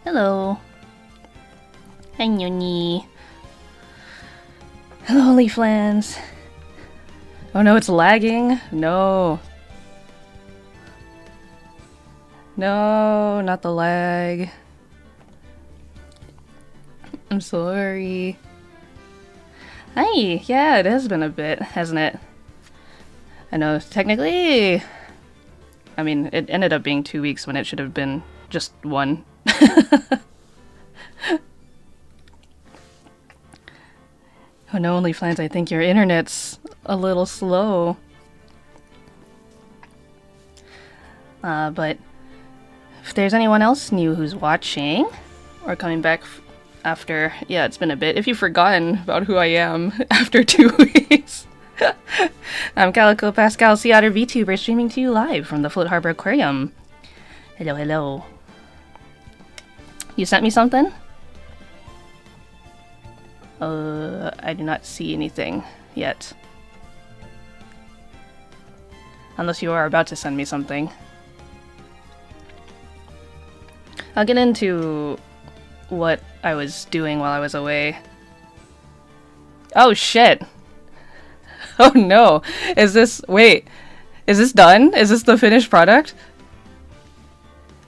Hello. Hi, Nuni. Hello, Leaflands. Oh no, it's lagging. No. No, not the lag. I'm sorry. Hi. Yeah, it has been a bit, hasn't it? I know, technically... I mean, it ended up being 2 weeks when it should have been just one. Oh no, OnlyFans, I think your internet's a little slow. But if there's anyone else new who's watching, or coming back after, yeah, it's been a bit. If you've forgotten about who I am after 2 weeks. I'm Calico Pascal, Sea Otter VTuber, streaming to you live from the Float Harbor Aquarium. Hello, hello. You sent me something? I do not see anything yet. Unless you are about to send me something. I'll get into what I was doing while I was away. Oh shit! Oh no! Is this- wait. Is this done? Is this the finished product?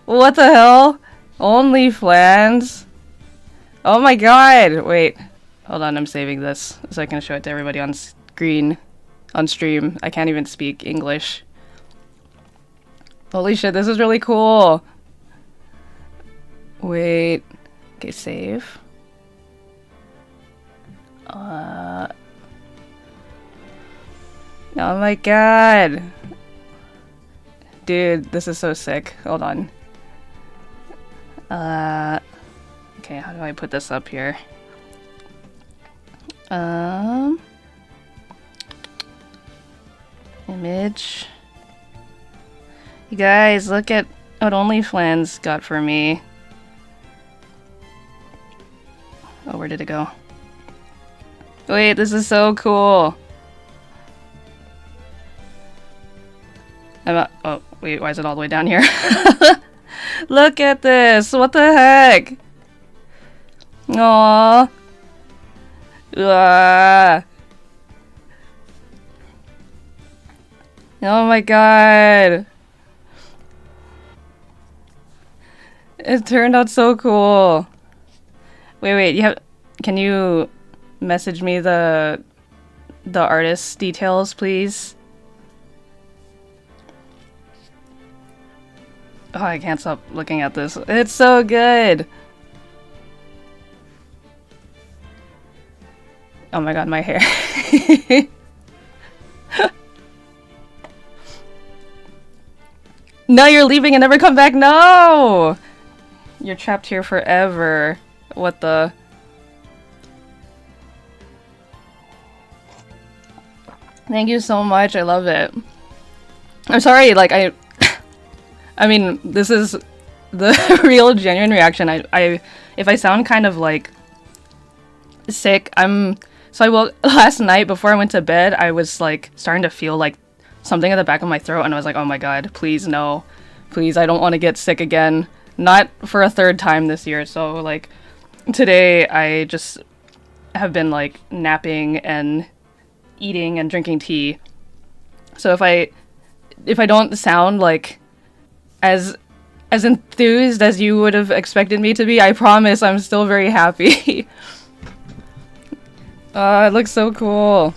What the hell? OnlyFans? Oh my god! Wait. Hold on, I'm saving this so I can show it to everybody on screen. On stream. I can't even speak English. Holy shit, this is really cool! Wait. Okay, save. Oh my god! Dude, this is so sick. Hold on. Okay, how do I put this up here? Image. You guys, look at what OnlyFans got for me. Oh, where did it go? Wait, this is so cool. Oh, wait, why is it all the way down here? Look at this! What the heck? Aww. Oh my god. It turned out so cool. Wait, you have... Can you message me the the artist details, please? Oh, I can't stop looking at this. It's so good! Oh my god, my hair. No, you're leaving and never come back. No! You're trapped here forever. What the... Thank you so much. I love it. I'm sorry, like, I mean, this is the real genuine reaction. If I sound kind of, like, sick, so I woke last night before I went to bed. I was like starting to feel like something at the back of my throat, and I was like, oh my god, please no, please, I don't want to get sick again, not for a third time this year. So like today I just have been like napping and eating and drinking tea. So if I don't sound like as enthused as you would have expected me to be, I promise I'm still very happy. It looks so cool.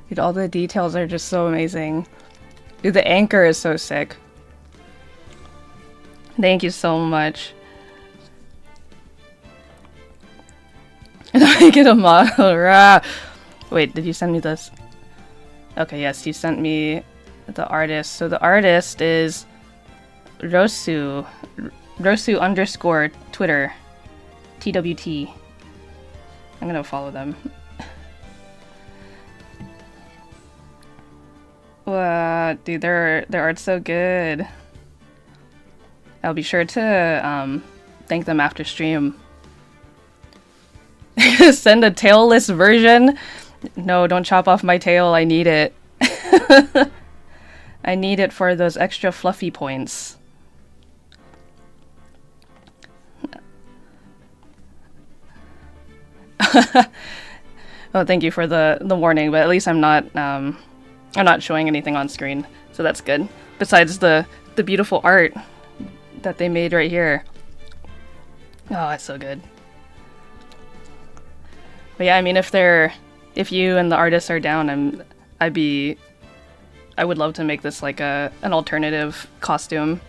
Dude, all the details are just so amazing. Dude, the anchor is so sick. Thank you so much. Make it a model. Rah. Wait, did you send me this? Okay, yes, you sent me the artist. So the artist is Rosu. Rosu_ Twitter. TWT. I'm gonna follow them. Dude, their art's so good. I'll be sure to thank them after stream. Send a tailless version? No, don't chop off my tail. I need it. I need it for those extra fluffy points. Oh, thank you for the warning, but at least I'm not showing anything on screen, so that's good. Besides the beautiful art that they made right here. Oh, it's so good. But yeah, I mean, if you and the artists are down, I would love to make this like an alternative costume.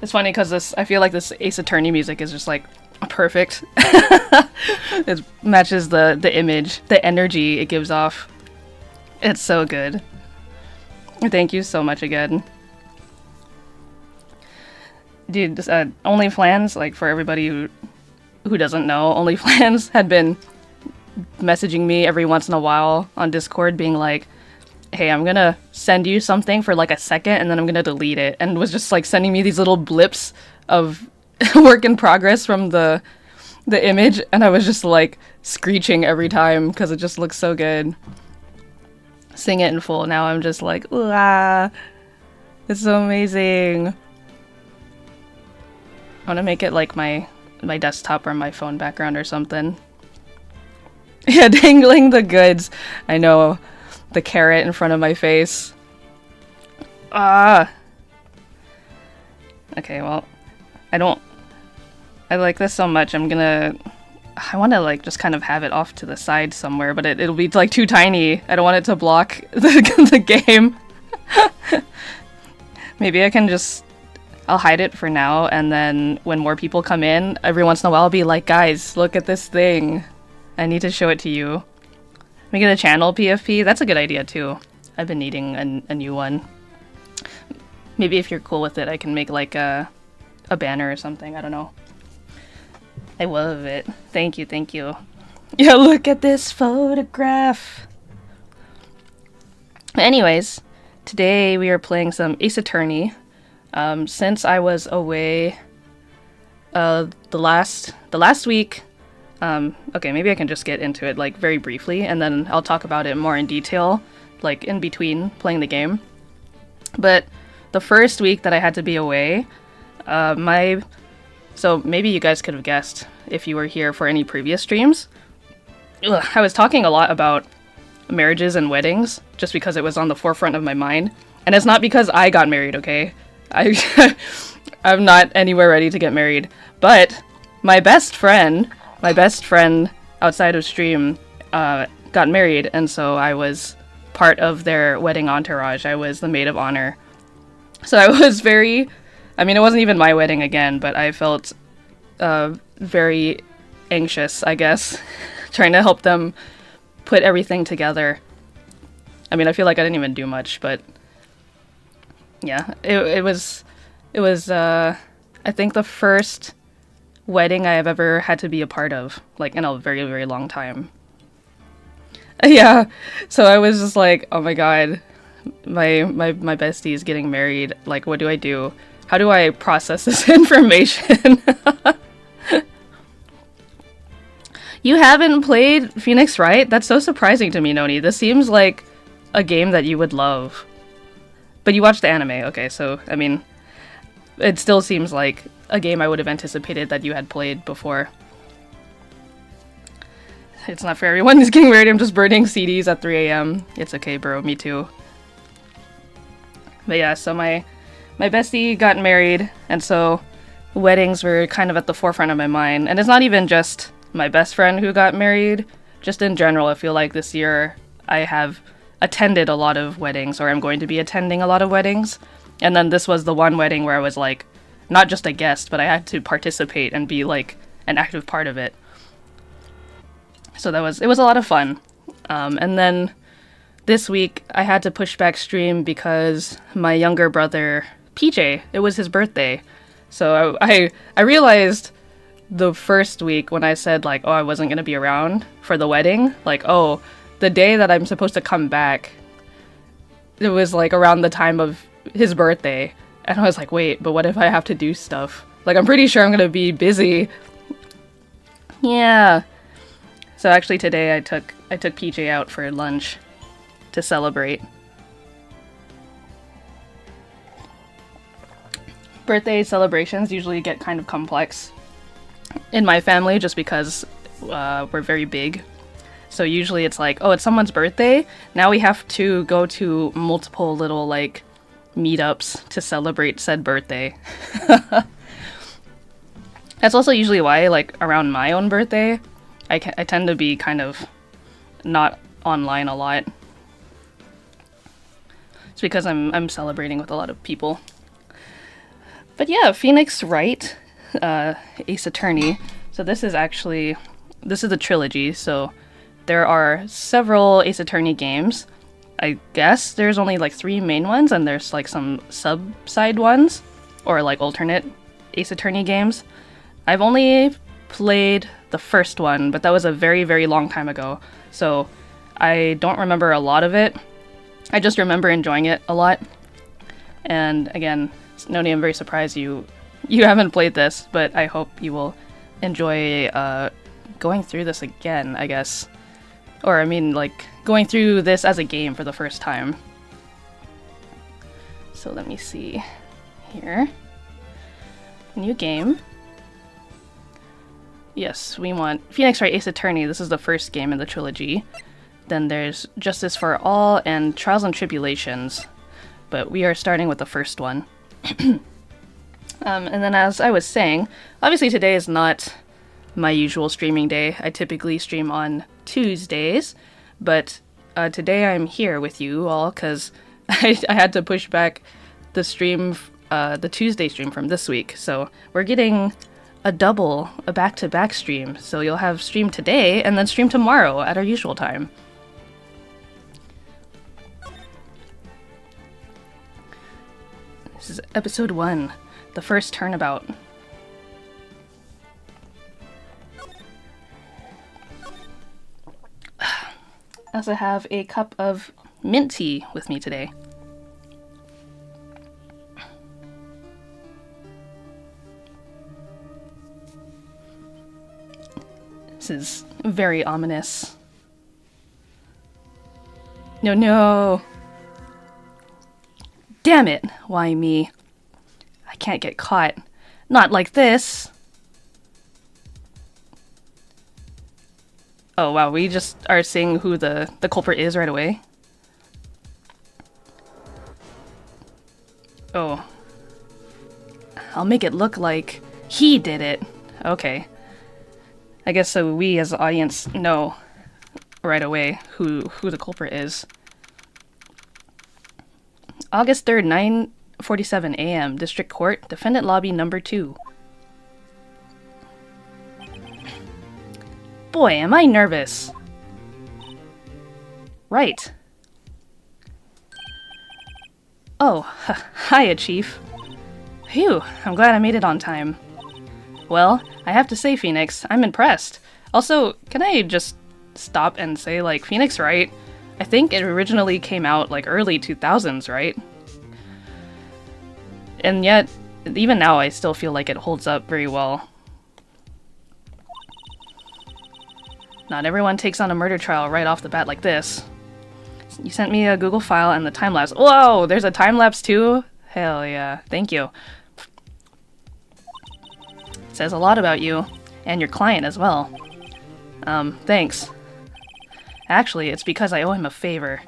It's funny because I feel like this Ace Attorney music is just like perfect. It matches the image, the energy it gives off. It's so good. Thank you so much again. Dude, OnlyFans, like for everybody who doesn't know, OnlyFans had been messaging me every once in a while on Discord being like, hey, I'm gonna send you something for like a second and then I'm gonna delete it, and was just like sending me these little blips of work in progress from the image, and I was just like screeching every time because it just looks so good. Sing it in full. Now I'm just like, ah, it's so amazing. I want to make it like my desktop or my phone background or something. Yeah, dangling the goods. I know. The carrot in front of my face. Ah. Okay, well, I like this so much. I want to like just kind of have it off to the side somewhere, but it'll be like too tiny. I don't want it to block the game. Maybe I'll hide it for now, and then when more people come in, every once in a while I'll be like, guys, look at this thing. I need to show it to you. Make it a channel PFP. That's a good idea too. I've been needing a new one. Maybe if you're cool with it, I can make like a banner or something. I don't know. I love it. Thank you, thank you. Yeah, look at this photograph. Anyways, today we are playing some Ace Attorney. Since I was away the last week. Okay, maybe I can just get into it like very briefly, and then I'll talk about it more in detail, like in between playing the game. But the first week that I had to be away, so maybe you guys could have guessed if you were here for any previous streams. I was talking a lot about marriages and weddings, just because it was on the forefront of my mind. And it's not because I got married, okay? I'm not anywhere ready to get married. But my best friend outside of stream got married, and so I was part of their wedding entourage. I was the maid of honor. So I was very, I mean, it wasn't even my wedding again, but I felt very anxious, I guess, trying to help them put everything together. I mean, I feel like I didn't even do much, but yeah, it was, I think the first wedding I have ever had to be a part of, like, in a very, very long time. Yeah, so I was just like, oh my god, my bestie is getting married, like, what do I do? How do I process this information? You haven't played Phoenix Wright? That's so surprising to me, Noni. This seems like a game that you would love. But you watched the anime, okay, so, I mean, it still seems like a game I would have anticipated that you had played before. It's not for everyone who's getting married. I'm just burning CDs at 3 a.m. It's okay, bro. Me too. But yeah, so my bestie got married, and so weddings were kind of at the forefront of my mind. And it's not even just my best friend who got married. Just in general, I feel like this year I have attended a lot of weddings, or I'm going to be attending a lot of weddings. And then this was the one wedding where I was like, not just a guest, but I had to participate and be like an active part of it. So it was a lot of fun. And then this week I had to push back stream because my younger brother, PJ, it was his birthday. So I realized the first week when I said like, oh, I wasn't going to be around for the wedding, like, oh, the day that I'm supposed to come back, it was like around the time of his birthday. And I was like, wait, but what if I have to do stuff? Like, I'm pretty sure I'm going to be busy. Yeah. So actually today I took PJ out for lunch to celebrate. Birthday celebrations usually get kind of complex in my family just because we're very big. So usually it's like, oh, it's someone's birthday. Now we have to go to multiple little like meetups to celebrate said birthday. That's also usually why, like, around my own birthday, I tend to be kind of not online a lot. It's because I'm celebrating with a lot of people. But yeah, Phoenix Wright, Ace Attorney. So this is the trilogy, so there are several Ace Attorney games. I guess there's only like 3 main ones, and there's like some sub-side ones, or like alternate Ace Attorney games. I've only played the first one, but that was a very, very long time ago, so I don't remember a lot of it. I just remember enjoying it a lot. And again, Noni, I'm very surprised you haven't played this, but I hope you will enjoy going through this again, I guess. Or, I mean, like, going through this as a game for the first time. So let me see here. New game. Yes, we want Phoenix Wright Ace Attorney. This is the first game in the trilogy. Then there's Justice for All and Trials and Tribulations. But we are starting with the first one. And then as I was saying, obviously today is not my usual streaming day. I typically stream on Tuesdays, but today I'm here with you all because I had to push back the stream, the Tuesday stream from this week. So we're getting a back-to-back stream. So you'll have stream today and then stream tomorrow at our usual time. This is episode 1, the first turnabout. I also have a cup of mint tea with me today. This is very ominous. No. Damn it! Why me? I can't get caught. Not like this! Oh wow, we just are seeing who the culprit is right away. Oh. I'll make it look like he did it. Okay. I guess so we as the audience know right away who the culprit is. August 3rd, 9:47 a.m. District Court, Defendant Lobby Number 2. Boy, am I nervous. Right. Oh, hiya, Chief. Phew, I'm glad I made it on time. Well, I have to say, Phoenix, I'm impressed. Also, can I just stop and say, like, Phoenix Wright? I think it originally came out, like, early 2000s, right? And yet, even now, I still feel like it holds up very well. Not everyone takes on a murder trial right off the bat like this. You sent me a Google file and the time-lapse. Whoa! There's a time-lapse too? Hell yeah. Thank you. It says a lot about you. And your client as well. Thanks. Actually, it's because I owe him a favor.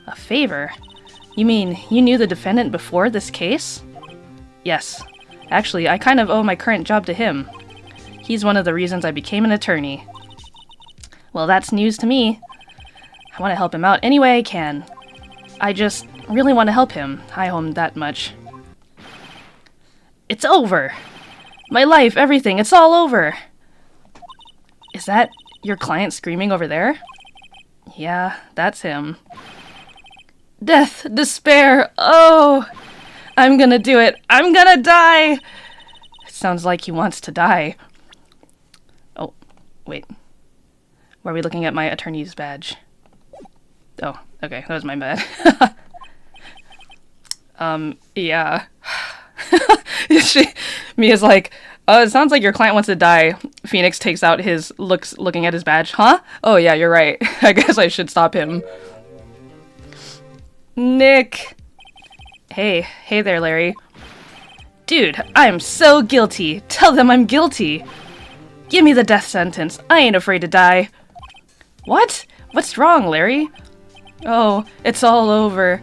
A favor? You mean you knew the defendant before this case? Yes. Actually, I kind of owe my current job to him. He's one of the reasons I became an attorney. Well, that's news to me. I want to help him out any way I can. I just really want to help him. I owe him that much. It's over! My life, everything, it's all over! Is that your client screaming over there? Yeah, that's him. Death, despair, oh! I'm gonna do it! I'm gonna die! It sounds like he wants to die. Oh, wait. Were we looking at my attorney's badge? Oh, okay, that was my bad. Yeah. Mia's like, it sounds like your client wants to die. Phoenix takes out his looking at his badge. Huh? Oh yeah, you're right. I guess I should stop him. Nick. Hey there, Larry. Dude, I'm so guilty. Tell them I'm guilty. Give me the death sentence. I ain't afraid to die. What? What's wrong, Larry? Oh, it's all over.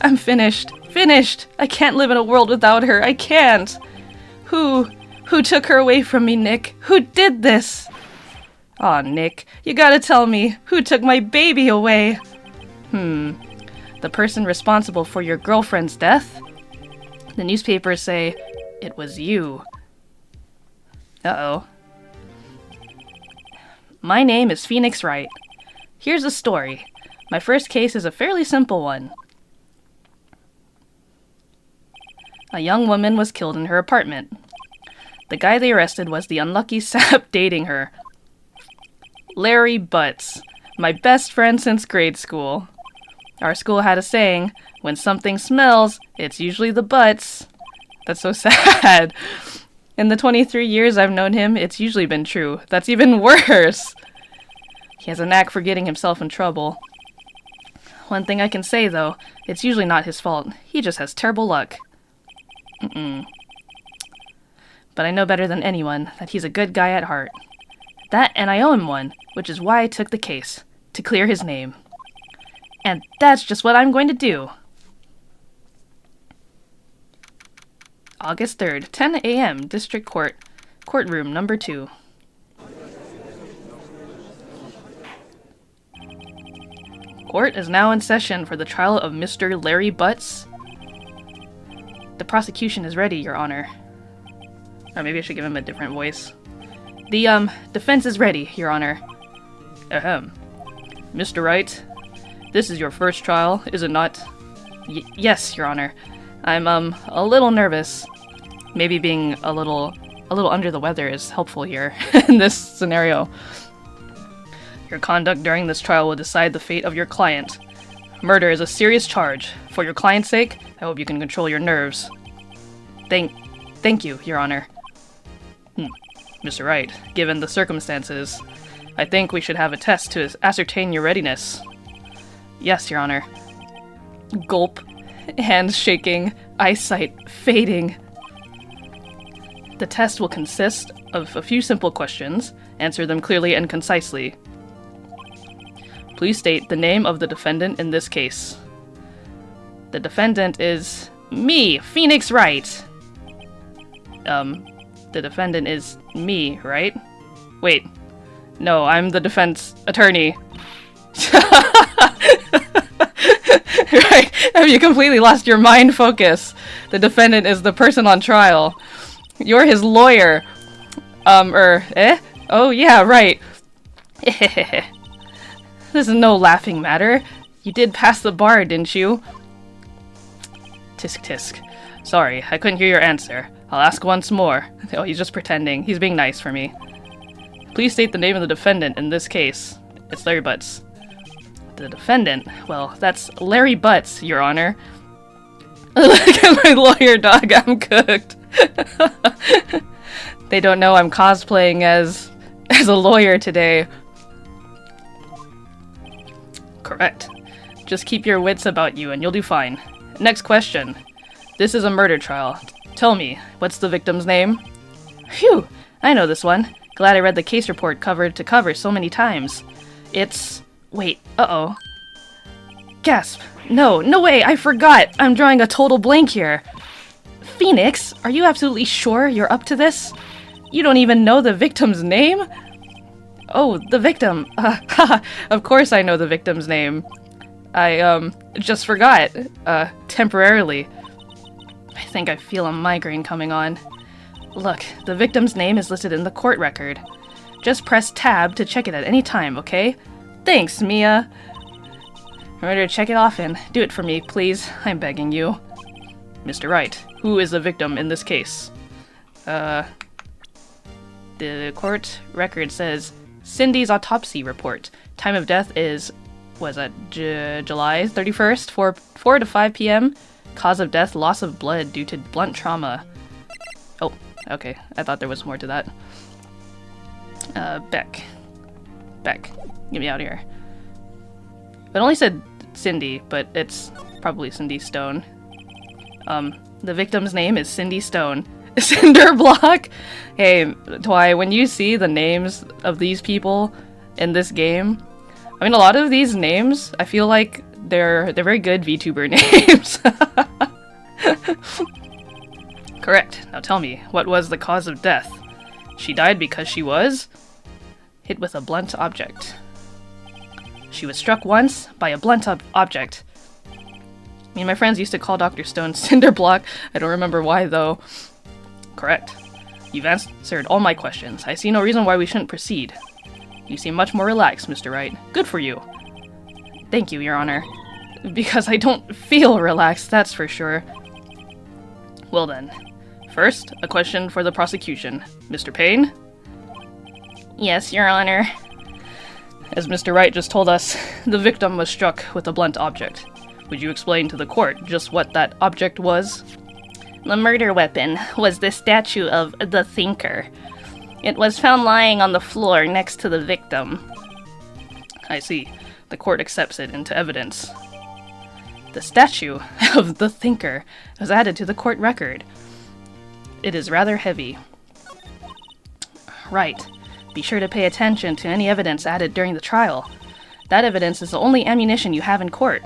I'm finished. Finished! I can't live in a world without her. I can't! Who took her away from me, Nick? Who did this? Aw, Nick, you gotta tell me. Who took my baby away? The person responsible for your girlfriend's death? The newspapers say it was you. Uh-oh. My name is Phoenix Wright. Here's the story. My first case is a fairly simple one. A young woman was killed in her apartment. The guy they arrested was the unlucky sap dating her. Larry Butts, my best friend since grade school. Our school had a saying, when something smells, it's usually the butts. That's so sad. In the 23 years I've known him, it's usually been true. That's even worse. He has a knack for getting himself in trouble. One thing I can say, though, it's usually not his fault. He just has terrible luck. But I know better than anyone that he's a good guy at heart. That and I owe him one, which is why I took the case, to clear his name. And that's just what I'm going to do. August 3rd, 10 a.m., District Court, Courtroom Number 2. Court is now in session for the trial of Mr. Larry Butts. The prosecution is ready, Your Honor. Or maybe I should give him a different voice. The, defense is ready, Your Honor. Ahem. Mr. Wright, this is your first trial, is it not? Yes, Your Honor. I'm, a little nervous. Maybe being a little under the weather is helpful here, in this scenario. Your conduct during this trial will decide the fate of your client. Murder is a serious charge. For your client's sake, I hope you can control your nerves. Thank you, Your Honor. Mr. Wright, given the circumstances, I think we should have a test to ascertain your readiness. Yes, Your Honor. Gulp. Hands shaking. Eyesight fading. The test will consist of a few simple questions. Answer them clearly and concisely. Please state the name of the defendant in this case. The defendant is me, Phoenix Wright. The defendant is me, right? Wait. No, I'm the defense attorney. Right. Have you completely lost your mind focus? The defendant is the person on trial. You're his lawyer. Oh yeah, right. This is no laughing matter. You did pass the bar, didn't you? Tisk tisk. Sorry, I couldn't hear your answer. I'll ask once more. Oh, he's just pretending. He's being nice for me. Please state the name of the defendant in this case. It's Larry Butts. The defendant? Well, that's Larry Butts, Your Honor. Look at my lawyer dog, I'm cooked. They don't know I'm cosplaying as a lawyer today. Correct. Just keep your wits about you and you'll do fine. Next question. This is a murder trial. Tell me, what's the victim's name? Phew, I know this one. Glad I read the case report cover to cover so many times. It's... Wait, uh-oh. Gasp. No way, I forgot! I'm drawing a total blank here. Phoenix, are you absolutely sure you're up to this? You don't even know the victim's name? Oh, the victim. Of course I know the victim's name. I, just forgot. Temporarily. I think I feel a migraine coming on. Look, the victim's name is listed in the court record. Just press tab to check it at any time, okay? Thanks, Mia. Remember to check it often. Do it for me, please. I'm begging you. Mr. Wright, who is the victim in this case? The court record says Cindy's autopsy report. Time of death is, was that July 31st, 4 to 5 p.m.? Cause of death, loss of blood due to blunt trauma. Oh, okay. I thought there was more to that. Beck. Get me out of here. It only said Cindy, but it's probably Cindy Stone. The victim's name is Cindy Stone. Cinderblock? Hey, Twy, when you see the names of these people in this game, I mean, a lot of these names, I feel like they're very good VTuber names. Correct. Now tell me, what was the cause of death? She died because she was hit with a blunt object. She was struck once by a blunt object. Me and my friends used to call Dr. Stone Cinderblock. I don't remember why, though. Correct. You've answered all my questions. I see no reason why we shouldn't proceed. You seem much more relaxed, Mr. Wright. Good for you. Thank you, Your Honor. Because I don't feel relaxed, that's for sure. Well then. First, a question for the prosecution. Mr. Payne? Yes, Your Honor. As Mr. Wright just told us, the victim was struck with a blunt object. Would you explain to the court just what that object was? The murder weapon was the statue of the Thinker. It was found lying on the floor next to the victim. I see. The court accepts it into evidence. The statue of the Thinker was added to the court record. It is rather heavy. Right. Be sure to pay attention to any evidence added during the trial. That evidence is the only ammunition you have in court.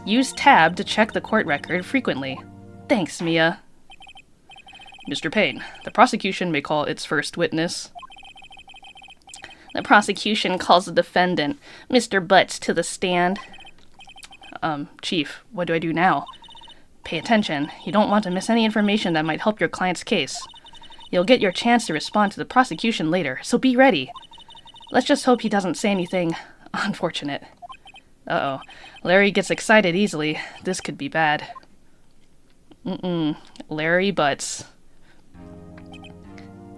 Use tab to check the court record frequently. Thanks, Mia. Mr. Payne, the prosecution may call its first witness. The prosecution calls the defendant, Mr. Butts, to the stand. Chief, what do I do now? Pay attention. You don't want to miss any information that might help your client's case. You'll get your chance to respond to the prosecution later, so be ready. Let's just hope he doesn't say anything unfortunate. Uh-oh. Larry gets excited easily. This could be bad. Larry Butts.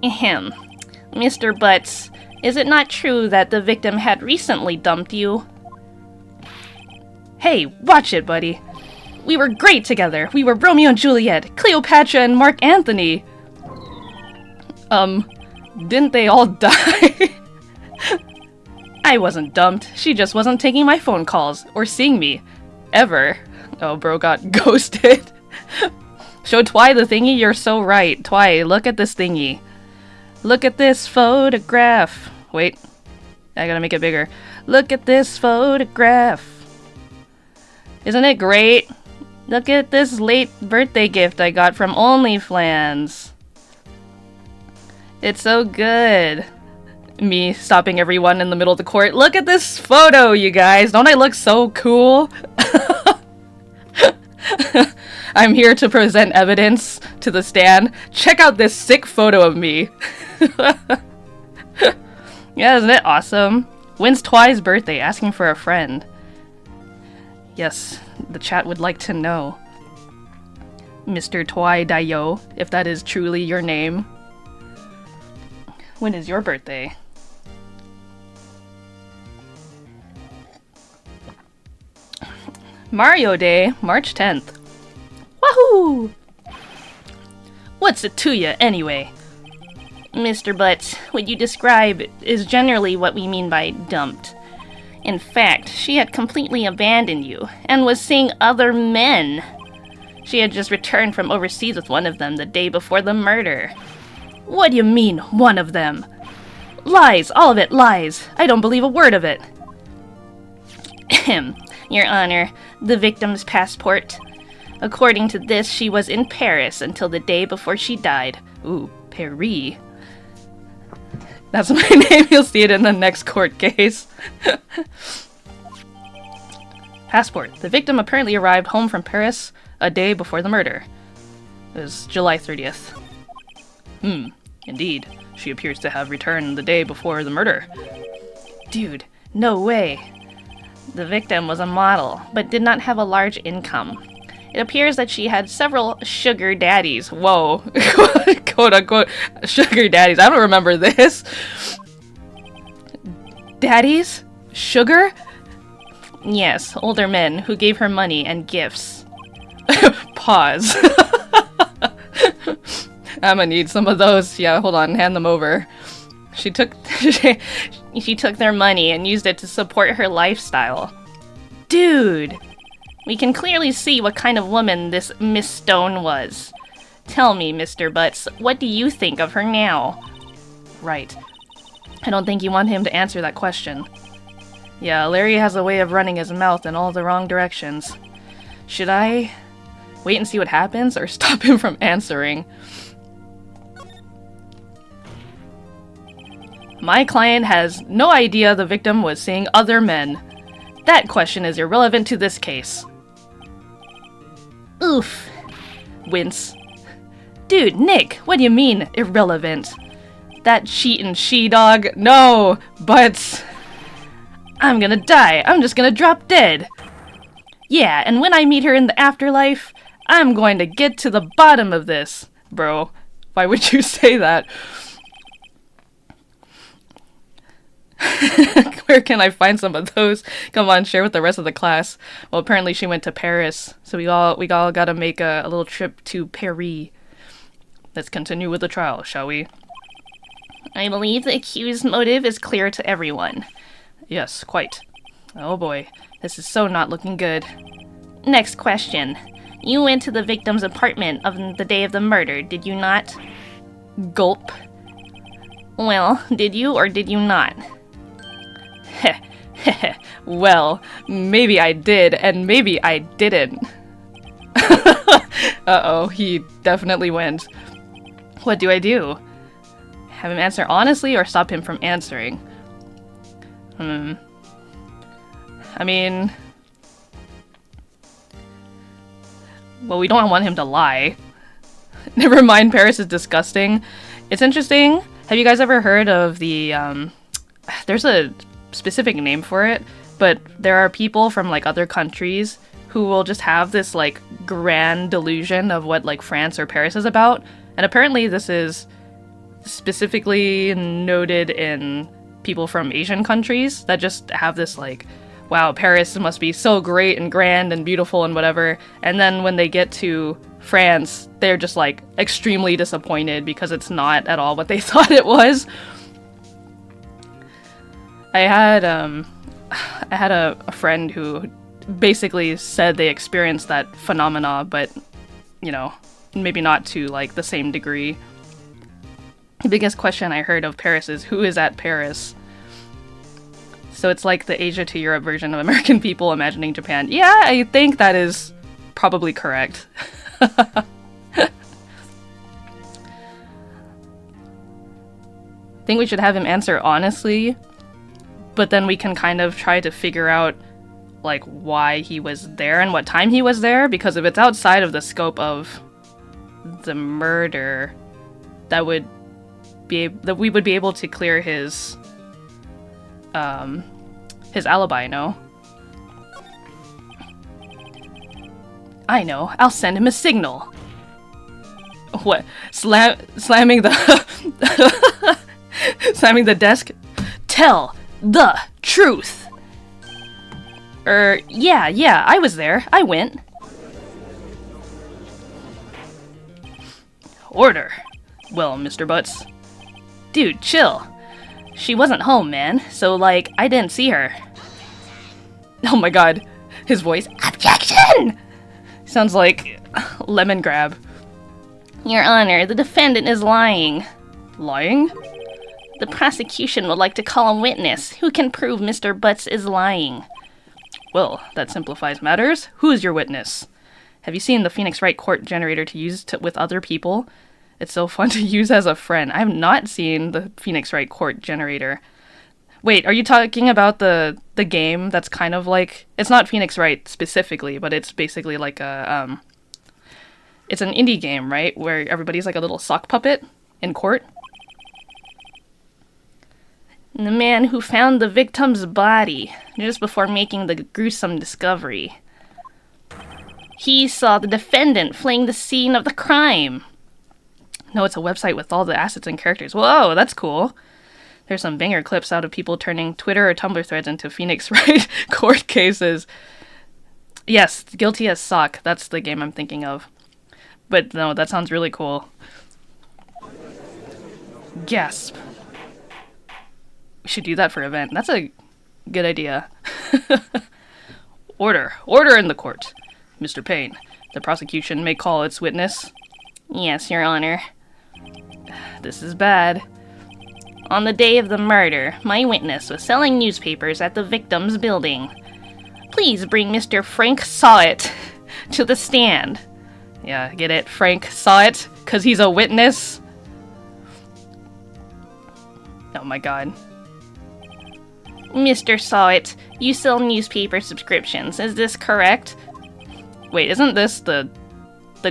Ahem. Mr. Butts, is it not true that the victim had recently dumped you? Hey, watch it, buddy. We were great together. We were Romeo and Juliet, Cleopatra and Mark Antony. Didn't they all die? I wasn't dumped. She just wasn't taking my phone calls or seeing me. Ever. Oh, bro got ghosted. Show Twy the thingy, you're so right. Twy, look at this thingy. Look at this photograph. Wait, I gotta make it bigger. Look at this photograph. Isn't it great? Look at this late birthday gift I got from OnlyFans. It's so good. Me stopping everyone in the middle of the court. Look at this photo, you guys. Don't I look so cool? I'm here to present evidence to the stand. Check out this sick photo of me. Yeah, isn't it awesome? When's Twi's birthday? Asking for a friend. Yes, the chat would like to know. Mr. Twi Dayo, if that is truly your name. When is your birthday? Mario Day, March 10th. Wahoo! What's it to ya, anyway? Mr. Butts, what you describe is generally what we mean by dumped. In fact, she had completely abandoned you, and was seeing other men. She had just returned from overseas with one of them the day before the murder. What do you mean, one of them? Lies, all of it lies. I don't believe a word of it. Your Honor, the victim's passport. According to this, she was in Paris until the day before she died. Ooh, Paris. That's my name, you'll see it in the next court case. Passport. The victim apparently arrived home from Paris a day before the murder. It was July 30th. Indeed. She appears to have returned the day before the murder. Dude, no way. The victim was a model, but did not have a large income. It appears that she had several sugar daddies. Whoa. Quote unquote sugar daddies. I don't remember this. Daddies? Sugar? Yes, older men who gave her money and gifts. Pause. I'm gonna need some of those. Yeah, hold on, hand them over. She took she took their money and used it to support her lifestyle. Dude! We can clearly see what kind of woman this Miss Stone was. Tell me, Mr. Butts, what do you think of her now? Right. I don't think you want him to answer that question. Yeah, Larry has a way of running his mouth in all the wrong directions. Should I wait and see what happens, or stop him from answering? My client has no idea the victim was seeing other men. That question is irrelevant to this case. Oof. Wince. Dude, Nick, what do you mean, irrelevant? That cheatin' she-dog? No, but I'm gonna die. I'm just gonna drop dead. Yeah, and when I meet her in the afterlife, I'm going to get to the bottom of this. Bro, why would you say that? Where can I find some of those? Come on, share with the rest of the class. Well, apparently she went to Paris, so we all gotta make a little trip to Paris. Let's continue with the trial, shall we? I believe the accused's motive is clear to everyone. Yes, quite. Oh boy, this is so not looking good. Next question. You went to the victim's apartment on the day of the murder, did you not? Gulp. Well, did you or did you not? Well, maybe I did, and maybe I didn't. Uh-oh, he definitely went. What do I do? Have him answer honestly or stop him from answering? I mean... Well, we don't want him to lie. Never mind, Paris is disgusting. It's interesting. Have you guys ever heard of the, there's a specific name for it, but there are people from, like, other countries who will just have this, like, grand delusion of what, like, France or Paris is about. And apparently this is specifically noted in people from Asian countries that just have this, like, wow, Paris must be so great and grand and beautiful and whatever. And then when they get to France, they're just, like, extremely disappointed because it's not at all what they thought it was. I had a friend who basically said they experienced that phenomena, but, you know, maybe not to, like, the same degree. The biggest question I heard of Paris is, who is at Paris? So it's like the Asia to Europe version of American people imagining Japan. Yeah, I think that is probably correct. think we should have him answer honestly, but then we can kind of try to figure out, like, why he was there and what time he was there, because if it's outside of the scope of the murder, that we would be able to clear his alibi, no? I know, I'll send him a signal. What? Slamming the slamming the desk? Tell the truth! Yeah, I was there. I went. Order. Well, Mr. Butts. Dude, chill. She wasn't home, man, so, like, I didn't see her. Oh my god. His voice. Objection! Sounds like lemon grab. Your Honor, the defendant is lying. Lying? The prosecution would like to call a witness who can prove Mr. Butts is lying. Well, that simplifies matters. Who is your witness? Have you seen the Phoenix Wright court generator to use with other people? It's so fun to use as a friend. I have not seen the Phoenix Wright court generator. Wait, are you talking about the game that's kind of like... It's not Phoenix Wright specifically, but it's basically like a... It's an indie game, right? Where everybody's like a little sock puppet in court. The man who found the victim's body just before making the gruesome discovery. He saw the defendant fleeing the scene of the crime. No, it's a website with all the assets and characters. Whoa, that's cool. There's some banger clips out of people turning Twitter or Tumblr threads into Phoenix Wright court cases. Yes, Guilty as Sock. That's the game I'm thinking of. But no, that sounds really cool. Gasp. We should do that for event. That's a good idea. Order. Order in the court. Mr. Payne, the prosecution may call its witness. Yes, Your Honor. This is bad. On the day of the murder, my witness was selling newspapers at the victim's building. Please bring Mr. Frank Sawit to the stand. Yeah, get it? Frank Sawit? 'Cause he's a witness? Oh my god. Mr. Sawit, you sell newspaper subscriptions, is this correct? Wait, isn't this the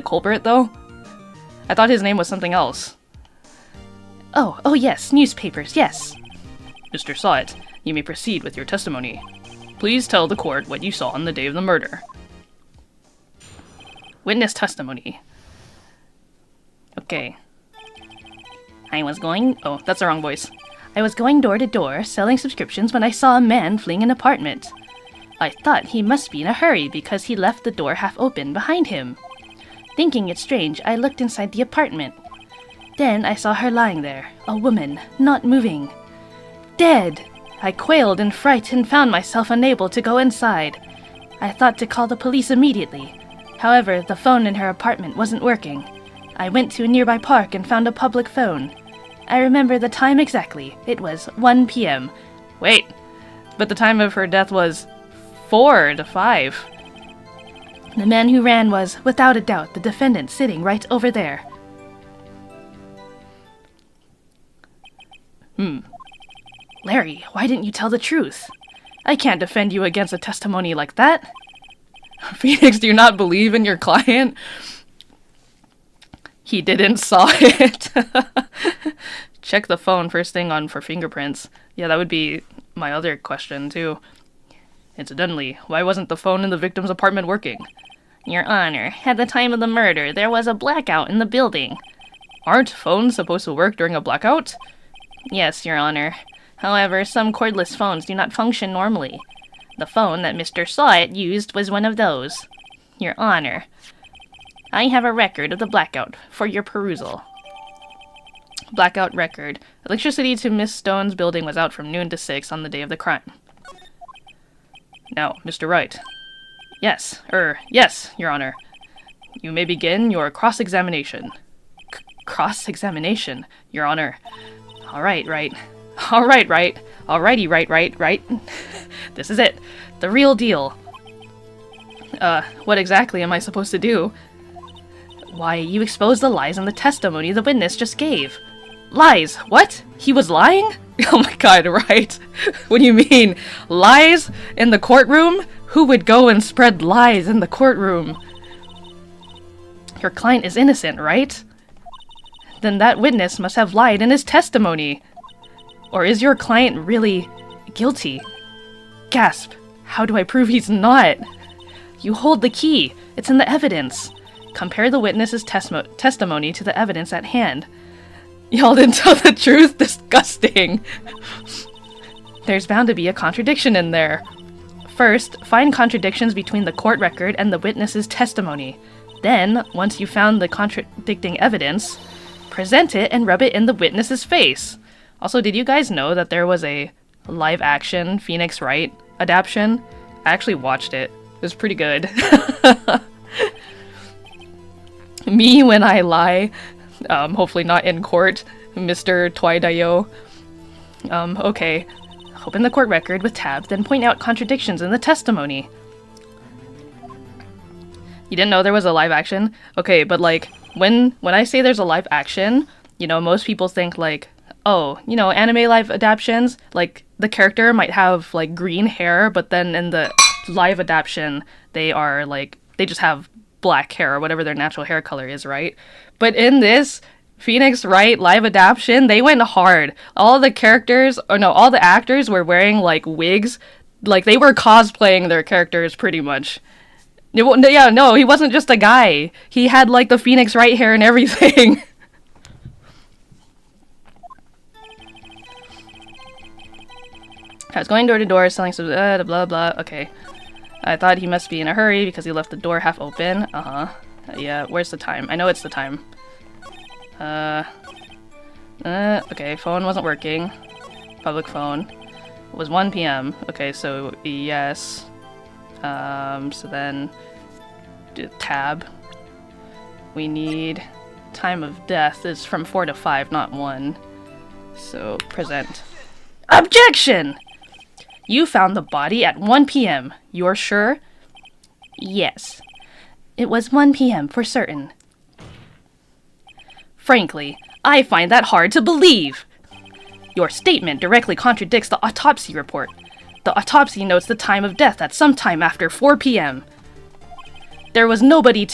culprit, though? I thought his name was something else. Oh yes, newspapers, yes. Mr. Sawit, you may proceed with your testimony. Please tell the court what you saw on the day of the murder. Witness testimony. Okay. Oh, that's the wrong voice. I was going door to door, selling subscriptions when I saw a man fleeing an apartment. I thought he must be in a hurry because he left the door half open behind him. Thinking it strange, I looked inside the apartment. Then I saw her lying there, a woman, not moving. Dead! I quailed in fright and found myself unable to go inside. I thought to call the police immediately. However, the phone in her apartment wasn't working. I went to a nearby park and found a public phone. I remember the time exactly. It was 1 p.m. Wait, but the time of her death was 4 to 5. The man who ran was, without a doubt, the defendant sitting right over there. Larry, why didn't you tell the truth? I can't defend you against a testimony like that. Phoenix, do you not believe in your client? He didn't saw it. Check the phone first thing for fingerprints. Yeah, that would be my other question, too. Incidentally, why wasn't the phone in the victim's apartment working? Your Honor, at the time of the murder, there was a blackout in the building. Aren't phones supposed to work during a blackout? Yes, Your Honor. However, some cordless phones do not function normally. The phone that Mr. Sawit used was one of those. Your Honor, I have a record of the blackout for your perusal. Blackout record. Electricity to Miss Stone's building was out from noon to 6 on the day of the crime. Now, Mr. Wright. Yes, Your Honor. You may begin your cross-examination. Cross-examination, Your Honor. All right, Wright. Alrighty, Wright. This is it. The real deal. What exactly am I supposed to do? Why, you exposed the lies in the testimony the witness just gave. Lies! What? He was lying? Oh my god, right. What do you mean? Lies? In the courtroom? Who would go and spread lies in the courtroom? Your client is innocent, right? Then that witness must have lied in his testimony. Or is your client really guilty? Gasp. How do I prove he's not? You hold the key. It's in the evidence. Compare the witness's testimony to the evidence at hand. Y'all didn't tell the truth? Disgusting. There's bound to be a contradiction in there. First, find contradictions between the court record and the witness's testimony. Then, once you've found the contradicting evidence, present it and rub it in the witness's face. Also, did you guys know that there was a live-action Phoenix Wright adaptation? I actually watched it. It was pretty good. Me when I lie. Hopefully not in court, Mr. Twaidayo. Okay. Open the court record with tab, then point out contradictions in the testimony. You didn't know there was a live action? Okay, but like, when I say there's a live action, you know, most people think like, oh, you know, anime live adaptations, like, the character might have, like, green hair, but then in the live adaptation, they are, like, they just have black hair, or whatever their natural hair color is, right? But in this Phoenix Wright live adaptation, they went hard. All the characters, or no, all the actors were wearing, like, wigs. Like, they were cosplaying their characters, pretty much. Yeah, no, he wasn't just a guy. He had, like, the Phoenix Wright hair and everything. I was going door to door, selling some blah blah, okay. I thought he must be in a hurry because he left the door half open. Yeah, where's the time? I know it's the time. Okay, phone wasn't working. Public phone. It was 1 p.m. Okay, so yes. So then do tab. We need time of death is from 4 to 5, not 1. So present. Objection! You found the body at 1 p.m. You're sure? Yes. It was 1 p.m. for certain. Frankly, I find that hard to believe. Your statement directly contradicts the autopsy report. The autopsy notes the time of death at some time after 4 p.m. There was nobody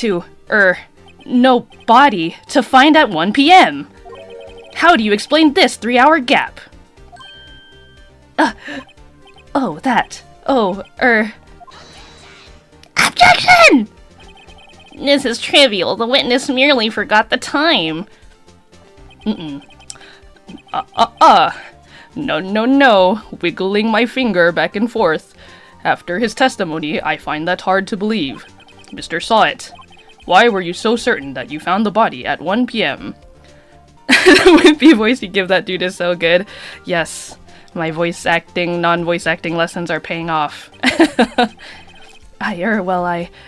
no body to find at 1 p.m. How do you explain this 3-hour gap? Objection! This is trivial. The witness merely forgot the time. No. Wiggling my finger back and forth. After his testimony, I find that hard to believe. Mr. Saw It. Why were you so certain that you found the body at 1 p.m.? The wimpy voice you give that dude is so good. Yes. My voice acting, non-voice acting lessons are paying off.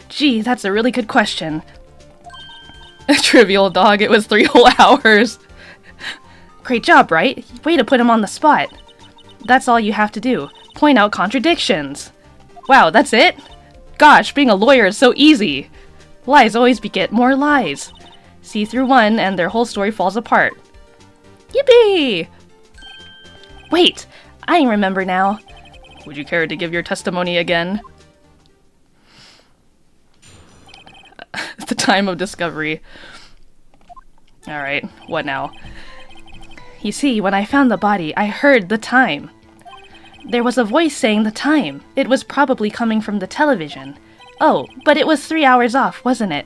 Gee, that's a really good question. Trivial dog, it was 3 whole hours. Great job, Wright. Way to put him on the spot. That's all you have to do. Point out contradictions. Wow, that's it? Gosh, being a lawyer is so easy. Lies always beget more lies. See through one and their whole story falls apart. Yippee! Wait, I remember now. Would you care to give your testimony again? The time of discovery. Alright, what now? You see, when I found the body, I heard the time. There was a voice saying the time. It was probably coming from the television. Oh, but it was 3 hours off, wasn't it?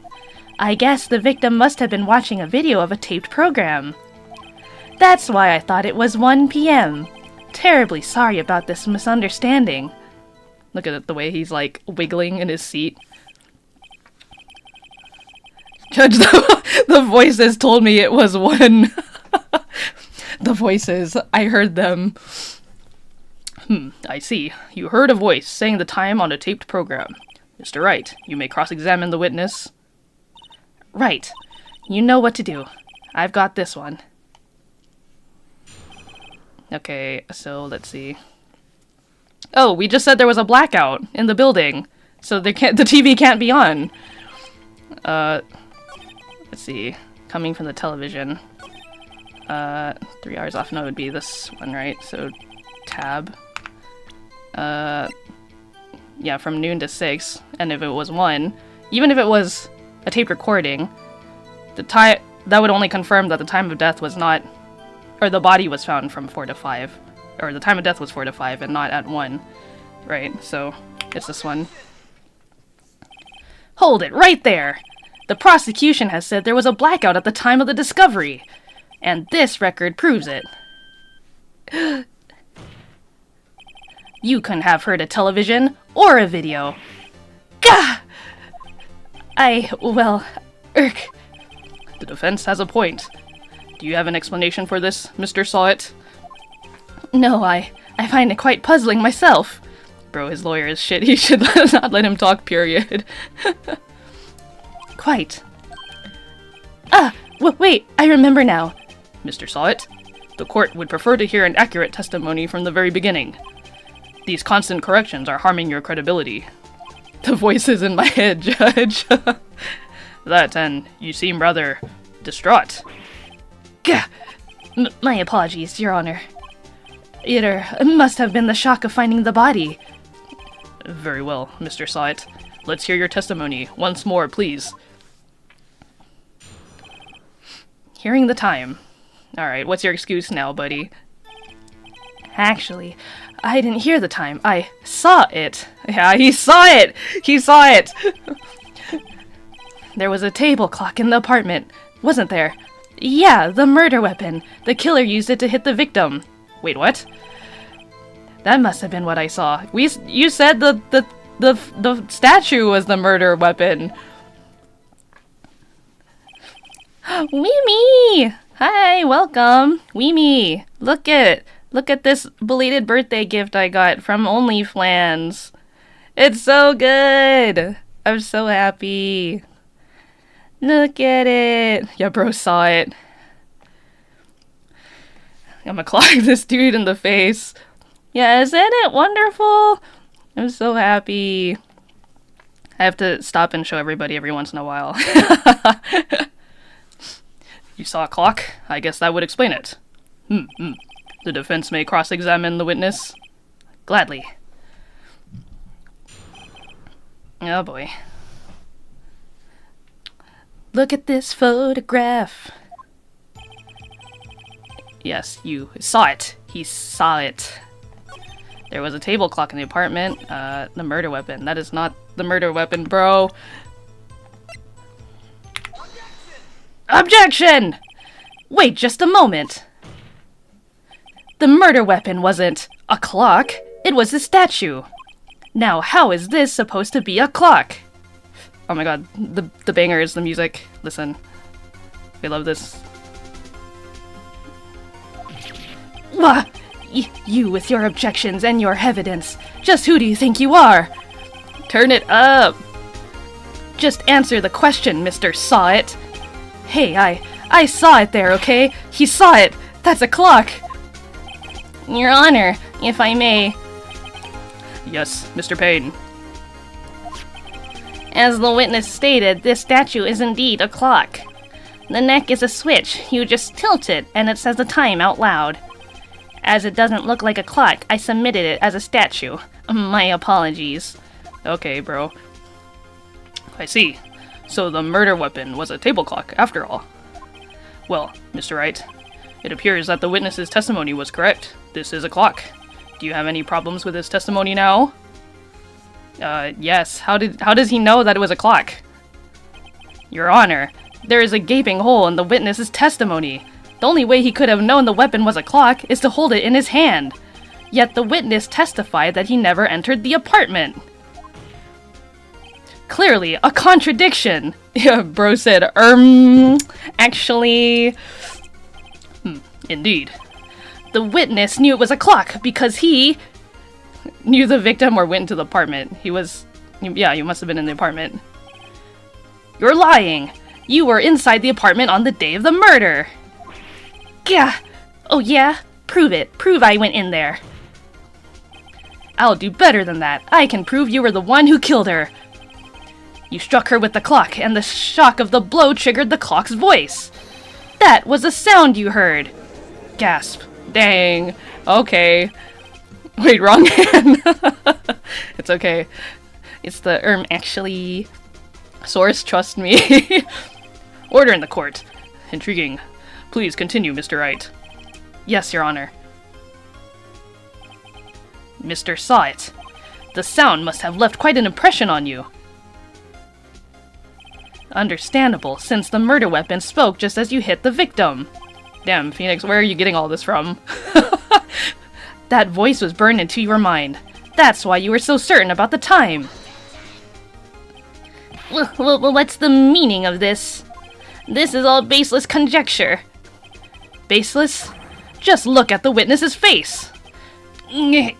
I guess the victim must have been watching a video of a taped program. That's why I thought it was 1 p.m. Terribly sorry about this misunderstanding. Look at the way he's like wiggling in his seat. Judge, the voices told me it was 1. The voices, I heard them. I see. You heard a voice saying the time on a taped program. Mr. Wright, you may cross-examine the witness. Right. You know what to do. I've got this one. Okay, so let's see. Oh, we just said there was a blackout in the building, so the TV can't be on. Let's see. Coming from the television. 3 hours off. No, it would be this one, right? So, tab. Yeah, from noon to 6. And if it was 1, even if it was a tape recording, the time that would only confirm that the time of death was not, or the body was found from 4 to 5, or the time of death was 4 to 5 and not at 1, right? So it's this one. Hold it right there! The prosecution has said there was a blackout at the time of the discovery, and this record proves it. You couldn't have heard a television or a video. Gah! Well, The defense has a point. Do you have an explanation for this, Mr. Sawit? No, I find it quite puzzling myself. Bro, his lawyer is shit. He should not let him talk, period. Quite. Wait, I remember now. Mr. Sawit, the court would prefer to hear an accurate testimony from the very beginning. These constant corrections are harming your credibility. The voices in my head, Judge. That, and you seem rather distraught. Gah! My apologies, Your Honor. It must have been the shock of finding the body. Very well, Mr. Sawit. Let's hear your testimony once more, please. Hearing the time. Alright, what's your excuse now, buddy? Actually, I didn't hear the time. I saw it. Yeah, he saw it! He saw it! There was a table clock in the apartment, wasn't there? Yeah, the murder weapon. The killer used it to hit the victim. Wait, what? That must have been what I saw. You said the statue was the murder weapon. Weemy! Hi, welcome. Weemy, look at this belated birthday gift I got from OnlyFans. It's so good. I'm so happy. Look at it. Yeah, bro saw it. I'm gonna clock this dude in the face. Yeah, isn't it wonderful? I'm so happy. I have to stop and show everybody every once in a while. You saw a clock? I guess that would explain it. The defense may cross-examine the witness. Gladly. Oh boy. Look at this photograph. Yes, you saw it. He saw it. There was a table clock in the apartment. The murder weapon. That is not the murder weapon, bro. Objection! Wait just a moment. The murder weapon wasn't a clock. It was a statue. Now, how is this supposed to be a clock? Oh my god, the bangers, the music. Listen. We love this. Wah! You with your objections and your evidence. Just who do you think you are? Turn it up! Just answer the question, Mr. Sawit. Hey, I saw it there, okay? He saw it! That's a clock! Your Honor, if I may. Yes, Mr. Payne. As the witness stated, this statue is indeed a clock. The neck is a switch. You just tilt it, and it says the time out loud. As it doesn't look like a clock, I submitted it as a statue. My apologies. Okay, bro. I see. So the murder weapon was a table clock, after all. Well, Mr. Wright, it appears that the witness's testimony was correct. This is a clock. Do you have any problems with his testimony now? Yes. How does he know that it was a clock? Your Honor, there is a gaping hole in the witness's testimony. The only way he could have known the weapon was a clock is to hold it in his hand. Yet the witness testified that he never entered the apartment. Clearly, a contradiction. Yeah, bro said, actually... Indeed. The witness knew it was a clock because he knew the victim or went into the apartment. Yeah, you must have been in the apartment. You're lying. You were inside the apartment on the day of the murder. Gah! Oh yeah? Prove it. Prove I went in there. I'll do better than that. I can prove you were the one who killed her. You struck her with the clock, and the shock of the blow triggered the clock's voice. That was the sound you heard. Gasp. Dang. Okay. Wait, wrong hand. It's okay. It's the, actually... Source, trust me. Order in the court. Intriguing. Please continue, Mr. Wright. Yes, Your Honor. Mr. Saw it. The sound must have left quite an impression on you. Understandable, since the murder weapon spoke just as you hit the victim. Damn, Phoenix, where are you getting all this from? That voice was burned into your mind. That's why you were so certain about the time. Well, what's the meaning of this? This is all baseless conjecture. Baseless? Just look at the witness's face. Would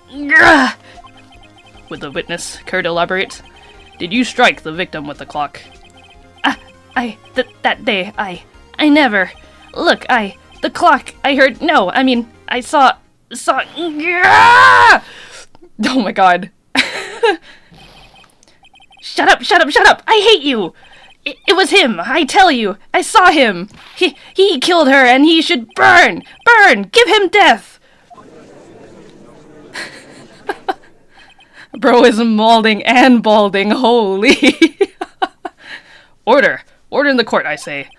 the witness care to elaborate? Did you strike the victim with the clock? That day, I never. Look, the clock, I heard, no, I mean, I saw, oh my god. Shut up, I hate you! It was him, I tell you, I saw him! He killed her and he should burn! Give him death! Bro is mauling and balding, holy! Order in the court, I say.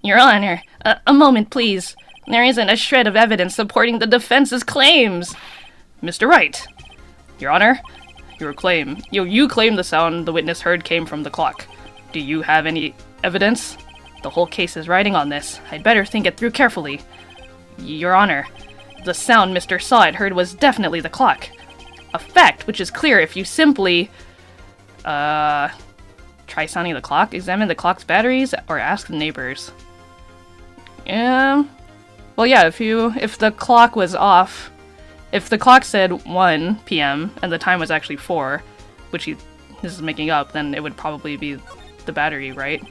Your Honor, a moment, please. There isn't a shred of evidence supporting the defense's claims. Mr. Wright. Your Honor, you claim the sound the witness heard came from the clock. Do you have any evidence? The whole case is riding on this. I'd better think it through carefully. Your Honor, the sound Mr. Saw heard was definitely the clock. A fact which is clear if you simply, try sounding the clock, examine the clock's batteries, or ask the neighbors. Well, yeah, if the clock was off, if the clock said 1 p.m. and the time was actually 4, which this is making up, then it would probably be the battery, right?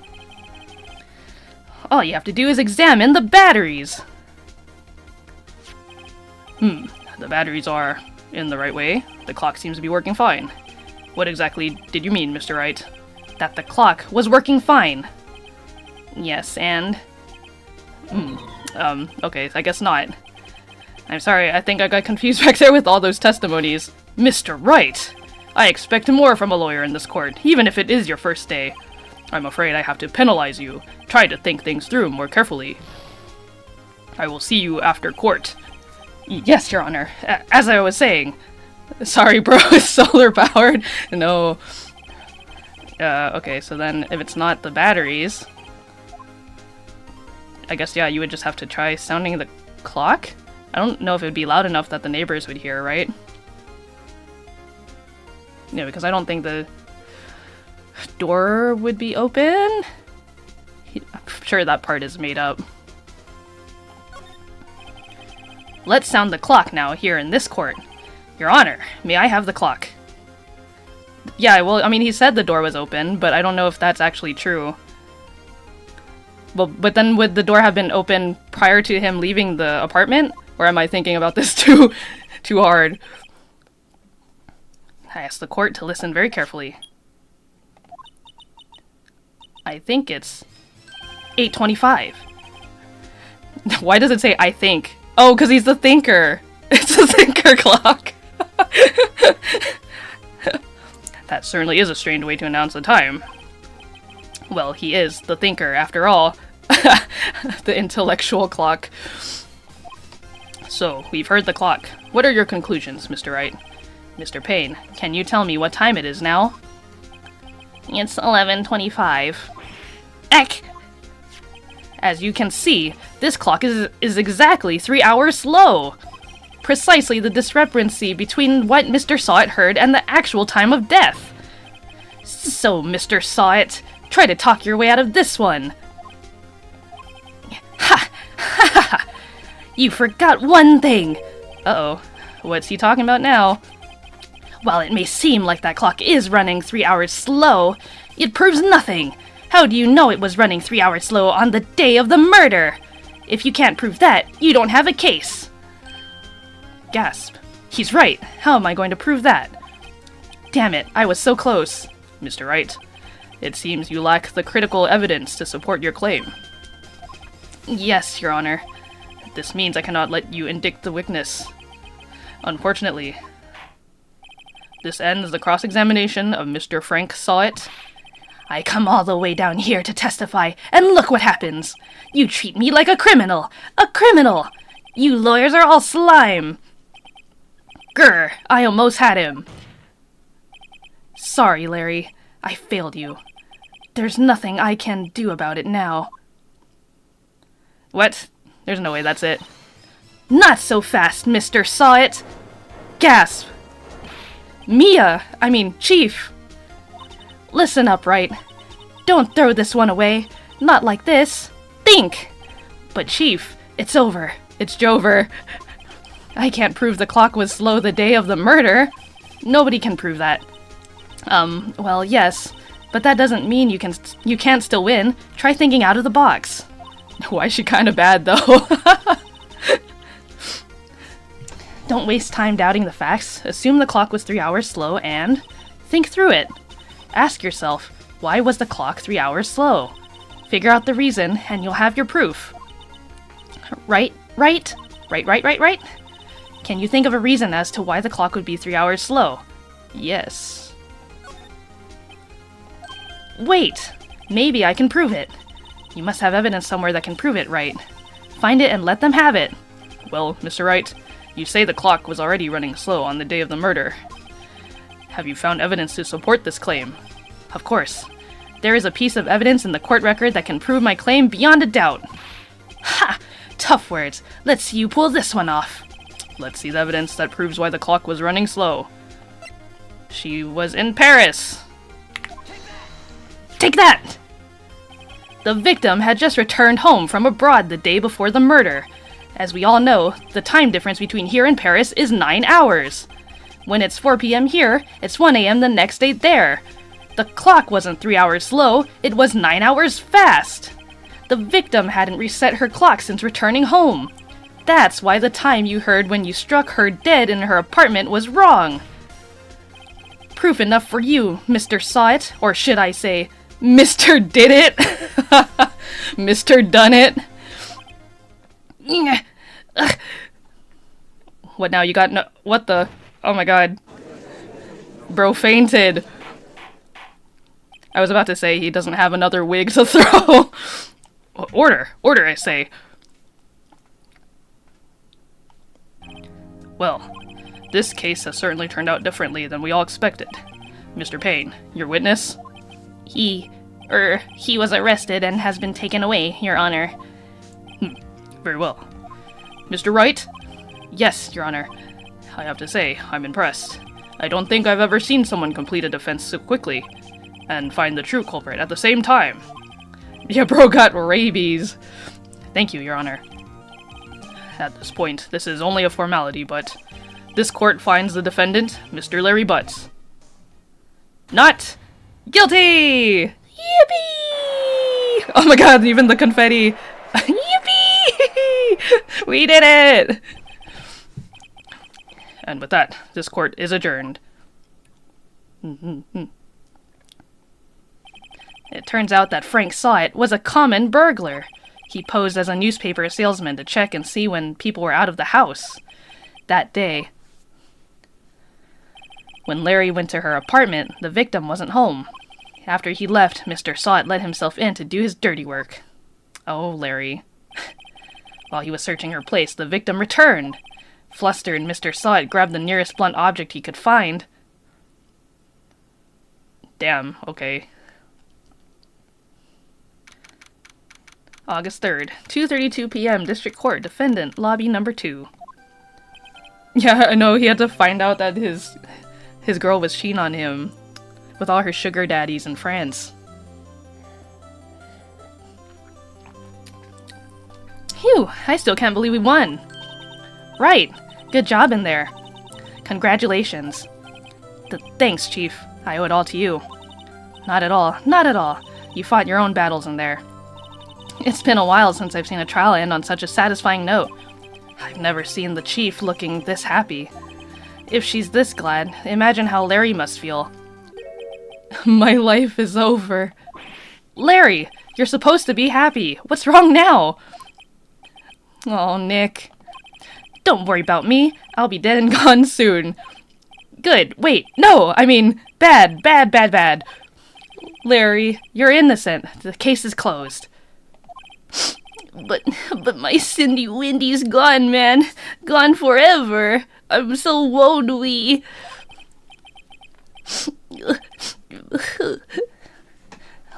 All you have to do is examine the batteries! The batteries are in the right way. The clock seems to be working fine. What exactly did you mean, Mr. Wright? That the clock was working fine. Yes, and... okay, I guess not. I'm sorry, I think I got confused back there with all those testimonies. Mr. Wright! I expect more from a lawyer in this court, even if it is your first day. I'm afraid I have to penalize you. Try to think things through more carefully. I will see you after court. Yes, Your Honor. As I was saying. Sorry, bro, it's solar powered. No. Okay, so then if it's not the batteries... I guess, yeah, you would just have to try sounding the clock? I don't know if it would be loud enough that the neighbors would hear, right? Yeah, because I don't think the door would be open. I'm sure that part is made up. Let's sound the clock now, here in this court. Your Honor, may I have the clock? Yeah, well, I mean, he said the door was open, but I don't know if that's actually true. But then would the door have been open prior to him leaving the apartment? Or am I thinking about this too hard? I asked the court to listen very carefully. I think it's 8:25. Why does it say I think? Oh, because he's the thinker. It's a thinker clock. That certainly is a strange way to announce the time. Well, he is the thinker, after all. The intellectual clock. So, we've heard the clock. What are your conclusions, Mr. Wright? Mr. Payne, can you tell me what time it is now? It's 11:25. Eck! As you can see, this clock is exactly 3 hours slow. Precisely the discrepancy between what Mr. Sawit heard and the actual time of death. So, Mr. Sawit, try to talk your way out of this one. Ha! Ha ha ha! You forgot one thing! Uh-oh. What's he talking about now? While it may seem like that clock is running 3 hours slow, it proves nothing. How do you know it was running 3 hours slow on the day of the murder? If you can't prove that, you don't have a case. Gasp. He's right. How am I going to prove that? Damn it, I was so close. Mr. Wright, it seems you lack the critical evidence to support your claim. Yes, Your Honor. This means I cannot let you indict the witness. Unfortunately, this ends the cross-examination of Mr. Frank Sawit. I come all the way down here to testify, and look what happens. You treat me like a criminal! A criminal! You lawyers are all slime! Grr, I almost had him. Sorry, Larry. I failed you. There's nothing I can do about it now. What? There's no way that's it. Not so fast, Mr. Sawit! Gasp! Chief! Listen up, Wright. Don't throw this one away. Not like this. Think! But Chief, it's over. It's Jover. I can't prove the clock was slow the day of the murder. Nobody can prove that. Well, yes. But that doesn't mean you can't still win. Try thinking out of the box. Why is she kinda bad, though? Don't waste time doubting the facts. Assume the clock was 3 hours slow and think through it. Ask yourself, why was the clock 3 hours slow? Figure out the reason, and you'll have your proof. Right? Can you think of a reason as to why the clock would be 3 hours slow? Yes. Wait! Maybe I can prove it. You must have evidence somewhere that can prove it, Wright. Find it and let them have it. Well, Mr. Wright, you say the clock was already running slow on the day of the murder. Have you found evidence to support this claim? Of course. There is a piece of evidence in the court record that can prove my claim beyond a doubt. Ha! Tough words. Let's see you pull this one off. Let's see the evidence that proves why the clock was running slow. She was in Paris. Take that! The victim had just returned home from abroad the day before the murder. As we all know, the time difference between here and Paris is 9 hours. When it's 4 p.m. here, it's 1 a.m. the next day there. The clock wasn't 3 hours slow, it was 9 hours fast. The victim hadn't reset her clock since returning home. That's why the time you heard when you struck her dead in her apartment was wrong. Proof enough for you, Mr. Saw It, or should I say, Mr. Did It? Mr. Done It? What now, you got no- what the- oh my god. Bro fainted. I was about to say he doesn't have another wig to throw. Order, I say. Well, this case has certainly turned out differently than we all expected. Mr. Payne, your witness? He was arrested and has been taken away, Your Honor. Very well. Mr. Wright? Yes, Your Honor. I have to say, I'm impressed. I don't think I've ever seen someone complete a defense so quickly, and find the true culprit at the same time. Yeah, bro got rabies. Thank you, Your Honor. At this point, this is only a formality, but this court finds the defendant, Mr. Larry Butts, not guilty! Yippee! Oh my god, even the confetti. Yippee! We did it! And with that, this court is adjourned. It turns out that Frank Saw It was a common burglar. He posed as a newspaper salesman to check and see when people were out of the house. That day, when Larry went to her apartment, the victim wasn't home. After he left, Mr. Saw It let himself in to do his dirty work. Oh, Larry. While he was searching her place, the victim returned. Flustered, Mr. Saw It grabbed the nearest blunt object he could find. Damn, okay. August 3rd, 2:32 p.m. District Court, Defendant, Lobby number 2. Yeah, I know, he had to find out that his girl was cheating on him with all her sugar daddies in France. Phew, I still can't believe we won. Right, good job in there. Congratulations. Thanks, Chief. I owe it all to you. Not at all, not at all. You fought your own battles in there. It's been a while since I've seen a trial end on such a satisfying note. I've never seen the Chief looking this happy. If she's this glad, imagine how Larry must feel. My life is over. Larry, you're supposed to be happy. What's wrong now? Oh, Nick. Don't worry about me. I'll be dead and gone soon. Good. Wait. No, I mean, bad. Larry, you're innocent. The case is closed. But my Cindy Windy's gone, man. Gone forever. I'm so lonely.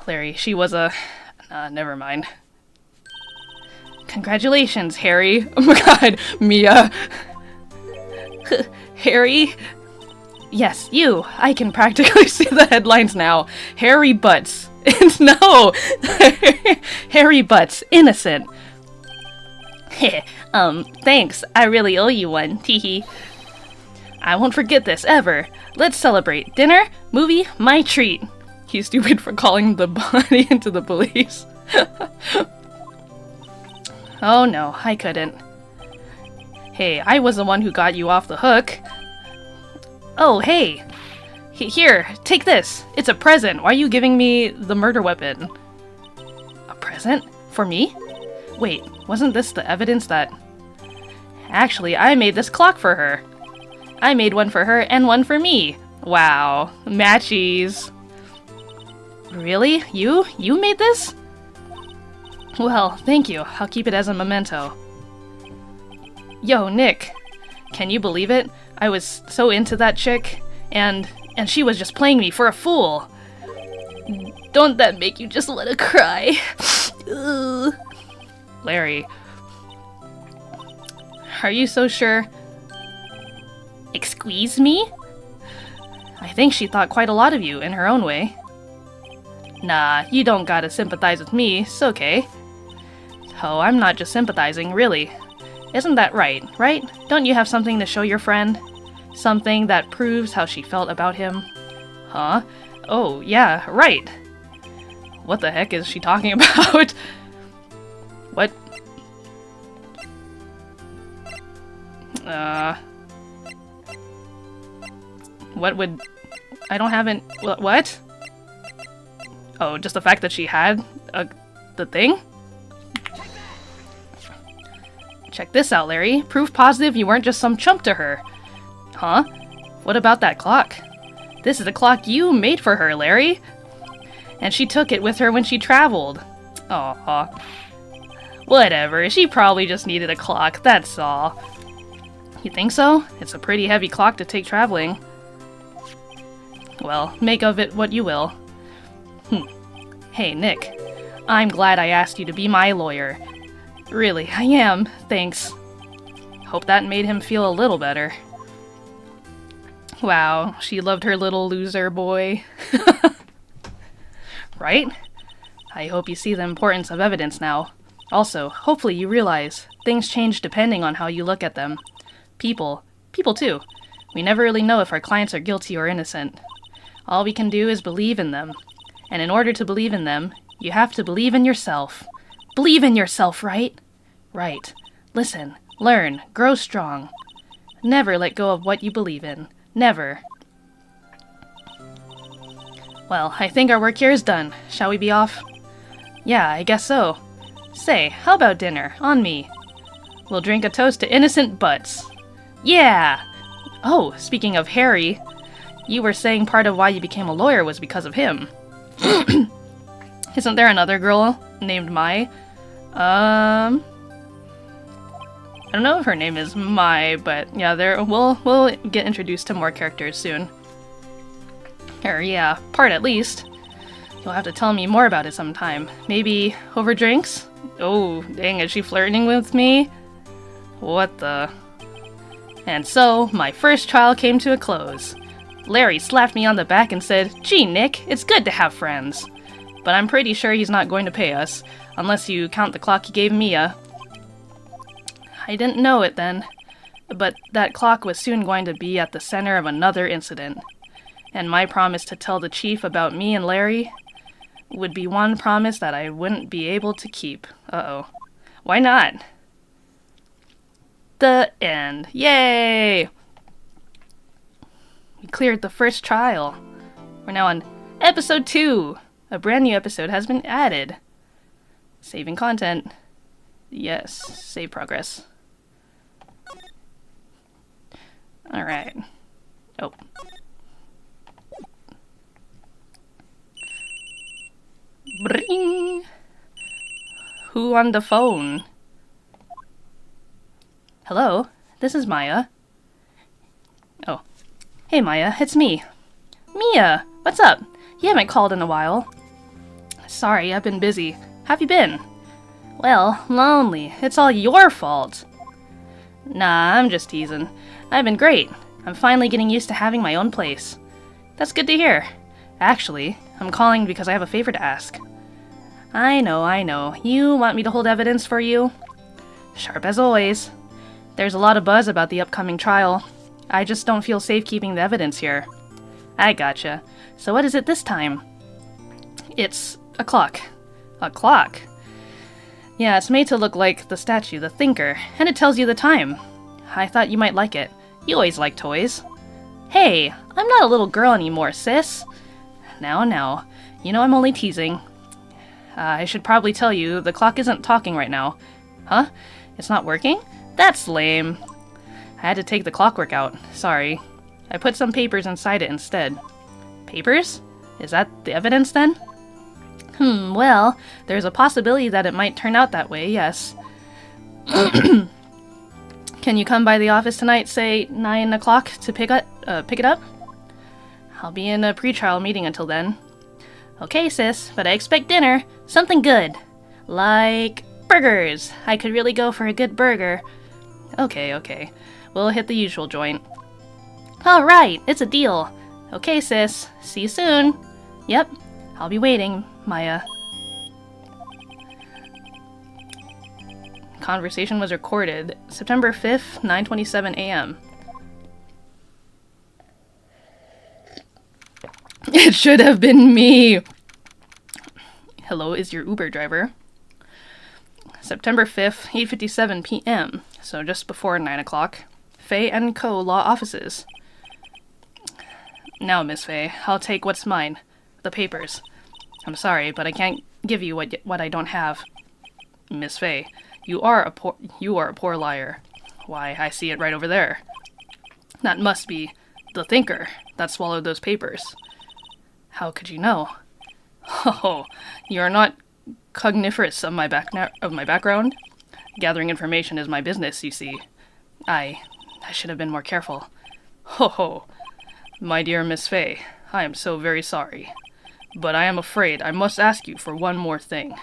Larry, she was a... never mind. Congratulations, Harry. Oh my god, Mia. Harry? Yes, you. I can practically see the headlines now. Harry Butts. No! Harry Butts. Innocent. Thanks. I really owe you one. Teehee. I won't forget this, ever. Let's celebrate. Dinner? Movie? My treat. He's stupid for calling the body into the police. Oh no, I couldn't. Hey, I was the one who got you off the hook. Oh, hey. Here, take this. It's a present. Why are you giving me the murder weapon? A present? For me? Wait, wasn't this the evidence that... Actually, I made this clock for her. I made one for her and one for me. Wow, matchies. Really? You? You made this? Well, thank you. I'll keep it as a memento. Yo, Nick. Can you believe it? I was so into that chick, and she was just playing me for a fool. Don't that make you just wanna cry? Larry. Are you so sure? Excuse me? I think she thought quite a lot of you in her own way. Nah, you don't gotta sympathize with me, it's okay. Oh, I'm not just sympathizing, really. Isn't that right? Don't you have something to show your friend? Something that proves how she felt about him? Huh? Oh, yeah, right. What the heck is she talking about? What? What would... I don't have an... What? Oh, just the fact that she had the thing? Check this out, Larry. Proof positive you weren't just some chump to her. Huh? What about that clock? This is a clock you made for her, Larry. And she took it with her when she traveled. Aw. Whatever, she probably just needed a clock, that's all. You think so? It's a pretty heavy clock to take traveling. Well, make of it what you will. Hey, Nick. I'm glad I asked you to be my lawyer. Really, I am. Thanks. Hope that made him feel a little better. Wow, she loved her little loser boy. Right? I hope you see the importance of evidence now. Also, hopefully you realize things change depending on how you look at them. People too. We never really know if our clients are guilty or innocent. All we can do is believe in them. And in order to believe in them, you have to believe in yourself. Believe in yourself, right? Right. Listen, learn, grow strong. Never let go of what you believe in. Never. Well, I think our work here is done. Shall we be off? Yeah, I guess so. Say, how about dinner? On me. We'll drink a toast to innocent butts. Yeah! Oh, speaking of Harry, you were saying part of why you became a lawyer was because of him. Isn't there another girl named Mai? I don't know if her name is Mai, but yeah, we'll get introduced to more characters soon. Or yeah, part at least. You'll have to tell me more about it sometime. Maybe over drinks? Oh, dang, is she flirting with me? What the... And so, my first trial came to a close. Larry slapped me on the back and said, "Gee, Nick, it's good to have friends." But I'm pretty sure he's not going to pay us, unless you count the clock he gave Mia. I didn't know it then, but that clock was soon going to be at the center of another incident. And my promise to tell the chief about me and Larry would be one promise that I wouldn't be able to keep. Uh-oh. Why not? The end. Yay! We cleared the first trial. We're now on episode 2. A brand new episode has been added. Saving content. Yes, save progress. Alright. Oh. Bring! Who on the phone? Hello, this is Maya. Oh. Hey Maya, it's me. Mia! What's up? You haven't called in a while. Sorry, I've been busy. Have you been? Well, lonely. It's all your fault. Nah, I'm just teasing. I've been great. I'm finally getting used to having my own place. That's good to hear. Actually, I'm calling because I have a favor to ask. I know. You want me to hold evidence for you? Sharp as always. There's a lot of buzz about the upcoming trial. I just don't feel safe keeping the evidence here. I gotcha. So what is it this time? It's a clock. A clock? Yeah, it's made to look like the statue, the thinker, and it tells you the time. I thought you might like it. You always like toys. Hey, I'm not a little girl anymore, sis. Now. You know I'm only teasing. I should probably tell you, the clock isn't talking right now. Huh? It's not working? That's lame. I had to take the clockwork out. Sorry. I put some papers inside it instead. Papers? Is that the evidence then? Well, there's a possibility that it might turn out that way, yes. Can you come by the office tonight, say 9 o'clock, to pick it up? I'll be in a pre-trial meeting until then. Okay, sis, but I expect dinner. Something good. Like burgers. I could really go for a good burger. Okay. We'll hit the usual joint. Alright, it's a deal. Okay, sis. See you soon. Yep, I'll be waiting, Maya. Conversation was recorded September 5th, 9:27 a.m. It should have been me. Hello, is your Uber driver. September 5th, 8:57 p.m. So just before 9 o'clock. Faye & Co. Law Offices. Now, Miss Faye, I'll take what's mine. The papers. I'm sorry, but I can't give you what I don't have. Miss Faye, you are a poor liar. Why, I see it right over there. That must be the thinker that swallowed those papers. How could you know? Oh, you're not cogniferous of my background? Gathering information is my business, you see. I should have been more careful. Ho, my dear Miss Faye, I am so very sorry. But I am afraid I must ask you for one more thing.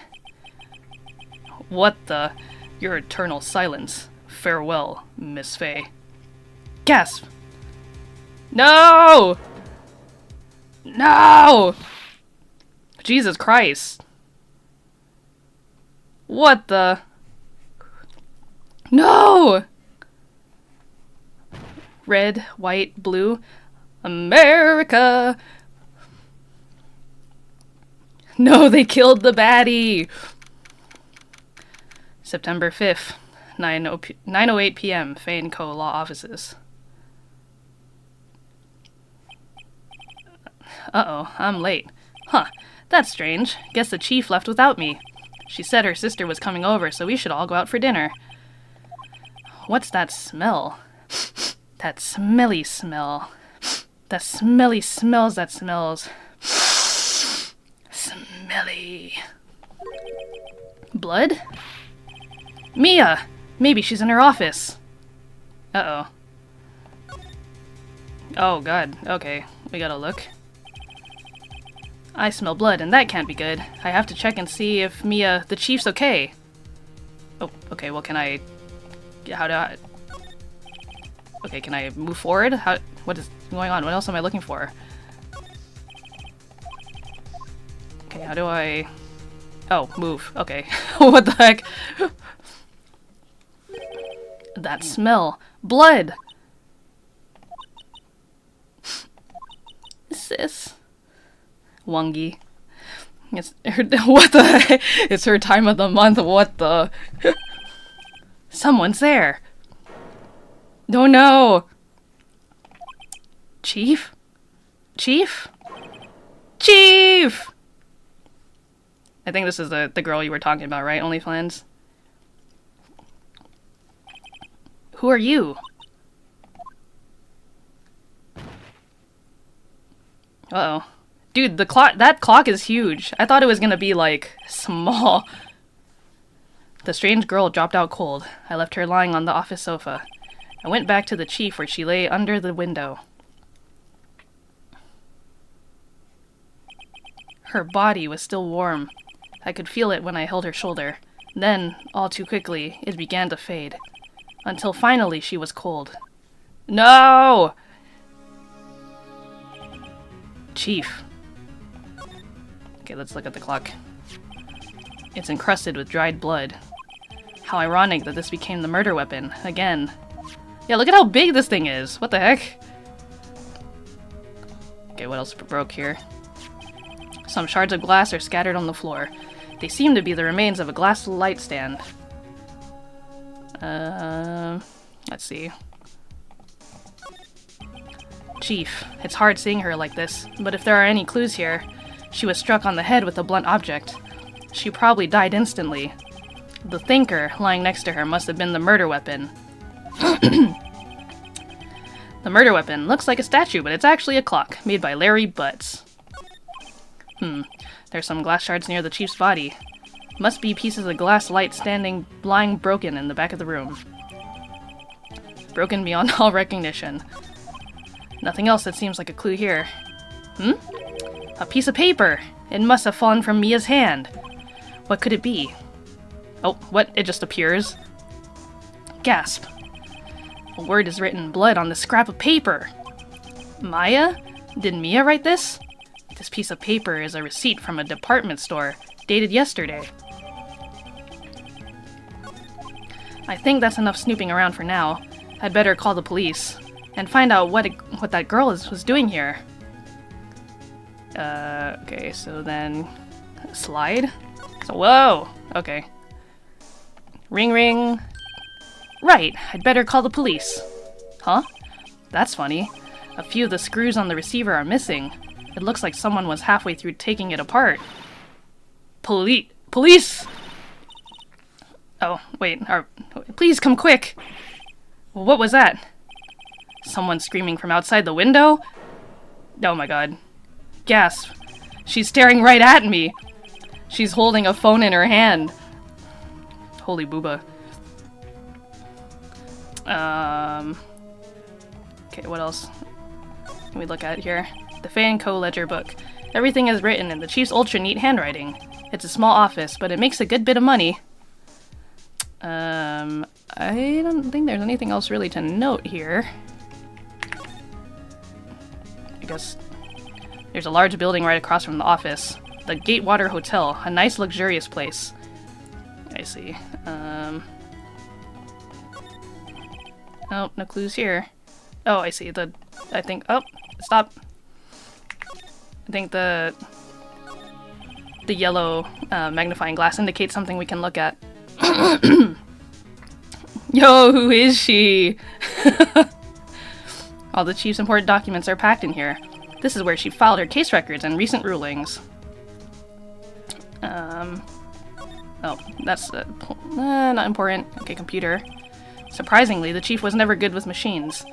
What the? Your eternal silence. Farewell, Miss Faye. Gasp! No! No! Jesus Christ. What the? No! Red, white, blue. America! No, they killed the baddie! September 5th, 9:08 p.m., Faye & Co. Law Offices. Uh-oh, I'm late. Huh, that's strange. Guess the chief left without me. She said her sister was coming over, so we should all go out for dinner. What's that smell? That smelly smell. That smelly smells that smells. Smelly. Blood? Mia! Maybe she's in her office. Uh-oh. Oh god, okay. We gotta look. I smell blood, and that can't be good. I have to check and see if Mia, the chief's okay. Oh, okay, well can I... How do I... Okay, can I move forward? What is going on? What else am I looking for? Okay, how do I... Oh, move. Okay. What the heck? That smell. Blood! Sis. Wangi. It's her, what the heck? It's her time of the month. What the? Someone's there. Oh no. Chief? Chief? Chief! I think this is the girl you were talking about, right? OnlyFans? Who are you? Uh-oh. Dude, that clock is huge. I thought it was gonna be, like, small. The strange girl dropped out cold. I left her lying on the office sofa. I went back to the chief where she lay under the window. Her body was still warm. I could feel it when I held her shoulder. Then, all too quickly, it began to fade. Until finally she was cold. No! Chief. Okay, let's look at the clock. It's encrusted with dried blood. How ironic that this became the murder weapon, again. Yeah, look at how big this thing is! What the heck? Okay, what else broke here? Some shards of glass are scattered on the floor. They seem to be the remains of a glass light stand. Let's see. Chief, it's hard seeing her like this, but if there are any clues here, she was struck on the head with a blunt object. She probably died instantly. The thinker lying next to her must have been the murder weapon. The murder weapon looks like a statue, but it's actually a clock, made by Larry Butts. There's some glass shards near the chief's body. Must be pieces of glass light lying broken in the back of the room. Broken beyond all recognition. Nothing else that seems like a clue here. A piece of paper! It must have fallen from Mia's hand. What could it be? Oh, what? It just appears? Gasp. A word is written in blood on the scrap of paper. Maya? Did Mia write this? This piece of paper is a receipt from a department store, dated yesterday. I think that's enough snooping around for now. I'd better call the police and find out what that girl was doing here. Okay, so then slide. So, whoa. Okay. Ring ring. Right, I'd better call the police. Huh? That's funny. A few of the screws on the receiver are missing. It looks like someone was halfway through taking it apart. Police! Oh, wait, please come quick! Well, what was that? Someone screaming from outside the window? Oh my god. Gasp. She's staring right at me! She's holding a phone in her hand. Holy booba. Okay, what else can we look at here? The Fay & Co. ledger book. Everything is written in the chief's ultra-neat handwriting. It's a small office, but it makes a good bit of money. I don't think there's anything else really to note here. I guess there's a large building right across from the office. The Gatewater Hotel, a nice luxurious place. I see. Oh, no clues here. Oh, I see. Oh, stop. I think the yellow magnifying glass indicates something we can look at. Yo, who is she? All the chief's important documents are packed in here. This is where she filed her case records and recent rulings. Oh, that's not important. Okay, computer. Surprisingly, the chief was never good with machines.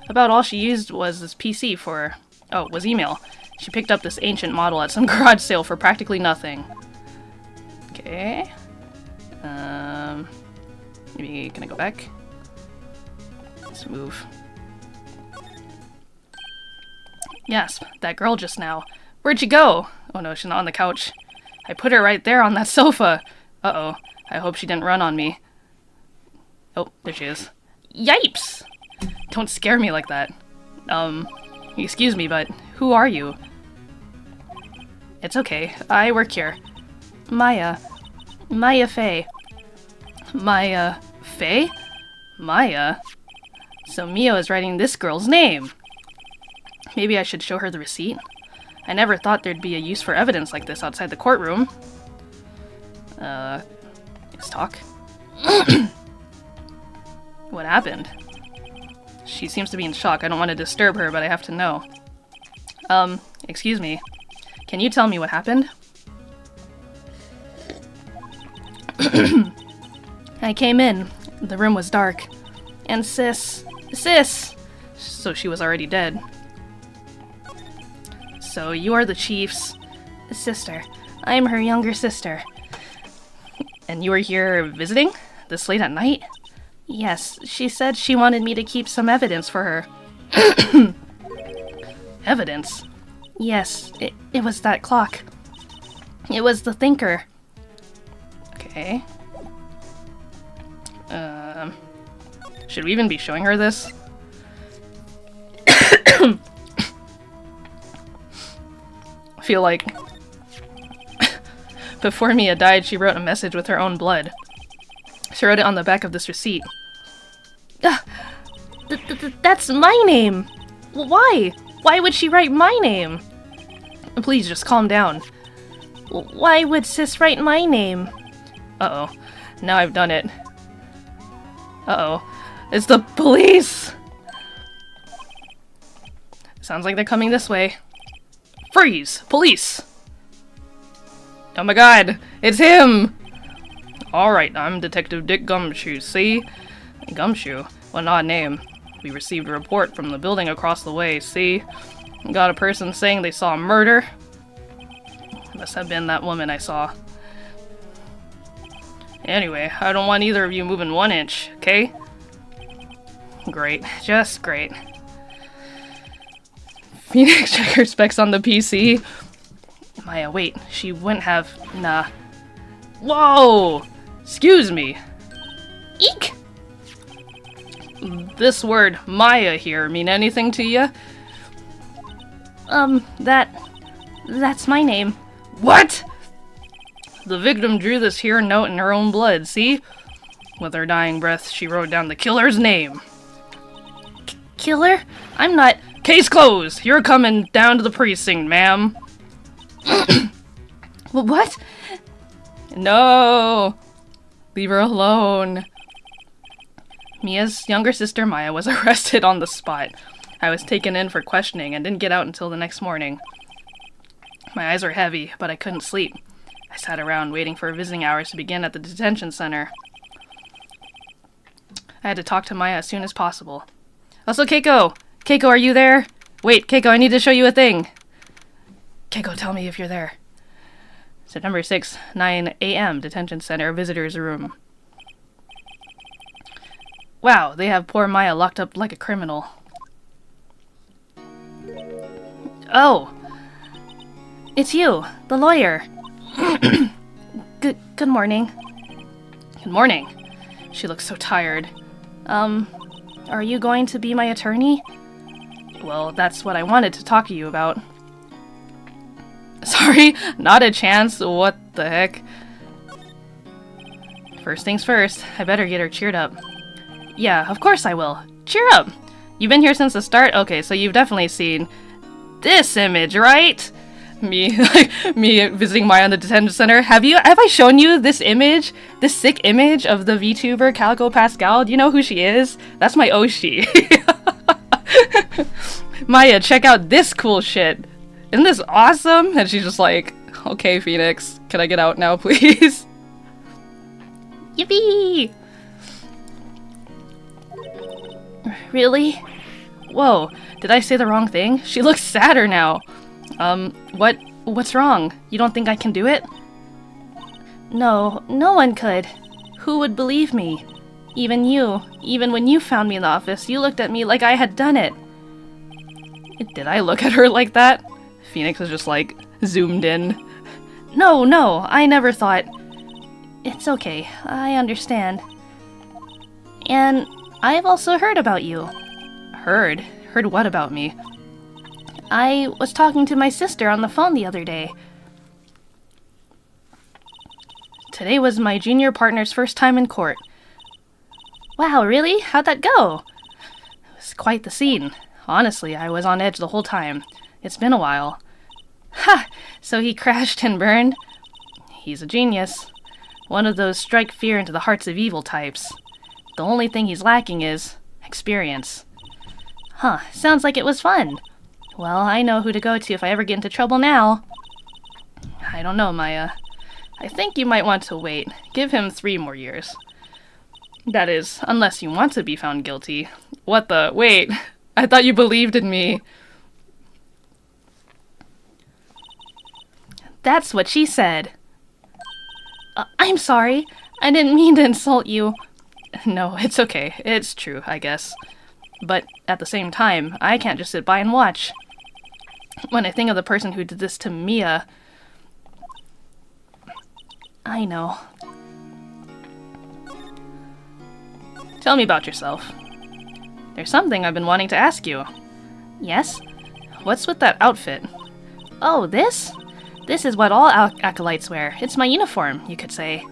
About all she used was this PC was email. She picked up this ancient model at some garage sale for practically nothing. Okay. Maybe can I go back? Let's move. Yes, that girl just now. Where'd she go? Oh no, she's not on the couch. I put her right there on that sofa. Uh-oh. I hope she didn't run on me. Oh, there she is. Yipes! Don't scare me like that. Excuse me, but who are you? It's okay. I work here. Maya. Maya Fay. Maya Fay? Maya? So Mio is writing this girl's name. Maybe I should show her the receipt. I never thought there'd be a use for evidence like this outside the courtroom. Let's talk. What happened? She seems to be in shock. I don't want to disturb her, but I have to know. Excuse me. Can you tell me what happened? I came in. The room was dark. And sis. Sis! So she was already dead. So you are the chief's sister. I am her younger sister. And you are here visiting? This late at night? Yes, she said she wanted me to keep some evidence for her. Evidence? Yes, it was that clock. It was the thinker. Okay. Should we even be showing her this? I feel like before Mia died, she wrote a message with her own blood. She wrote it on the back of this receipt. That's my name! Why? Why would she write my name? Please, just calm down. Why would sis write my name? Uh-oh. Now I've done it. Uh-oh. It's the police! Sounds like they're coming this way. Freeze! Police! Oh my god! It's him! Alright, I'm Detective Dick Gumshoe, see? Gumshoe? What an odd name. We received a report from the building across the way, see? Got a person saying they saw a murder. Must have been that woman I saw. Anyway, I don't want either of you moving 1 inch, okay? Great. Just great. Phoenix, check her specs on the PC. Maya, wait. She wouldn't have... Nah. Whoa! Excuse me. Eek! This word, Maya here, mean anything to you? That's my name. What?! The victim drew this here note in her own blood, see? With her dying breath, she wrote down the killer's name. Killer? I'm not... Case closed! You're coming down to the precinct, ma'am. What? No! Leave her alone. Mia's younger sister Maya was arrested on the spot. I was taken in for questioning and didn't get out until the next morning. My eyes were heavy, but I couldn't sleep. I sat around waiting for visiting hours to begin at the detention center. I had to talk to Maya as soon as possible. Also, Keiko! Keiko, are you there? Wait, Keiko, I need to show you a thing. Keiko, tell me if you're there. September 6th, 9 a.m., detention center, visitor's room. Wow, they have poor Maya locked up like a criminal. Oh! It's you, the lawyer. Good morning. Good morning. She looks so tired. Are you going to be my attorney? Well, that's what I wanted to talk to you about. Sorry, not a chance. What the heck? First things first, I better get her cheered up. Yeah, of course I will. Cheer up! You've been here since the start? Okay, so you've definitely seen this image, right? Me visiting Maya in the detention center. Have I shown you this image? This sick image of the VTuber Calico Pascal? Do you know who she is? That's my Oshi. Maya, check out this cool shit. Isn't this awesome? And she's just like, okay, Phoenix, can I get out now, please? Yippee! Really? Whoa, did I say the wrong thing? She looks sadder now. What's wrong? You don't think I can do it? No, no one could. Who would believe me? Even you. Even when you found me in the office, you looked at me like I had done it. Did I look at her like that? Phoenix was just like, zoomed in. No, I never thought... It's okay, I understand. And I've also heard about you. Heard? Heard what about me? I was talking to my sister on the phone the other day. Today was my junior partner's first time in court. Wow, really? How'd that go? It was quite the scene. Honestly, I was on edge the whole time. It's been a while. Ha! So he crashed and burned? He's a genius. One of those strike fear into the hearts of evil types. The only thing he's lacking is experience. Huh, sounds like it was fun. Well, I know who to go to if I ever get into trouble now. I don't know, Maya. I think you might want to wait. Give him 3 more years. That is, unless you want to be found guilty. What the? Wait, I thought you believed in me. That's what she said. I'm sorry. I didn't mean to insult you. No, it's okay. It's true, I guess. But at the same time, I can't just sit by and watch. When I think of the person who did this to Mia... I know. Tell me about yourself. There's something I've been wanting to ask you. Yes? What's with that outfit? Oh, this? This is what all acolytes wear. It's my uniform, you could say.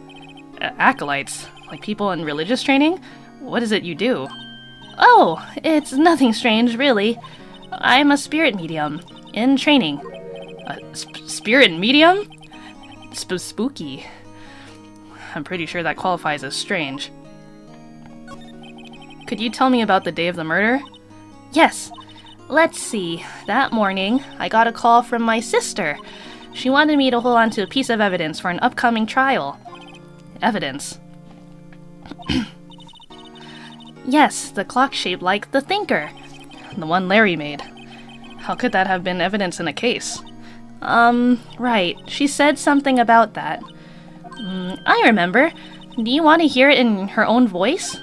Acolytes? Like people in religious training? What is it you do? Oh, it's nothing strange, really. I'm a spirit medium. In training. Spirit medium? Spooky. I'm pretty sure that qualifies as strange. Could you tell me about the day of the murder? Yes. Let's see. That morning, I got a call from my sister. She wanted me to hold on to a piece of evidence for an upcoming trial. Evidence? Yes, the clock shaped like the Thinker. The one Larry made. How could that have been evidence in a case? Right. She said something about that. I remember. Do you want to hear it in her own voice?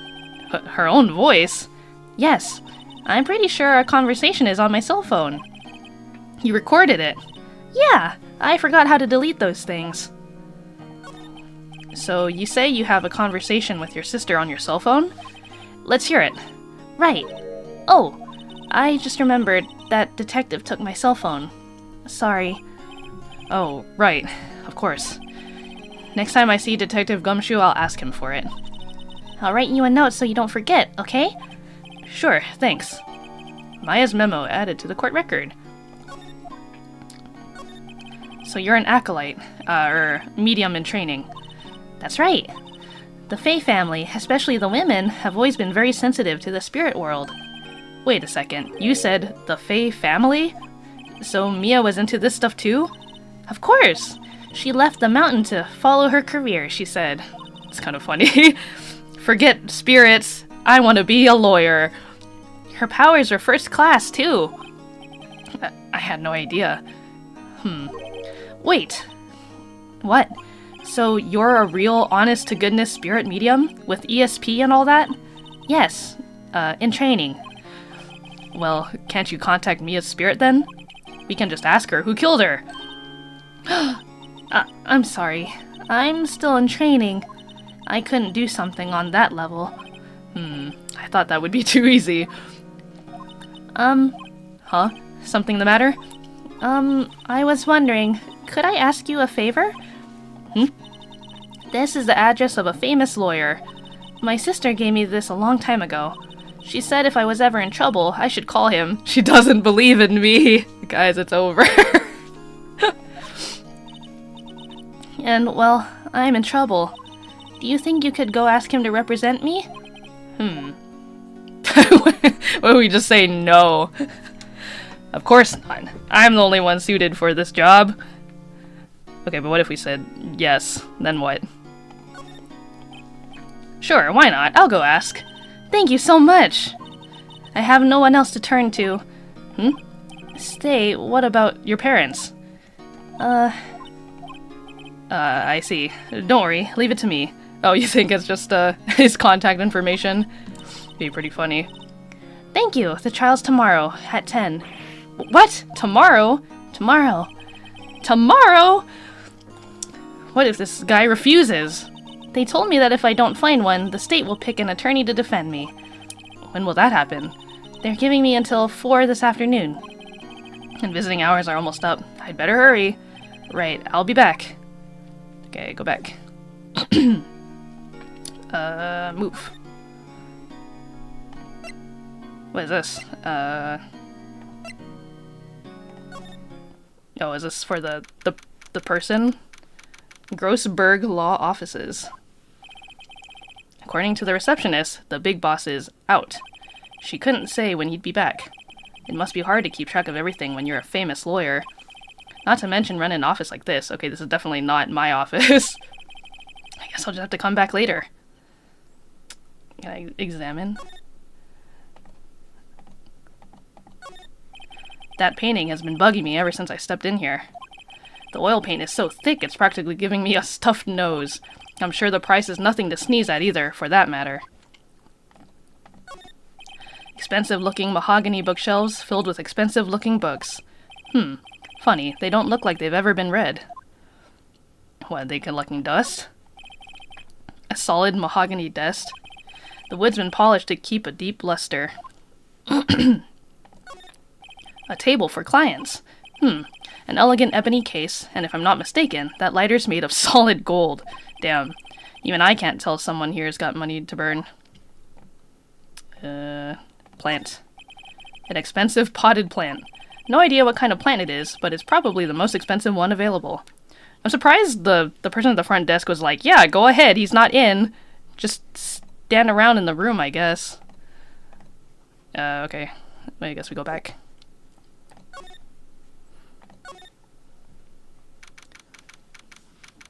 Her own voice? Yes. I'm pretty sure our conversation is on my cell phone. You recorded it? Yeah. I forgot how to delete those things. So you say you have a conversation with your sister on your cell phone? Let's hear it. Right. Oh, I just remembered that detective took my cell phone. Sorry. Oh, right. Of course. Next time I see Detective Gumshoe, I'll ask him for it. I'll write you a note so you don't forget, okay? Sure, thanks. Maya's memo added to the court record. So you're an acolyte, or medium in training. That's right. The Fae family, especially the women, have always been very sensitive to the spirit world. Wait a second, you said the Fae family? So Mia was into this stuff too? Of course! She left the mountain to follow her career, she said. It's kind of funny. Forget spirits, I want to be a lawyer. Her powers are first class too. I had no idea. Wait. What? So you're a real honest-to-goodness spirit medium? With ESP and all that? Yes. In training. Well, can't you contact Mia's spirit then? We can just ask her who killed her. I'm sorry. I'm still in training. I couldn't do something on that level. I thought that would be too easy. Huh? Something the matter? I was wondering, could I ask you a favor? This is the address of a famous lawyer. My sister gave me this a long time ago. She said if I was ever in trouble, I should call him. She doesn't believe in me. Guys, it's over. And, well, I'm in trouble. Do you think you could go ask him to represent me? What do we just say no? Of course not. I'm the only one suited for this job. Okay, but what if we said yes? Then what? Sure, why not? I'll go ask. Thank you so much. I have no one else to turn to. Stay, what about your parents? I see. Don't worry, leave it to me. Oh, you think it's just, his contact information? Be pretty funny. Thank you. The trial's tomorrow, at 10. What? Tomorrow? Tomorrow? Tomorrow? What if this guy refuses? They told me that if I don't find one, the state will pick an attorney to defend me. When will that happen? They're giving me until 4 this afternoon. And visiting hours are almost up. I'd better hurry. Right, I'll be back. Okay, go back. Move. What is this? Oh, is this for the person? Grossberg Law Offices. According to the receptionist, the big boss is out. She couldn't say when he'd be back. It must be hard to keep track of everything when you're a famous lawyer. Not to mention run an office like this. Okay, this is definitely not my office. I guess I'll just have to come back later. Can I examine? That painting has been bugging me ever since I stepped in here. The oil paint is so thick it's practically giving me a stuffed nose. I'm sure the price is nothing to sneeze at either, for that matter. Expensive-looking mahogany bookshelves filled with expensive-looking books. Funny, they don't look like they've ever been read. What, are they collecting dust? A solid mahogany desk. The wood's been polished to keep a deep luster. A table for clients. An elegant ebony case, and if I'm not mistaken, that lighter's made of solid gold. Damn. Even I can't tell someone here's got money to burn. Plant. An expensive potted plant. No idea what kind of plant it is, but it's probably the most expensive one available. I'm surprised the person at the front desk was like, yeah, go ahead, he's not in. Just stand around in the room, I guess. Okay. I guess we go back.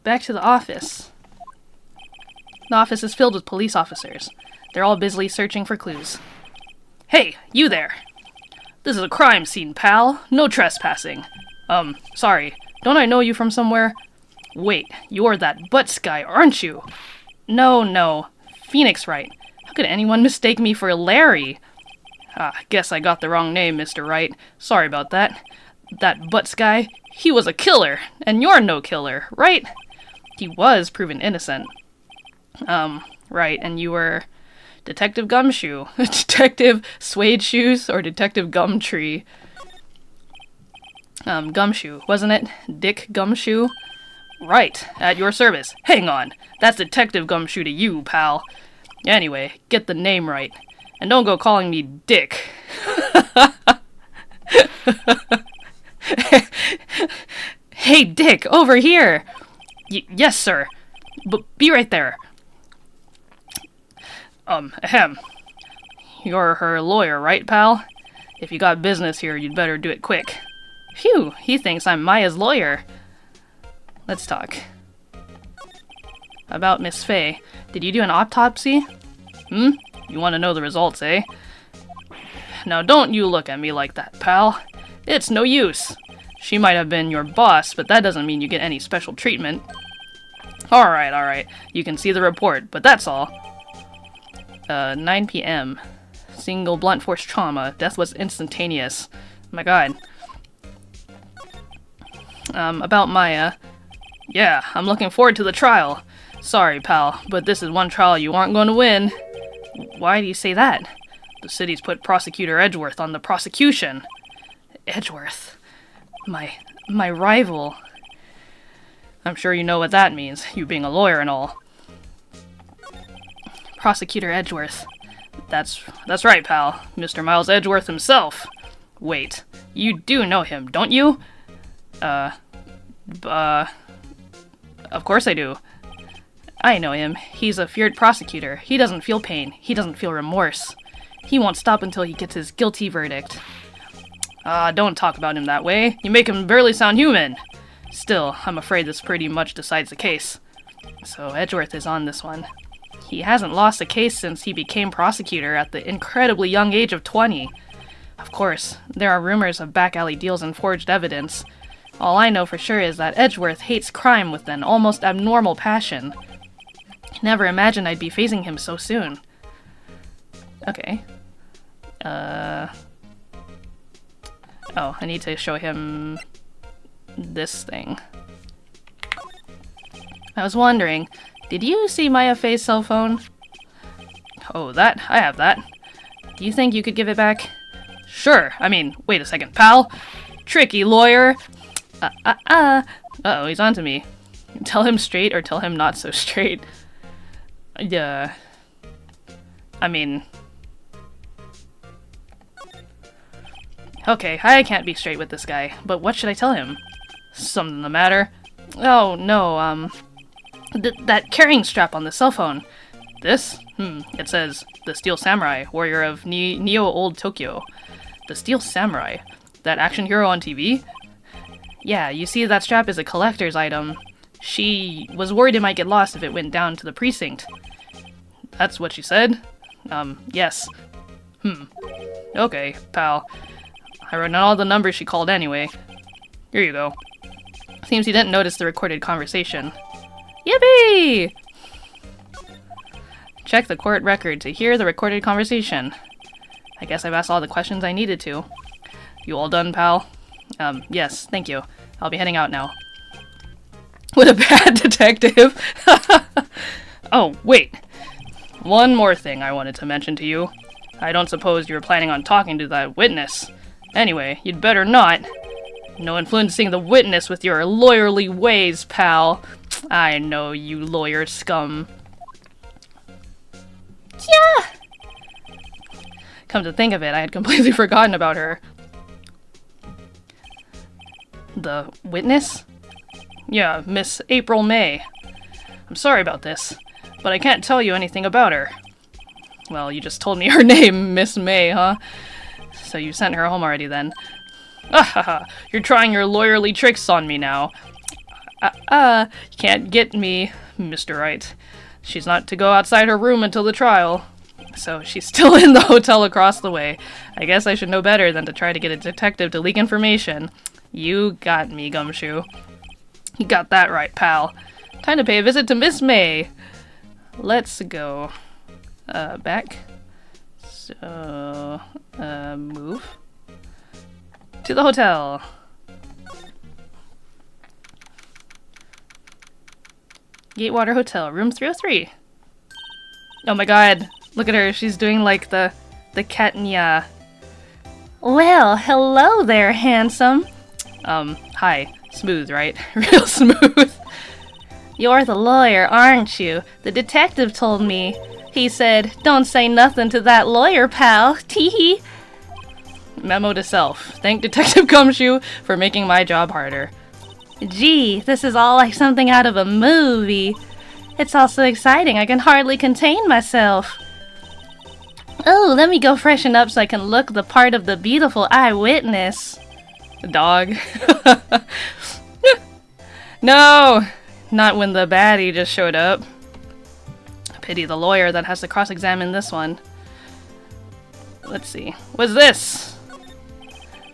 Back to the office. The office is filled with police officers. They're all busily searching for clues. Hey, you there! This is a crime scene, pal. No trespassing. Sorry. Don't I know you from somewhere? Wait, you're that Butts guy, aren't you? No. Phoenix Wright. How could anyone mistake me for Larry? Guess I got the wrong name, Mr. Wright. Sorry about that. That Butts guy, he was a killer, and you're no killer, right? He was proven innocent. Right, and you were Detective Gumshoe. Detective Suede Shoes or Detective Gumtree? Gumshoe, wasn't it? Dick Gumshoe? Right, at your service. Hang on, that's Detective Gumshoe to you, pal. Anyway, get the name right. And don't go calling me Dick. Hey, Dick, over here! Yes, sir. Be right there. Ahem. You're her lawyer, right, pal? If you got business here, you'd better do it quick. Phew, he thinks I'm Maya's lawyer. Let's talk. About Miss Faye. Did you do an autopsy? You want to know the results, eh? Now don't you look at me like that, pal. It's no use. She might have been your boss, but that doesn't mean you get any special treatment. Alright. You can see the report, but that's all. 9 p.m. Single blunt force trauma. Death was instantaneous. My god. About Maya. Yeah, I'm looking forward to the trial. Sorry, pal, but this is one trial you aren't going to win. Why do you say that? The city's put Prosecutor Edgeworth on the prosecution. Edgeworth? My rival. I'm sure you know what that means, you being a lawyer and all. Prosecutor Edgeworth. That's right, pal. Mr. Miles Edgeworth himself. Wait, you do know him, don't you? Of course I do. I know him. He's a feared prosecutor. He doesn't feel pain. He doesn't feel remorse. He won't stop until he gets his guilty verdict. Don't talk about him that way. You make him barely sound human. Still, I'm afraid this pretty much decides the case. So Edgeworth is on this one. He hasn't lost a case since he became prosecutor at the incredibly young age of 20. Of course, there are rumors of back-alley deals and forged evidence. All I know for sure is that Edgeworth hates crime with an almost abnormal passion. Never imagined I'd be facing him so soon. Okay. Oh, I need to show him this thing. I was wondering, did you see Maya Faye's cell phone? Oh, that? I have that. Do you think you could give it back? Sure. I mean, wait a second, pal. Tricky lawyer. Uh-oh, he's onto me. Tell him straight or tell him not so straight. Yeah. I mean... Okay, I can't be straight with this guy, but what should I tell him? Something the matter? Oh, no, that carrying strap on the cell phone. This? It says, the Steel Samurai, warrior of Neo Old Tokyo. The Steel Samurai? That action hero on TV? Yeah, you see, that strap is a collector's item. She was worried it might get lost if it went down to the precinct. That's what she said? Yes. Okay, pal. I wrote down all the numbers she called anyway. Here you go. Seems you didn't notice the recorded conversation. Yippee! Check the court record to hear the recorded conversation. I guess I've asked all the questions I needed to. You all done, pal? Yes, thank you. I'll be heading out now. What a bad detective! Oh, wait. One more thing I wanted to mention to you. I don't suppose you were planning on talking to that witness. Anyway, you'd better not. No influencing the witness with your lawyerly ways, pal. I know you lawyer scum. Yeah! Come to think of it, I had completely forgotten about her. The witness? Yeah, Miss April May. I'm sorry about this, but I can't tell you anything about her. Well, you just told me her name, Miss May, huh? So you sent her home already then. Ah, you're trying your lawyerly tricks on me now. You can't get me, Mr. Wright. She's not to go outside her room until the trial. So she's still in the hotel across the way. I guess I should know better than to try to get a detective to leak information. You got me, Gumshoe. You got that right, pal. Time to pay a visit to Miss May. Let's go. Back. So, move. To the hotel. Gatewater Hotel, room 303. Oh my god, look at her. She's doing like the Katnia. Well, hello there, handsome. Hi. Smooth, right? Real smooth. You're the lawyer, aren't you? The detective told me. He said, don't say nothing to that lawyer, pal. Teehee. Memo to self. Thank Detective Gumshoe for making my job harder. Gee, this is all like something out of a movie. It's all so exciting, I can hardly contain myself. Oh, let me go freshen up so I can look the part of the beautiful eyewitness. Dog. No! Not when the baddie just showed up. Pity the lawyer that has to cross-examine this one. Let's see. What's this?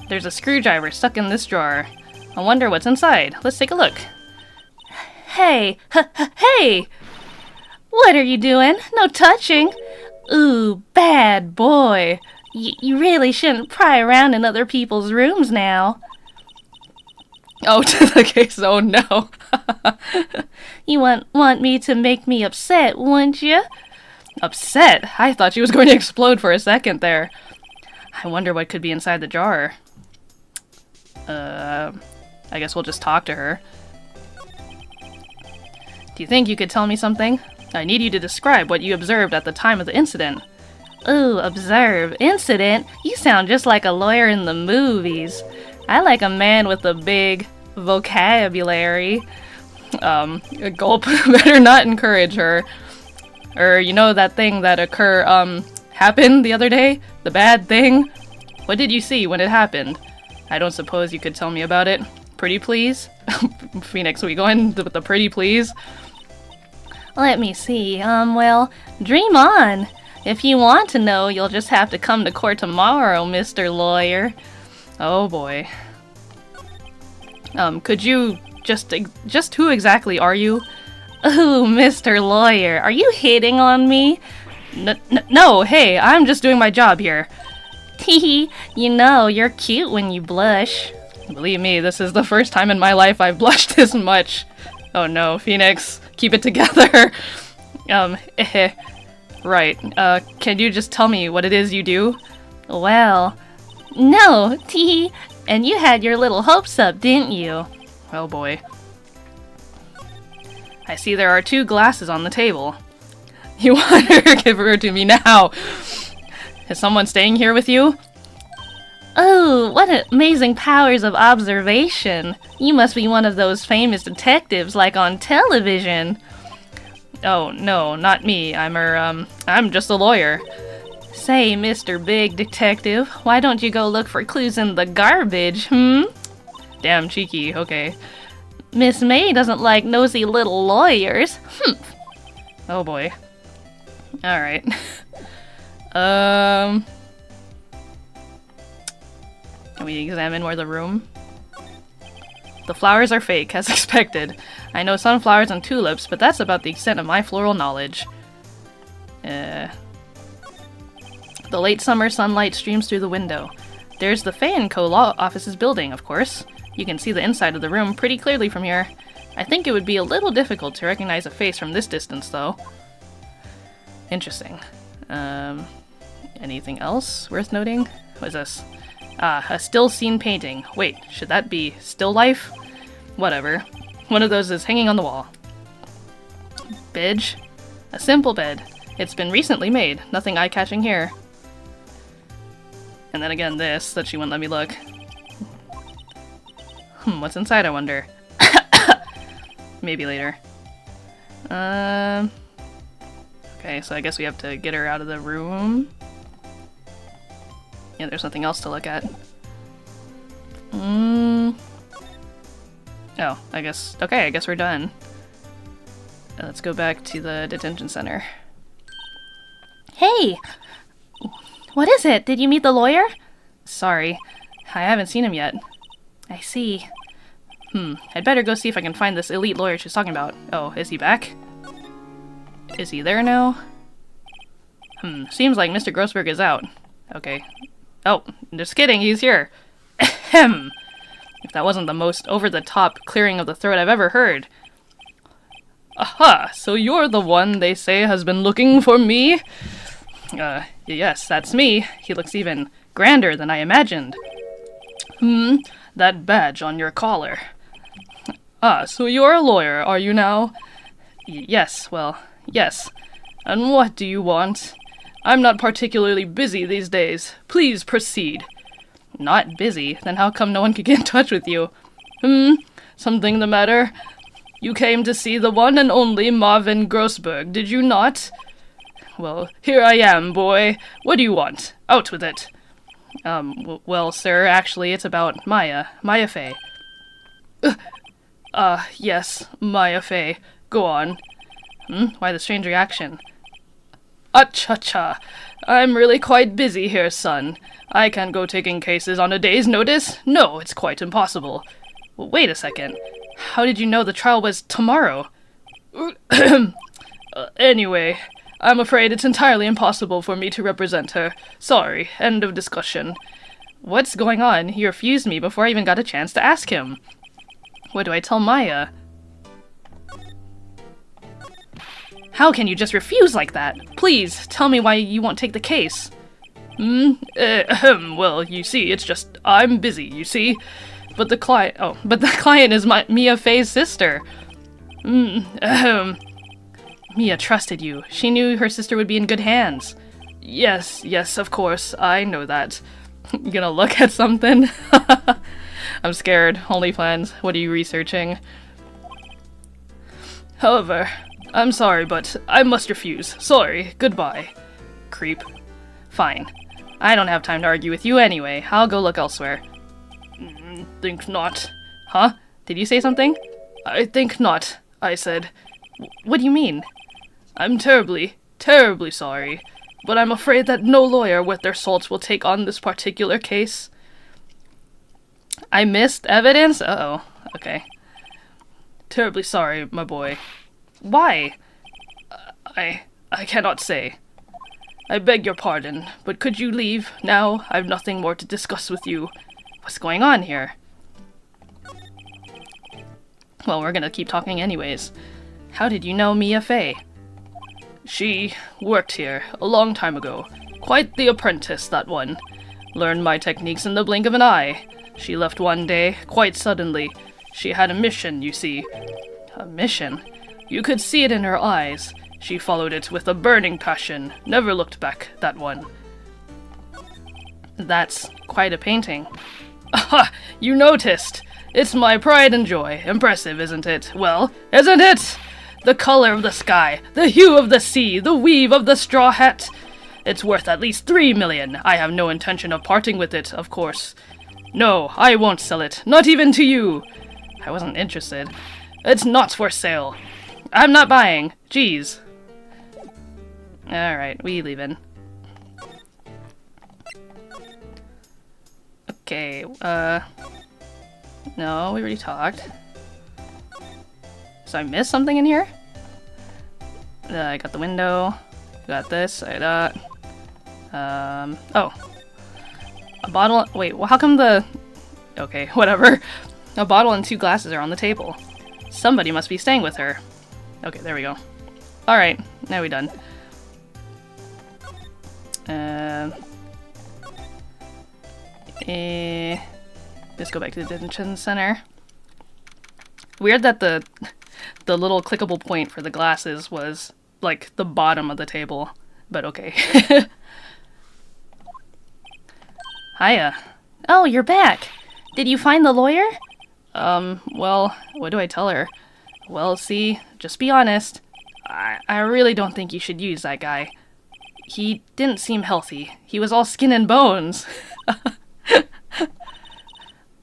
There's a screwdriver stuck in this drawer. I wonder what's inside. Let's take a look. Hey! Hey! What are you doing? No touching! Ooh, bad boy. You really shouldn't pry around in other people's rooms now. Oh, to the case. Oh no. You want me to make me upset, wouldn't you? Upset? I thought she was going to explode for a second there. I wonder what could be inside the jar. I guess we'll just talk to her. Do you think you could tell me something? I need you to describe what you observed at the time of the incident. Ooh, observe. Incident? You sound just like a lawyer in the movies. I like a man with a big vocabulary. A gulp. Better not encourage her. You know that thing that happened the other day? The bad thing? What did you see when it happened? I don't suppose you could tell me about it. Pretty please? Phoenix, we going with the pretty please? Let me see. Well, dream on. If you want to know, you'll just have to come to court tomorrow, Mr. Lawyer. Oh boy. Could you just who exactly are you? Ooh, Mr. Lawyer, are you hitting on me? No, hey, I'm just doing my job here. Teehee, you know, you're cute when you blush. Believe me, this is the first time in my life I've blushed this much. Oh no, Phoenix, keep it together. Right, can you just tell me what it is you do? Well, no, teehee, and you had your little hopes up, didn't you? Oh boy. I see there are 2 glasses on the table. You want her? Give her to me now. Is someone staying here with you? Oh, what amazing powers of observation. You must be one of those famous detectives like on television. Oh, no, not me. I'm just a lawyer. Say, Mr. Big Detective, why don't you go look for clues in the garbage, Damn cheeky, okay. Miss May doesn't like nosy little lawyers. Oh boy. Alright. Can we examine more of the room? The flowers are fake, as expected. I know sunflowers and tulips, but that's about the extent of my floral knowledge. The late summer sunlight streams through the window. There's the Fay & Co. law office's building, of course. You can see the inside of the room pretty clearly from here. I think it would be a little difficult to recognize a face from this distance, though. Interesting. Anything else worth noting? What is this? Ah, a still scene painting. Wait, should that be still life? Whatever. One of those is hanging on the wall. Bidge? A simple bed. It's been recently made. Nothing eye-catching here. And then again this, that she wouldn't let me look. What's inside, I wonder? Maybe later. Okay, so I guess we have to get her out of the room. Yeah, there's nothing else to look at. Oh, I guess... Okay, I guess we're done. Let's go back to the detention center. Hey! What is it? Did you meet the lawyer? Sorry, I haven't seen him yet. I see. I'd better go see if I can find this elite lawyer she's talking about. Oh, is he back? Is he there now? Seems like Mr. Grossberg is out. Okay. Oh, just kidding, he's here. Ahem! If that wasn't the most over-the-top clearing of the throat I've ever heard. Aha! So you're the one they say has been looking for me? Yes, that's me. He looks even grander than I imagined. That badge on your collar. Ah, so you're a lawyer, are you now? Yes, well, yes. And what do you want? I'm not particularly busy these days. Please proceed. Not busy? Then how come no one could get in touch with you? Something the matter? You came to see the one and only Marvin Grossberg, did you not? Well, here I am, boy. What do you want? Out with it. Well, sir, actually, it's about Maya Fey. Yes, Maya Fey. Go on. Why the strange reaction? Acha-cha. I'm really quite busy here, son. I can't go taking cases on a day's notice. No, it's quite impossible. Well, wait a second. How did you know the trial was tomorrow? Anyway, I'm afraid it's entirely impossible for me to represent her. Sorry, end of discussion. What's going on? He refused me before I even got a chance to ask him. What do I tell Maya? How can you just refuse like that? Please, tell me why you won't take the case. Well, you see, it's just, I'm busy, you see? But the client is Mia Fey's sister. Mia trusted you. She knew her sister would be in good hands. Yes, of course, I know that. You gonna look at something? I'm scared. Only plans. What are you researching? However, I'm sorry, but I must refuse. Sorry, goodbye. Creep. Fine. I don't have time to argue with you anyway. I'll go look elsewhere. Think not. Huh? Did you say something? I think not, I said. What do you mean? I'm terribly sorry, but I'm afraid that no lawyer worth their salt will take on this particular case. I missed evidence? Uh-oh. Okay. Terribly sorry, my boy. Why? I cannot say. I beg your pardon, but could you leave now? I've nothing more to discuss with you. What's going on here? Well, we're gonna keep talking anyways. How did you know Mia Fey? She worked here a long time ago. Quite the apprentice, that one. Learned my techniques in the blink of an eye. She left one day, quite suddenly. She had a mission, you see. A mission? You could see it in her eyes. She followed it with a burning passion. Never looked back, that one. That's quite a painting. Aha! You noticed! It's my pride and joy. Impressive, isn't it? Well, isn't it? The color of the sky, the hue of the sea, the weave of the straw hat. It's worth at least 3 million. I have no intention of parting with it, of course. No, I won't sell it. Not even to you. I wasn't interested. It's not for sale. I'm not buying. Jeez. Alright, we leaving. Okay, no, we already talked. So I missed something in here? I got the window, got this, I got... oh. A bottle... Wait, well, how come the... Okay, whatever. A bottle and 2 glasses are on the table. Somebody must be staying with her. Okay, there we go. Alright, now we're done. Let's go back to the detention center. Weird that the little clickable point for the glasses was, like, the bottom of the table. But okay. Hiya. Oh, you're back! Did you find the lawyer? Well, what do I tell her? Well, see, just be honest. I really don't think you should use that guy. He didn't seem healthy. He was all skin and bones.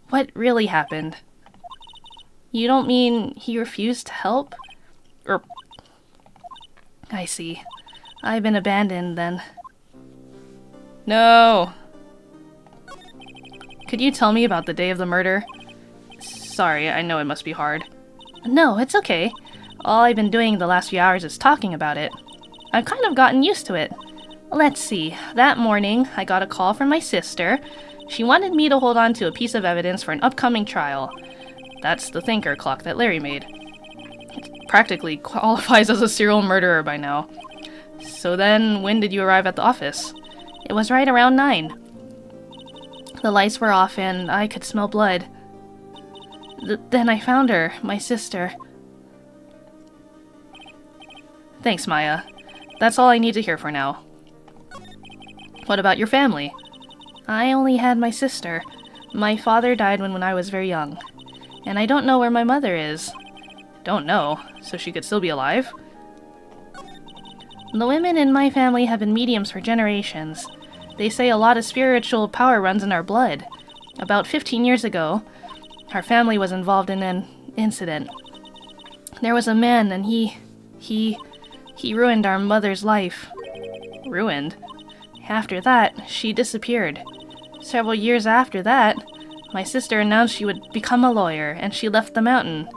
What really happened? You don't mean he refused to help? Or... I see. I've been abandoned, then. No! Could you tell me about the day of the murder? Sorry, I know it must be hard. No, it's okay. All I've been doing the last few hours is talking about it. I've kind of gotten used to it. Let's see. That morning, I got a call from my sister. She wanted me to hold on to a piece of evidence for an upcoming trial. That's the thinker clock that Larry made. It practically qualifies as a serial murderer by now. So then, when did you arrive at the office? It was right around 9. The lights were off and I could smell blood. Then I found her, my sister. Thanks, Maya. That's all I need to hear for now. What about your family? I only had my sister. My father died when I was very young. And I don't know where my mother is. Don't know? So she could still be alive? The women in my family have been mediums for generations. They say a lot of spiritual power runs in our blood. About 15 years ago, our family was involved in an incident. There was a man and he ruined our mother's life. Ruined? After that, she disappeared. Several years after that, my sister announced she would become a lawyer, and she left the mountain.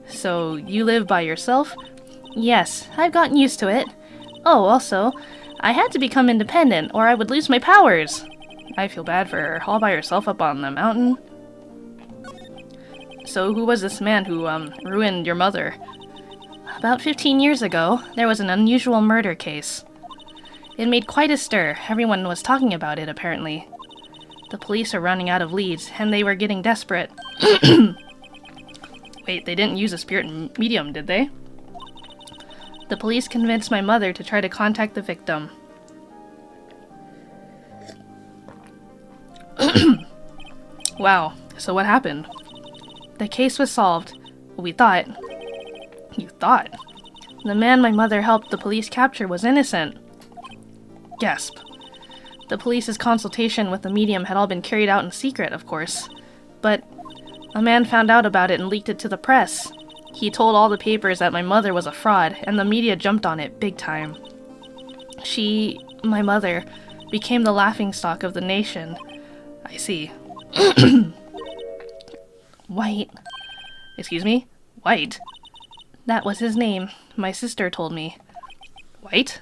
So, you live by yourself? Yes, I've gotten used to it. Oh, also, I had to become independent, or I would lose my powers. I feel bad for her, all by herself up on the mountain. So, who was this man who, ruined your mother? About 15 years ago, there was an unusual murder case. It made quite a stir. Everyone was talking about it, apparently. The police are running out of leads, and they were getting desperate. Wait, they didn't use a spirit medium, did they? The police convinced my mother to try to contact the victim. Wow, so what happened? The case was solved. We thought. You thought? The man my mother helped the police capture was innocent. Gasp. The police's consultation with the medium had all been carried out in secret, of course. But a man found out about it and leaked it to the press. He told all the papers that my mother was a fraud, and the media jumped on it big time. She, my mother, became the laughingstock of the nation. I see. White. Excuse me? White? That was his name. My sister told me. White?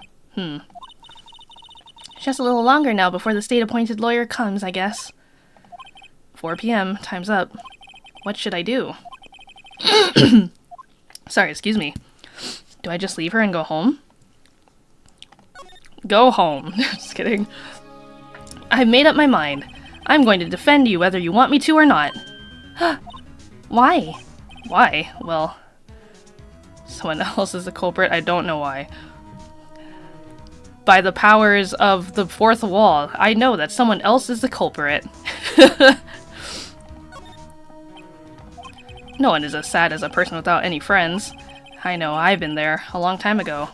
Just a little longer now before the state-appointed lawyer comes, I guess. 4 p.m. Time's up. What should I do? Sorry, excuse me. Do I just leave her and go home? Go home. Just kidding. I've made up my mind. I'm going to defend you whether you want me to or not. Why? Why? Well, someone else is the culprit. I don't know why. By the powers of the fourth wall, I know that someone else is the culprit. No one is as sad as a person without any friends. I know, I've been there a long time ago.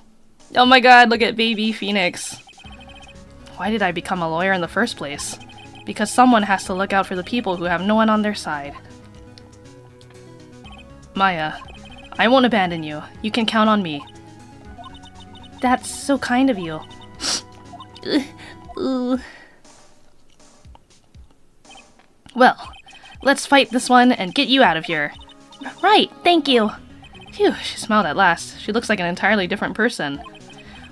Oh my god, look at baby Phoenix. Why did I become a lawyer in the first place? Because someone has to look out for the people who have no one on their side. Maya, I won't abandon you. You can count on me. That's so kind of you. Ooh. Well, let's fight this one and get you out of here. Right, thank you. Phew, she smiled at last. She looks like an entirely different person.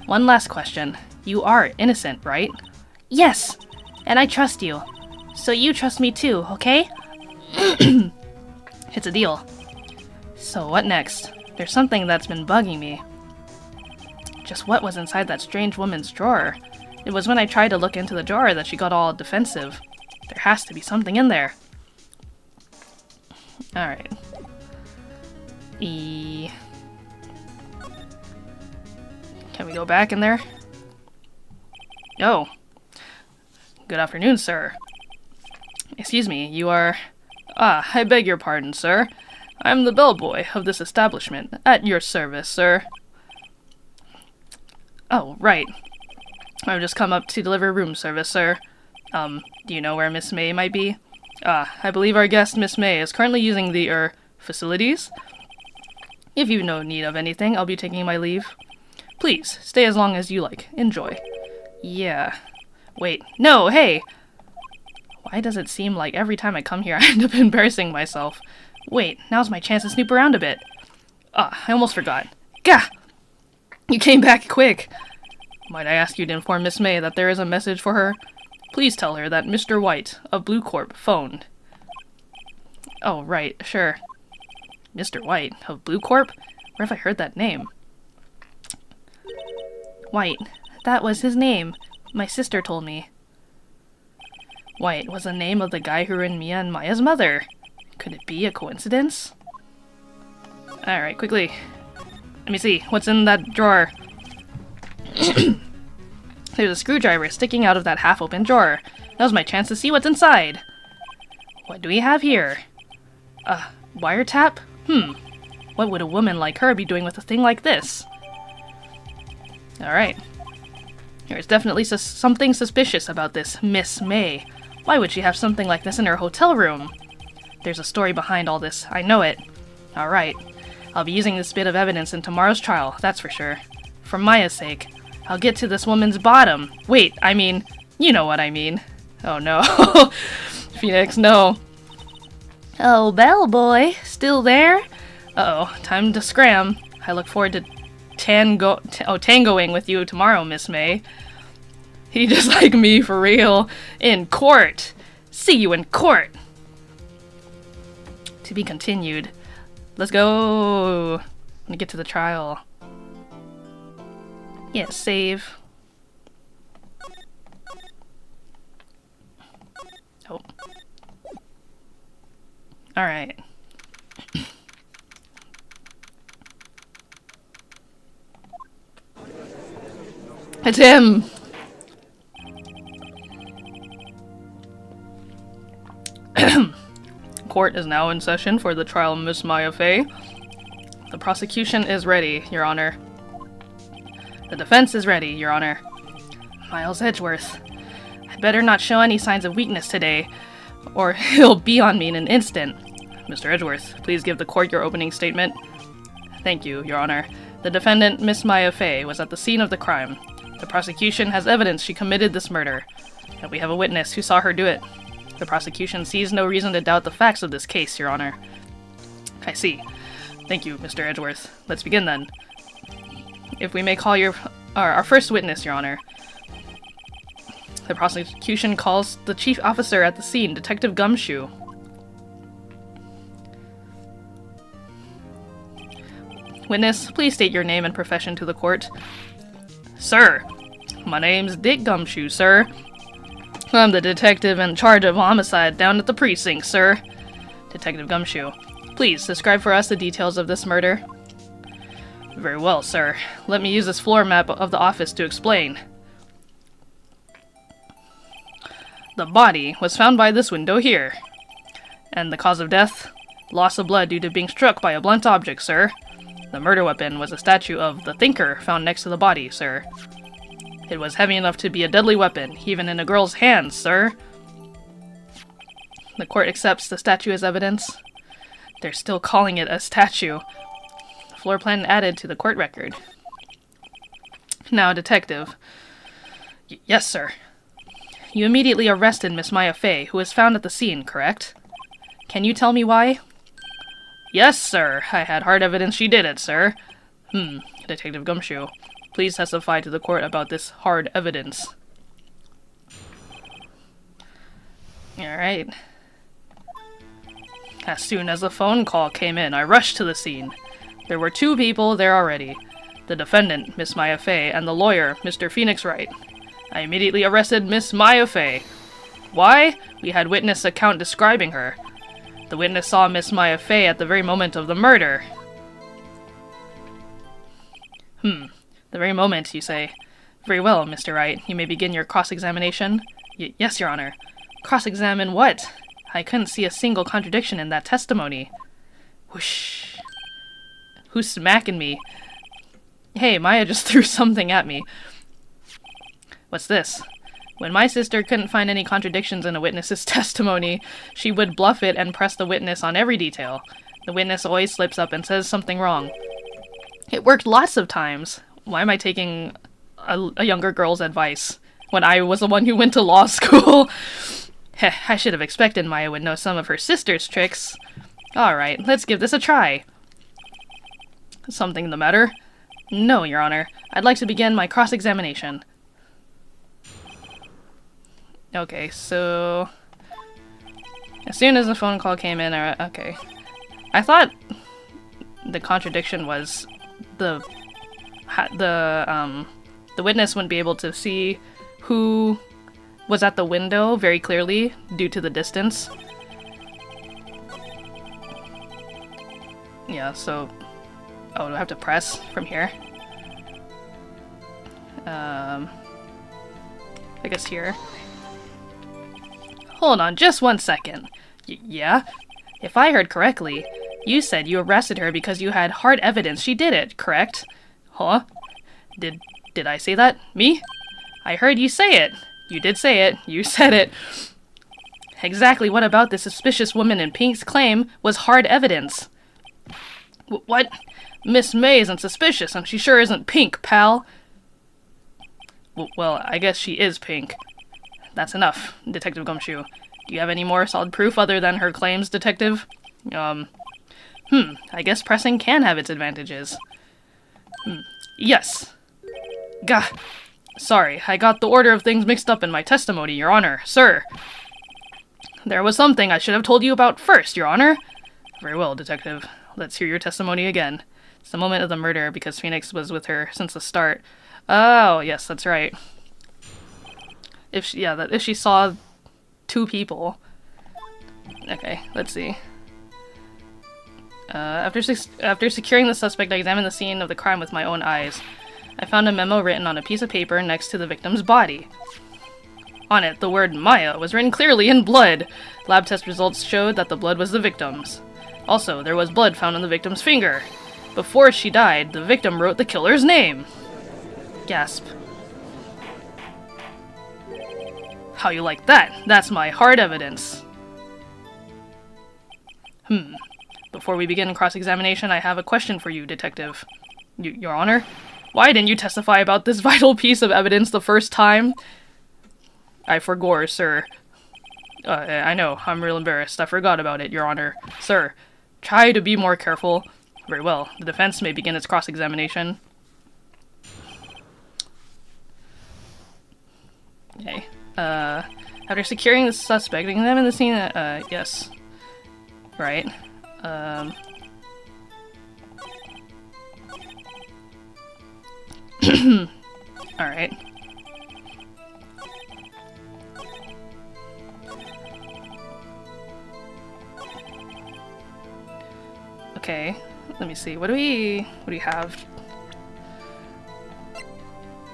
One last question. You are innocent, right? Yes, and I trust you. So you trust me too, okay? It's a deal. So what next? There's something that's been bugging me. Just what was inside that strange woman's drawer? It was when I tried to look into the drawer that she got all defensive. There has to be something in there. Alright. Can we go back in there? Oh. Good afternoon, sir. Excuse me, you are... Ah, I beg your pardon, sir. I'm the bellboy of this establishment. At your service, sir. Oh, right. I've just come up to deliver room service, sir. Do you know where Miss May might be? I believe our guest, Miss May, is currently using the, facilities? If you've no need of anything, I'll be taking my leave. Please, stay as long as you like. Enjoy. Yeah. Wait. No, hey! Why does it seem like every time I come here I end up embarrassing myself? Wait, now's my chance to snoop around a bit. I almost forgot. Gah! You came back quick! Might I ask you to inform Miss May that there is a message for her? Please tell her that Mr. White of Blue Corp phoned. Oh, right, sure. Mr. White of Blue Corp? Where have I heard that name? White. That was his name. My sister told me. White was the name of the guy who ruined Mia and Maya's mother. Could it be a coincidence? Alright, quickly. Let me see. What's in that drawer? There's a screwdriver sticking out of that half-open drawer. Now's my chance to see what's inside. What do we have here? Wiretap? What would a woman like her be doing with a thing like this? Alright. There's definitely something suspicious about this Miss May. Why would she have something like this in her hotel room? There's a story behind all this. I know it. Alright. I'll be using this bit of evidence in tomorrow's trial, that's for sure. For Maya's sake. I'll get to this woman's bottom. Wait, I mean, you know what I mean. Oh no. Phoenix, no. Oh, bellboy, still there? Uh-oh, time to scram. I look forward to tangoing with you tomorrow, Miss May. He just like me, for real. In court. See you in court. To be continued. Let's go. I'm gonna get to the trial. Yeah, save. Oh. Alright. It's him! Court is now in session for the trial of Miss Maya Fey. The prosecution is ready, Your Honor. The defense is ready, Your Honor. Miles Edgeworth. I better not show any signs of weakness today, or he'll be on me in an instant. Mr. Edgeworth, please give the court your opening statement. Thank you, Your Honor. The defendant, Miss Maya Fey, was at the scene of the crime. The prosecution has evidence she committed this murder, and we have a witness who saw her do it. The prosecution sees no reason to doubt the facts of this case, Your Honor. I see. Thank you, Mr. Edgeworth. Let's begin then. If we may call our first witness, Your Honor. The prosecution calls the chief officer at the scene, Detective Gumshoe. Witness, please state your name and profession to the court. Sir, my name's Dick Gumshoe, sir. I'm the detective in charge of homicide down at the precinct, sir. Detective Gumshoe, please describe for us the details of this murder. Very well, sir. Let me use this floor map of the office to explain. The body was found by this window here. And the cause of death? Loss of blood due to being struck by a blunt object, sir. The murder weapon was a statue of the Thinker found next to the body, sir. It was heavy enough to be a deadly weapon, even in a girl's hands, sir. The court accepts the statue as evidence. They're still calling it a statue. Floor plan added to the court record. Now, Detective. Yes, sir. You immediately arrested Miss Maya Fey, who was found at the scene, correct? Can you tell me why? Yes, sir. I had hard evidence she did it, sir. Detective Gumshoe, please testify to the court about this hard evidence. Alright. As soon as the phone call came in, I rushed to the scene. There were 2 people there already. The defendant, Miss Maya Fey, and the lawyer, Mr. Phoenix Wright. I immediately arrested Miss Maya Fey. Why? We had witness account describing her. The witness saw Miss Maya Fey at the very moment of the murder. The very moment, you say. Very well, Mr. Wright. You may begin your cross-examination. Yes, Your Honor. Cross-examine what? I couldn't see a single contradiction in that testimony. Whoosh. Who's smacking me? Hey, Maya just threw something at me. What's this? When my sister couldn't find any contradictions in a witness's testimony, she would bluff it and press the witness on every detail. The witness always slips up and says something wrong. It worked lots of times. Why am I taking a younger girl's advice when I was the one who went to law school? Heh, I should have expected Maya would know some of her sister's tricks. Alright, let's give this a try. Something the matter? No, Your Honor. I'd like to begin my cross-examination. Okay, so... As soon as the phone call came in, okay. I thought the contradiction was the witness wouldn't be able to see who was at the window very clearly due to the distance. Yeah, so... Oh, do I have to press from here? I guess here. Hold on just 1 second. Yeah? If I heard correctly, you said you arrested her because you had hard evidence she did it, correct? Huh? Did I say that? Me? I heard you say it. You did say it. You said it. Exactly what about the suspicious woman in pink's claim was hard evidence? What? Miss May isn't suspicious, and she sure isn't pink, pal. Well, I guess she is pink. That's enough, Detective Gumshoe. Do you have any more solid proof other than her claims, Detective? I guess pressing can have its advantages. Yes. Gah. Sorry, I got the order of things mixed up in my testimony, Your Honor. Sir. There was something I should have told you about first, Your Honor. Very well, Detective. Let's hear your testimony again. It's the moment of the murder because Phoenix was with her since the start. Oh, yes, that's right. If she saw 2 people. Okay, let's see. After securing the suspect, I examined the scene of the crime with my own eyes. I found a memo written on a piece of paper next to the victim's body. On it, the word Maya was written clearly in blood. Lab test results showed that the blood was the victim's. Also, there was blood found on the victim's finger. Before she died, the victim wrote the killer's name. Gasp. How you like that? That's my hard evidence. Before we begin cross-examination, I have a question for you, Detective. Your Honor? Why didn't you testify about this vital piece of evidence the first time? I forgot, sir. I know, I'm real embarrassed. I forgot about it, Your Honor. Sir, try to be more careful. Very well. The defense may begin its cross-examination. Okay. After securing the suspect, examine the scene, yes. Right. Alright. Okay, let me see. What do we have?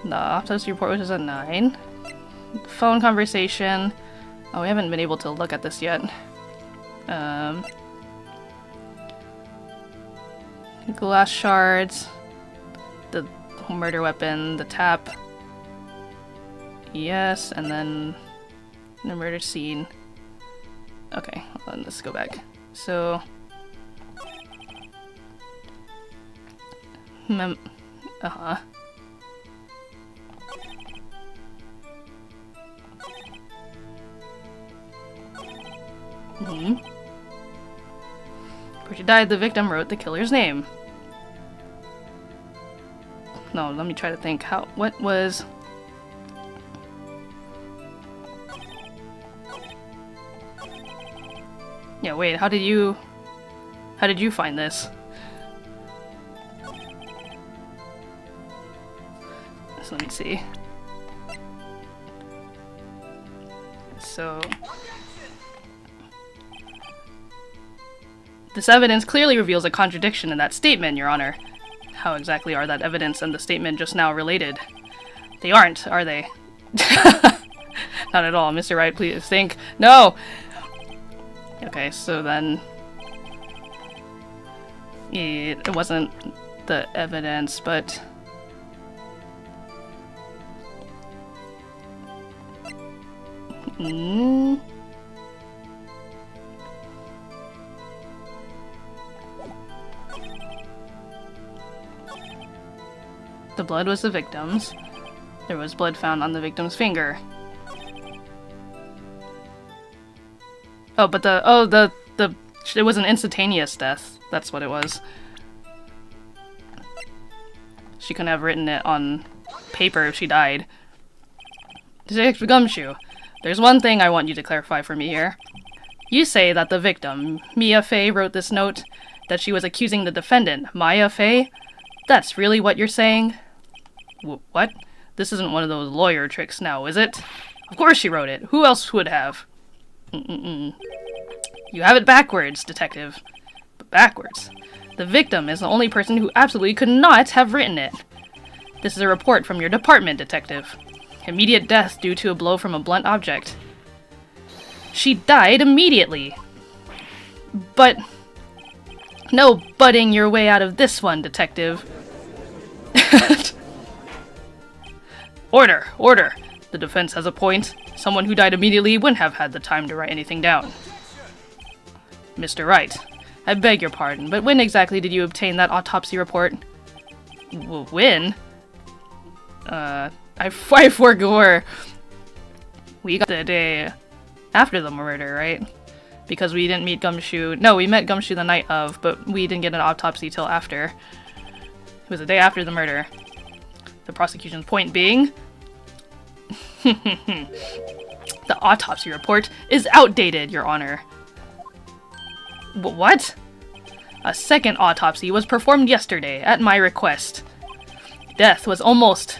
The autopsy report, which is a 9. Phone conversation. Oh, we haven't been able to look at this yet. Glass shards. The murder weapon. The tap. Yes, and then the murder scene. Okay, hold on, let's go back. So... Before she died, the victim wrote the killer's name. No, let me try to think. What was... Yeah, wait, how did you find this? So let me see. So... This evidence clearly reveals a contradiction in that statement, Your Honor. How exactly are that evidence and the statement just now related? They aren't, are they? Not at all. Mr. Wright, please think. No! Okay, so then... It wasn't the evidence, but... The blood was the victim's. There was blood found on the victim's finger. Oh, but it was an instantaneous death. That's what it was. She couldn't have written it on paper if she died. Detective Gumshoe, there's one thing I want you to clarify for me here. You say that the victim, Mia Fey, wrote this note, that she was accusing the defendant, Maya Fey? That's really what you're saying? What? This isn't one of those lawyer tricks now, is it? Of course she wrote it. Who else would have? You have it backwards, detective. But backwards. The victim is the only person who absolutely could not have written it. This is a report from your department, detective. Immediate death due to a blow from a blunt object. She died immediately. But... No butting your way out of this one, detective. Order! Order! The defense has a point. Someone who died immediately wouldn't have had the time to write anything down. Mr. Wright, I beg your pardon, but when exactly did you obtain that autopsy report? When? I forgot. We got the day after the murder, right? Because we didn't meet Gumshoe. No, we met Gumshoe the night of, but we didn't get an autopsy till after. It was the day after the murder. The prosecution's point being... The autopsy report is outdated, Your Honor. What? A second autopsy was performed yesterday, at my request. Death was almost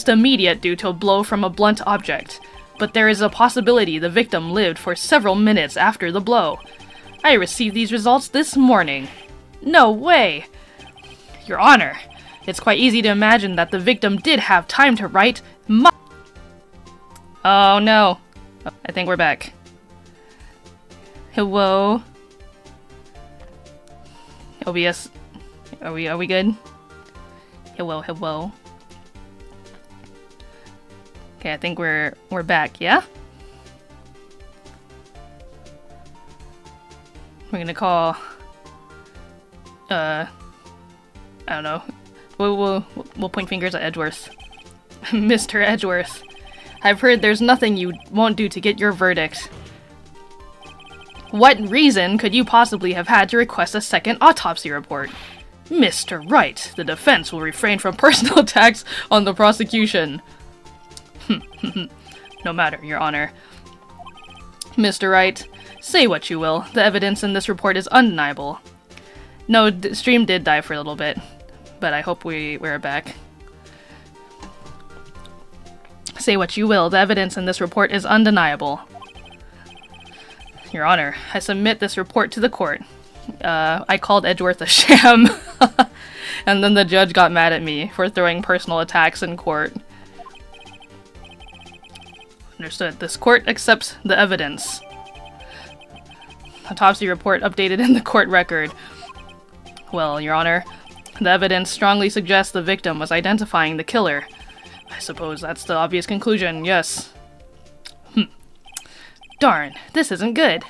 immediate due to a blow from a blunt object, but there is a possibility the victim lived for several minutes after the blow. I received these results this morning. No way! Your Honor, it's quite easy to imagine that the victim did have time to write Oh no. I think we're back. Hello? OBS, are we good? Hello. Okay, I think we're back, yeah? We're gonna call I don't know. We'll point fingers at Edgeworth. Mr. Edgeworth, I've heard there's nothing you won't do to get your verdict. What reason could you possibly have had to request a second autopsy report? Mr. Wright, the defense will refrain from personal attacks on the prosecution. No matter, Your Honor. Mr. Wright, say what you will, the evidence in this report is undeniable. No, stream did die for a little bit, but I hope we're back. Say what you will, the evidence in this report is undeniable. Your Honor, I submit this report to the court. I called Edgeworth a sham, and then the judge got mad at me for throwing personal attacks in court. Understood. This court accepts the evidence. Autopsy report updated in the court record. Well, Your Honor, the evidence strongly suggests the victim was identifying the killer. I suppose that's the obvious conclusion, yes. Darn, this isn't good.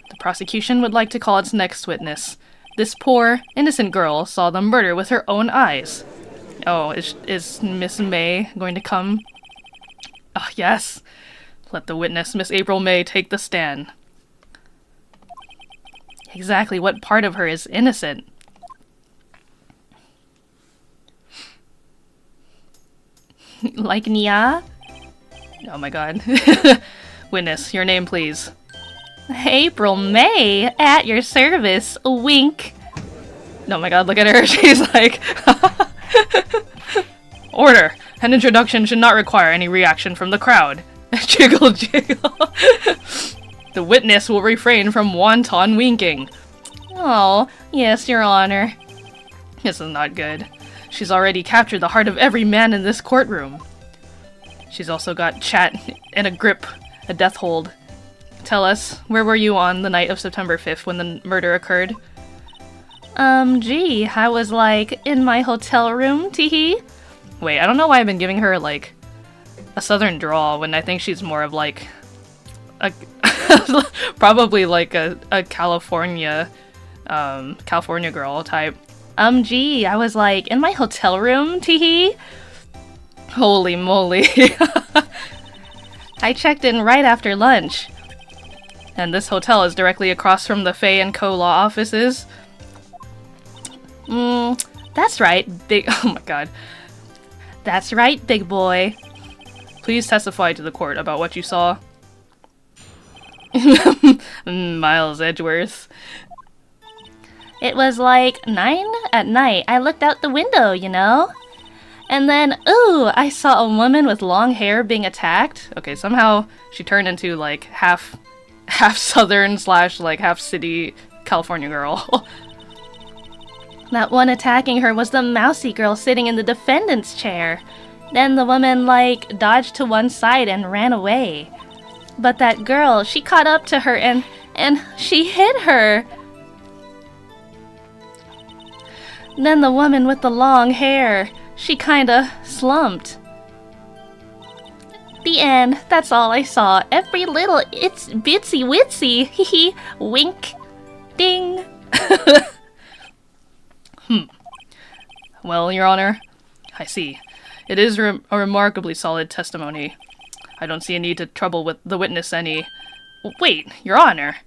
The prosecution would like to call its next witness. This poor, innocent girl saw the murder with her own eyes. Oh, is Miss May going to come? Ah, yes. Let the witness, Miss April May, take the stand. Exactly what part of her is innocent? Like Nia? Oh my god. Witness, your name please. April May, at your service. Wink. Oh my god, look at her. She's like... Order! An introduction should not require any reaction from the crowd. Jiggle jiggle. The witness will refrain from wanton winking. Oh, yes, Your Honor. This is not good. She's already captured the heart of every man in this courtroom. She's also got chat and a grip, a death hold. Tell us, where were you on the night of September 5th when the murder occurred? Gee, I was like, in my hotel room, teehee. Wait, I don't know why I've been giving her, like, a southern drawl when I think she's more of, like, a... probably, like, a California girl type. Gee, I was like, in my hotel room, teehee. Holy moly. I checked in right after lunch. And this hotel is directly across from the Faye & Co. law offices. That's right, big... Oh my god. That's right, big boy. Please testify to the court about what you saw. Miles Edgeworth. It was like 9 at night. I looked out the window, you know? And then, ooh, I saw a woman with long hair being attacked. Okay, somehow she turned into, like, half southern / like, half city California girl. That one attacking her was the mousy girl sitting in the defendant's chair. Then the woman, like, dodged to one side and ran away. But that girl, she caught up to her and she hit her. Then the woman with the long hair, she kinda slumped. The end. That's all I saw. Every little it's bitsy witsy. Hee wink. Ding. Well, Your Honor, I see. It is a remarkably solid testimony. I don't see a need to trouble with the witness any... Wait, Your Honor!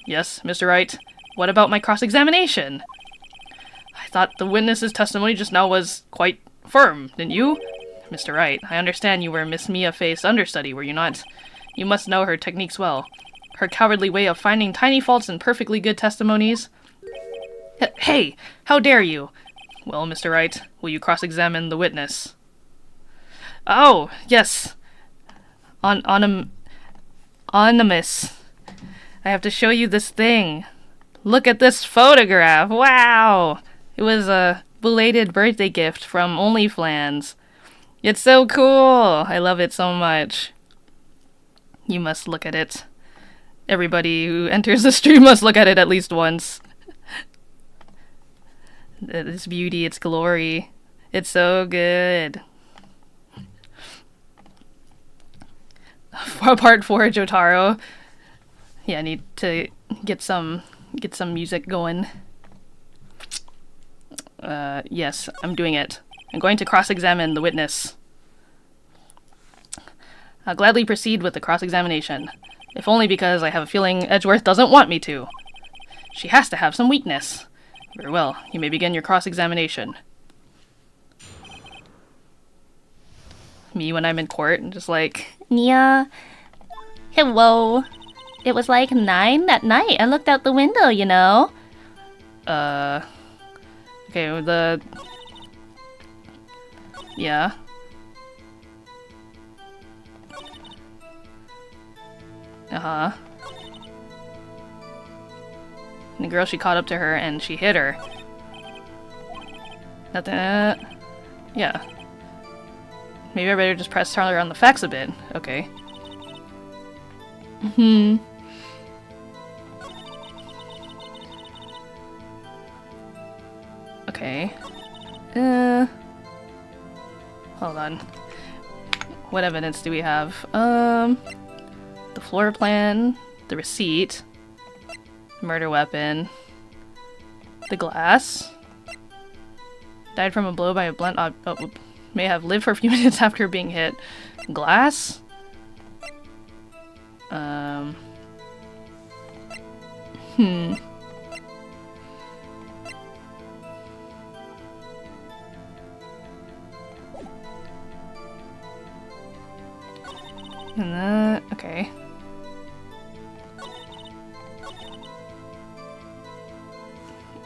Yes, Mr. Wright? What about my cross-examination? I thought the witness's testimony just now was quite firm, didn't you? Mr. Wright, I understand you were Miss Mia Faye's understudy, were you not? You must know her techniques well. Her cowardly way of finding tiny faults in perfectly good testimonies. Hey! How dare you! Well, Mr. Wright, will you cross-examine the witness? Oh, yes! Anonymous. I have to show you this thing. Look at this photograph! Wow! It was a belated birthday gift from OnlyFans. It's so cool! I love it so much. You must look at it. Everybody who enters the stream must look at it at least once. Its beauty, its glory. It's so good. Part 4, Jotaro. Yeah, I need to get some music going. Yes, I'm doing it. I'm going to cross-examine the witness. I'll gladly proceed with the cross-examination. If only because I have a feeling Edgeworth doesn't want me to. She has to have some weakness. Very well, you may begin your cross-examination. Me when I'm in court and just like, Nia, hello. It was like 9 at night. I looked out the window, you know. Okay, yeah. Uh-huh. And the girl, she caught up to her and she hit her. Nothing. Yeah. Maybe I better just press her on the facts a bit. Okay. Okay. Hold on. What evidence do we have? The floor plan, the receipt, murder weapon, the glass. Died from a blow by a blunt object. May have lived for a few minutes after being hit. Glass? Okay.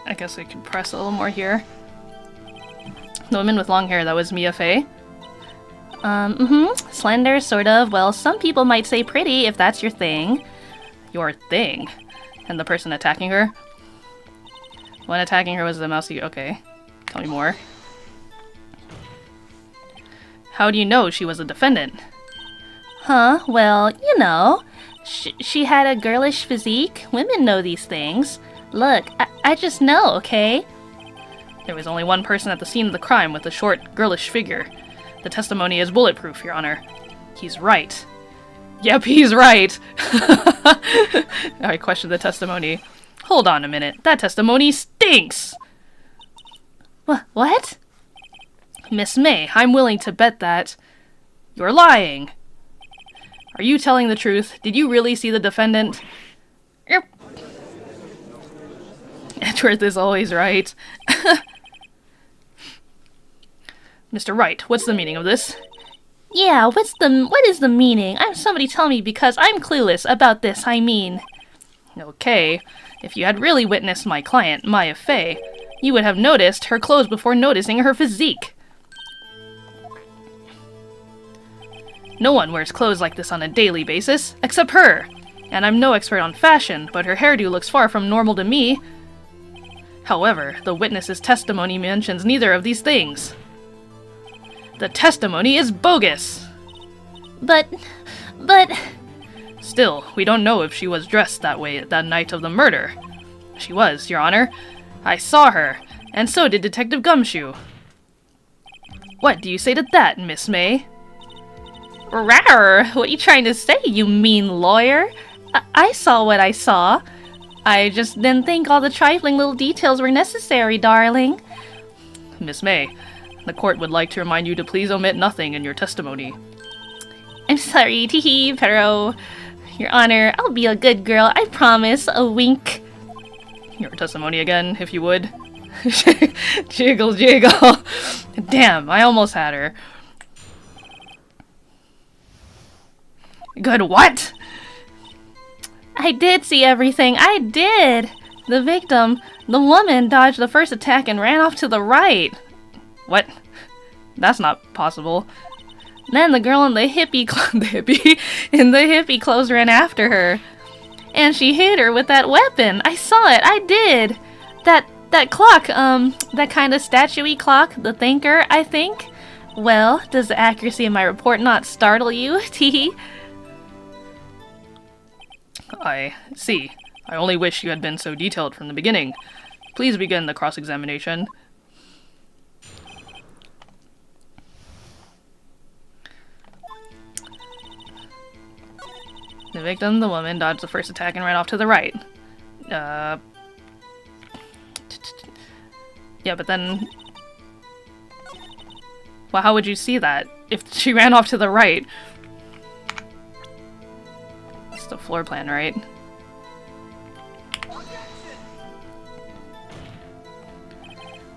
I guess I could press a little more here. The woman with long hair, that was Mia Fey. Slender, sort of. Well, some people might say pretty, if that's your thing. Your thing? And the person attacking her? One attacking her was the mousy. Okay. Tell me more. How do you know she was a defendant? Huh, well, you know. She had a girlish physique. Women know these things. Look, I just know, okay? There was only one person at the scene of the crime with a short, girlish figure. The testimony is bulletproof, Your Honor. He's right. Yep, he's right! I question the testimony. Hold on a minute. That testimony stinks! What? Miss May, I'm willing to bet that... You're lying! Are you telling the truth? Did you really see the defendant? Yep. Edgeworth is always right. Mr. Wright, what's the meaning of this? Yeah, what is the meaning? Somebody tell me because I'm clueless about this, I mean. Okay, if you had really witnessed my client, Maya Fey, you would have noticed her clothes before noticing her physique. No one wears clothes like this on a daily basis, except her. And I'm no expert on fashion, but her hairdo looks far from normal to me. However, the witness's testimony mentions neither of these things. The testimony is bogus! But... Still, we don't know if she was dressed that way that night of the murder. She was, Your Honor. I saw her, and so did Detective Gumshoe. What do you say to that, Miss May? Rawr! What are you trying to say, you mean lawyer? I saw what I saw. I just didn't think all the trifling little details were necessary, darling. Miss May, the court would like to remind you to please omit nothing in your testimony. I'm sorry, teehee, pero... Your Honor, I'll be a good girl, I promise. A wink. Your testimony again, if you would. Jiggle, jiggle. Damn, I almost had her. Good what? I did see everything, I did! The victim, the woman, dodged the first attack and ran off to the right. What? That's not possible. Then the girl in the hippie clothes ran after her. And she hit her with that weapon. I saw it, I did! That clock, that kind of statue-y clock, the thinker, I think? Well, does the accuracy of my report not startle you, teehee? I see. I only wish you had been so detailed from the beginning. Please begin the cross-examination. The victim, the woman, dodged the first attack and ran off to the right. Yeah, but then... Well, how would you see that? If she ran off to the right... The floor plan, right?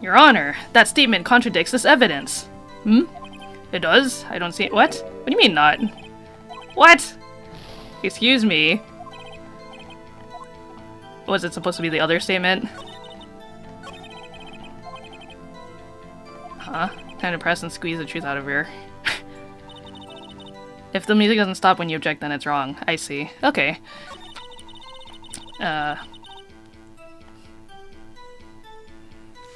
Your Honor, that statement contradicts this evidence. It does? I don't see it. What? What do you mean not? What? Excuse me. Was it supposed to be the other statement? Huh? Time to press and squeeze the truth out of here. If the music doesn't stop when you object, then it's wrong. I see. Okay.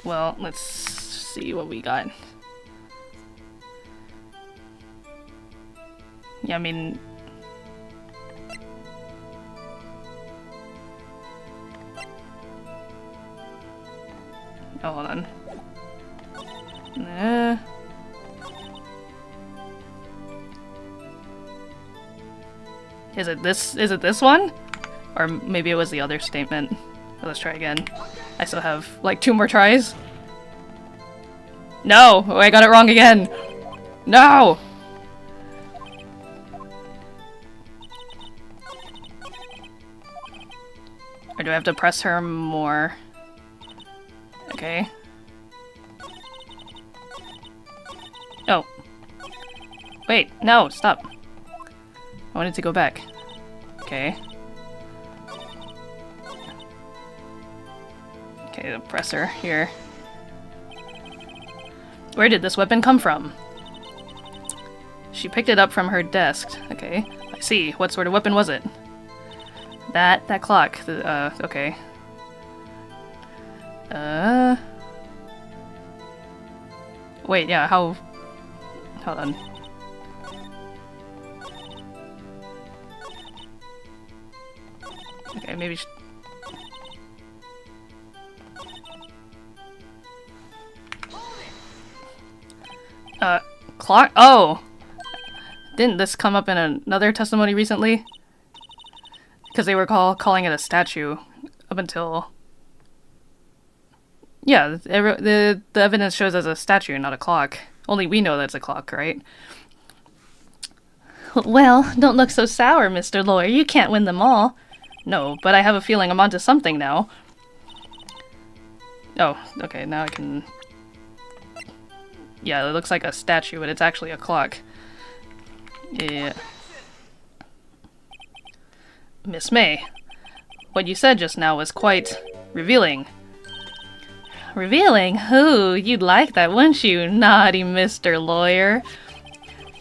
Well, let's see what we got. Yeah, I mean... Oh, hold on. Is it this one? Or maybe it was the other statement. Let's try again. I still have, like, 2 more tries. No! Oh, I got it wrong again! No! Or do I have to press her more? Okay. Oh. Wait, no, stop. I wanted to go back. Okay. Okay, the presser here. Where did this weapon come from? She picked it up from her desk. Okay, I see. What sort of weapon was it? That clock. Okay. Wait, yeah, how... Hold on. Okay, maybe... Clock? Oh! Didn't this come up in another testimony recently? Because they were calling it a statue up until... Yeah, the evidence shows as a statue, not a clock. Only we know that's a clock, right? Well, don't look so sour, Mr. Lawyer. You can't win them all. No, but I have a feeling I'm onto something now. Oh, okay, now I can... Yeah, it looks like a statue, but it's actually a clock. Yeah. Miss May, what you said just now was quite revealing. Revealing? Ooh, you'd like that, wouldn't you, naughty Mr. Lawyer?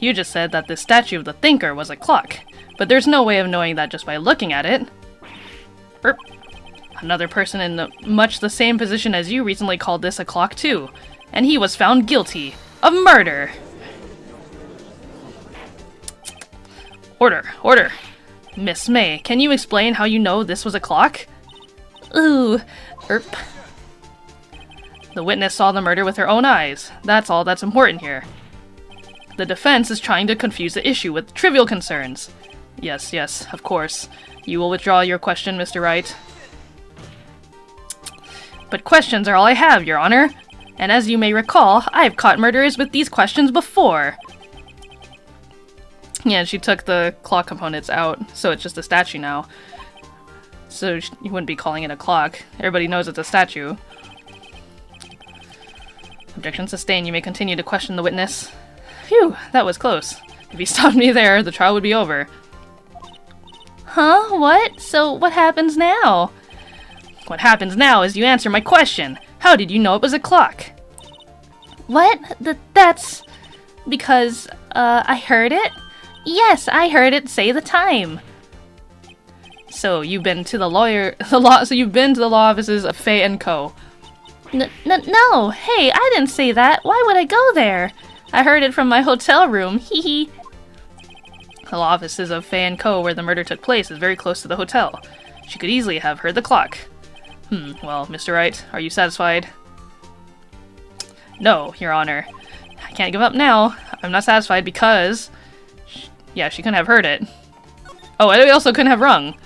You just said that the statue of the thinker was a clock, but there's no way of knowing that just by looking at it. Burp. Another person in much the same position as you recently called this a clock too, and he was found guilty of murder. Order, order. Miss May, can you explain how you know this was a clock? Ooh, erp. The witness saw the murder with her own eyes. That's all that's important here. The defense is trying to confuse the issue with trivial concerns. Yes, yes, of course. You will withdraw your question, Mr. Wright. But questions are all I have, Your Honor. And as you may recall, I've caught murderers with these questions before. Yeah, she took the clock components out, so it's just a statue now. So you wouldn't be calling it a clock. Everybody knows it's a statue. Objection sustained. You may continue to question the witness. Phew, that was close. If he stopped me there, the trial would be over. Huh? What? So what happens now? What happens now is you answer my question. How did you know it was a clock? What? That's... because, I heard it? Yes, I heard it say the time. So you've been to so you've been to the law offices of Faye and Co. No, hey, I didn't say that. Why would I go there? I heard it from my hotel room, hee hee. The law offices of Faye and Co., where the murder took place, is very close to the hotel. She could easily have heard the clock. Well, Mr. Wright, are you satisfied? No, Your Honor. I can't give up now. I'm not satisfied because... Yeah, she couldn't have heard it. Oh, and we also couldn't have rung.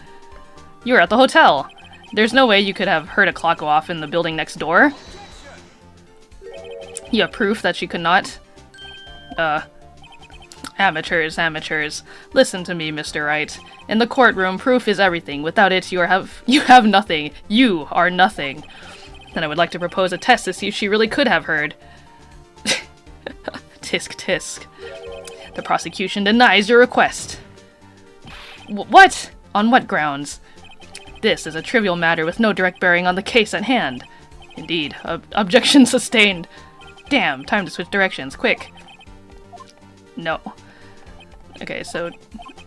You were at the hotel. There's no way you could have heard a clock go off in the building next door. You have proof that she could not? Amateurs, amateurs. Listen to me, Mr. Wright. In the courtroom, proof is everything. Without it, you have nothing. You are nothing. Then I would like to propose a test to see if she really could have heard. Tisk tisk. The prosecution denies your request. What? On what grounds? This is a trivial matter with no direct bearing on the case at hand. Indeed. Objection sustained. Damn, time to switch directions, quick. No. Okay, so,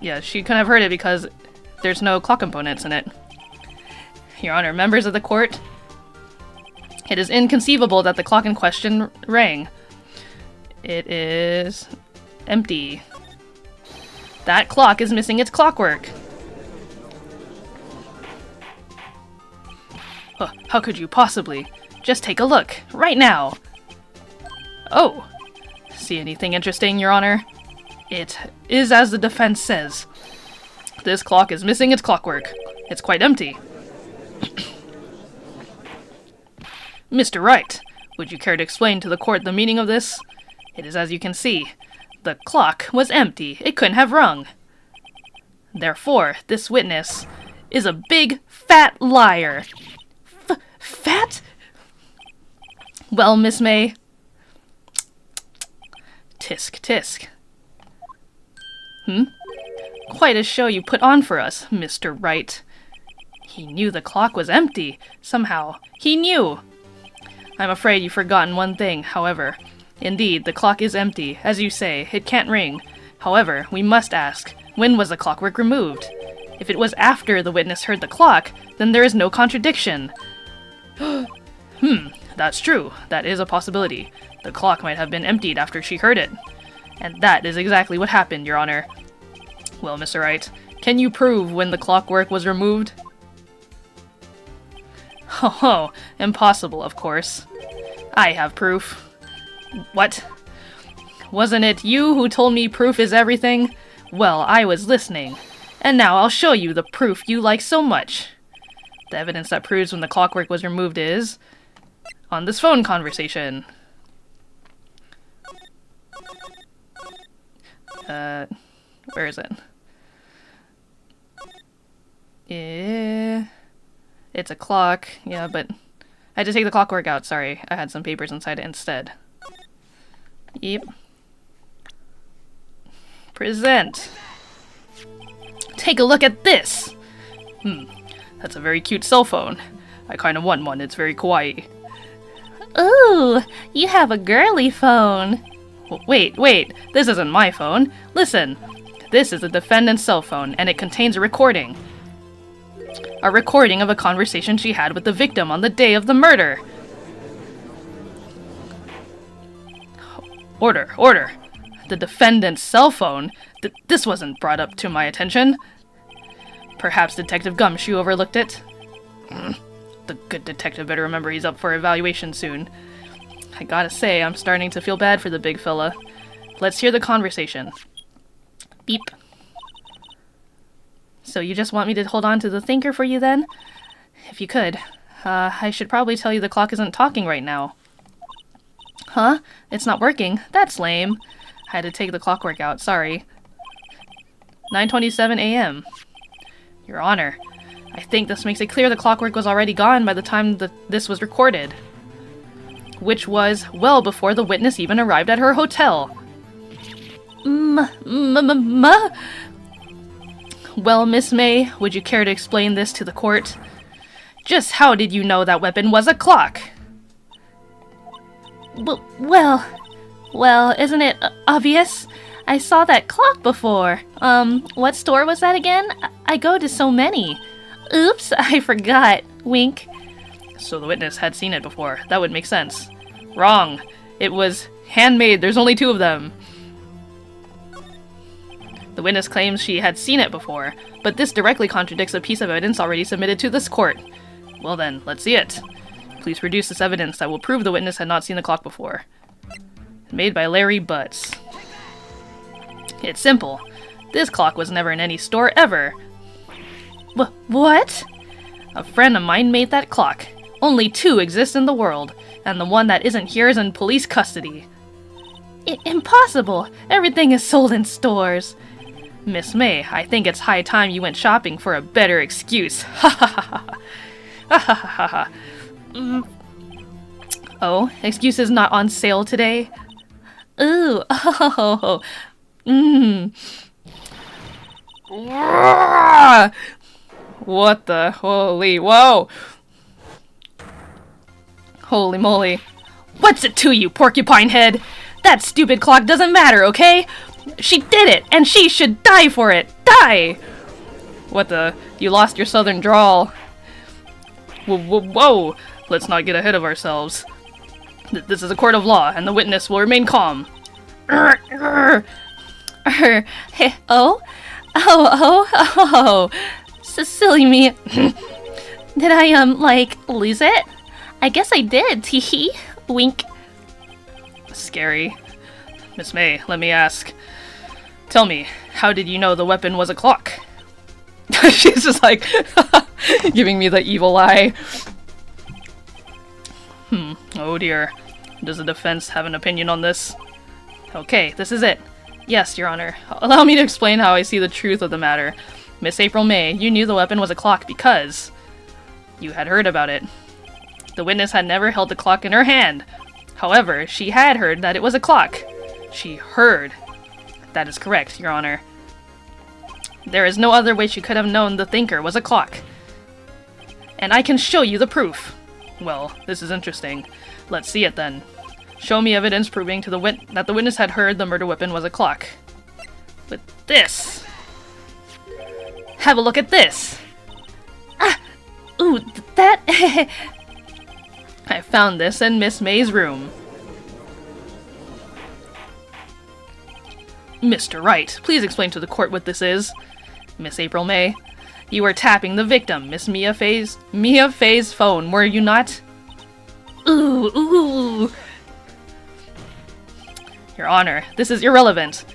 yeah, she couldn't have heard it because there's no clock components in it. Your Honor, members of the court, it is inconceivable that the clock in question rang. It is empty. That clock is missing its clockwork. How could you possibly? Just take a look, right now. Oh. See anything interesting, Your Honor? It is as the defense says. This clock is missing its clockwork. It's quite empty. Mr. Wright, would you care to explain to the court the meaning of this? It is as you can see. The clock was empty. It couldn't have rung. Therefore, this witness is a big, fat liar. Fat? Well, Miss May. Tisk, tisk. Quite a show you put on for us, Mr. Wright. He knew the clock was empty. Somehow. He knew! I'm afraid you've forgotten one thing, however. Indeed, the clock is empty. As you say, it can't ring. However, we must ask, when was the clockwork removed? If it was after the witness heard the clock, then there is no contradiction. That's true. That is a possibility. The clock might have been emptied after she heard it. And that is exactly what happened, Your Honor. Well, Mr. Wright, can you prove when the clockwork was removed? Oh, impossible, of course. I have proof. What? Wasn't it you who told me proof is everything? Well, I was listening. And now I'll show you the proof you like so much. The evidence that proves when the clockwork was removed is on this phone conversation. Where is it? It's a clock. Yeah, but I had to take the clockwork out. Sorry, I had some papers inside it instead. Yep. Present. Take a look at this! That's a very cute cell phone. I kind of want one, it's very kawaii. Ooh, you have a girly phone. Wait, this isn't my phone. Listen, this is the defendant's cell phone, and it contains a recording. A recording of a conversation she had with the victim on the day of the murder. Order. The defendant's cell phone? This wasn't brought up to my attention. Perhaps Detective Gumshoe overlooked it. The good detective better remember he's up for evaluation soon. I gotta say, I'm starting to feel bad for the big fella. Let's hear the conversation. Beep. So you just want me to hold on to the thinker for you then? If you could. I should probably tell you the clock isn't talking right now. Huh? It's not working? That's lame. I had to take the clockwork out, sorry. 9:27 a.m. Your Honor, I think this makes it clear the clockwork was already gone by the time this was recorded. Which was well before the witness even arrived at her hotel. Well, Miss May, would you care to explain this to the court? Just how did you know that weapon was a clock? Well, isn't it obvious? I saw that clock before. What store was that again? I go to so many. Oops, I forgot. Wink. So the witness had seen it before. That would make sense. Wrong. It was handmade. There's only 2 of them. The witness claims she had seen it before, but this directly contradicts a piece of evidence already submitted to this court. Well then, let's see it. Please produce this evidence that will prove the witness had not seen the clock before. Made by Larry Butts. It's simple. This clock was never in any store ever. What? A friend of mine made that clock. Only 2 exist in the world, and the one that isn't here is in police custody. Impossible! Everything is sold in stores. Miss May, I think it's high time you went shopping for a better excuse. Ha ha ha ha. Ha ha ha ha. Oh, excuses not on sale today? Ooh, oh. What the holy, whoa! Holy moly. What's it to you, porcupine head? That stupid clock doesn't matter, okay? She did it, and she should die for it! Die! What the? You lost your southern drawl. Whoa! Let's not get ahead of ourselves. This is a court of law, and the witness will remain calm. Silly me. Did I, lose it? I guess I did, teehee. Wink. Scary. Miss May, let me ask. Tell me, how did you know the weapon was a clock? She's just like, giving me the evil eye. Oh dear. Does the defense have an opinion on this? Okay, this is it. Yes, Your Honor. Allow me to explain how I see the truth of the matter. Miss April May, you knew the weapon was a clock because you had heard about it. The witness had never held the clock in her hand. However, she had heard that it was a clock. She heard. That is correct, Your Honor. There is no other way she could have known the thinker was a clock. And I can show you the proof. Well, this is interesting. Let's see it then. Show me evidence proving to that the witness had heard the murder weapon was a clock. With this. Have a look at this. Ah! Ooh, that... I found this in Miss May's room. Mr. Wright, please explain to the court what this is. Miss April May, you were tapping the victim, Miss Mia Fay's phone, were you not? Ooh, ooh. Your Honor, this is irrelevant.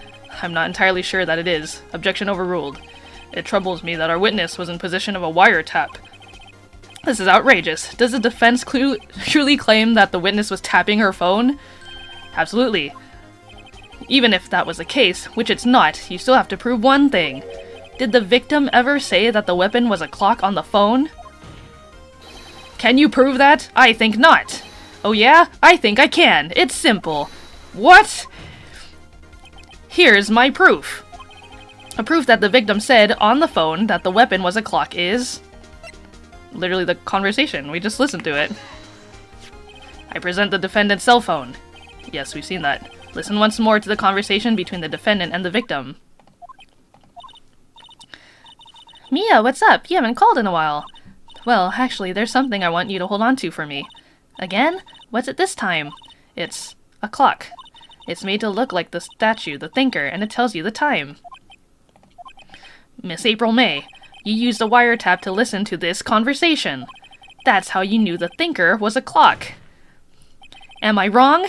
I'm not entirely sure that it is. Objection overruled. It troubles me that our witness was in possession of a wiretap. This is outrageous. Does the defense truly claim that the witness was tapping her phone? Absolutely. Even if that was the case, which it's not, you still have to prove one thing. Did the victim ever say that the weapon was a clock on the phone? Can you prove that? I think not. Oh yeah? I think I can. It's simple. What? Here's my proof. A proof that the victim said on the phone that the weapon was a clock is... literally the conversation. We just listened to it. I present the defendant's cell phone. Yes, we've seen that. Listen once more to the conversation between the defendant and the victim. Mia, what's up? You haven't called in a while. Well, actually, there's something I want you to hold on to for me. Again? What's it this time? It's a clock. It's made to look like the statue, the thinker, and it tells you the time. Miss April May, you used a wiretap to listen to this conversation. That's how you knew the thinker was a clock. Am I wrong?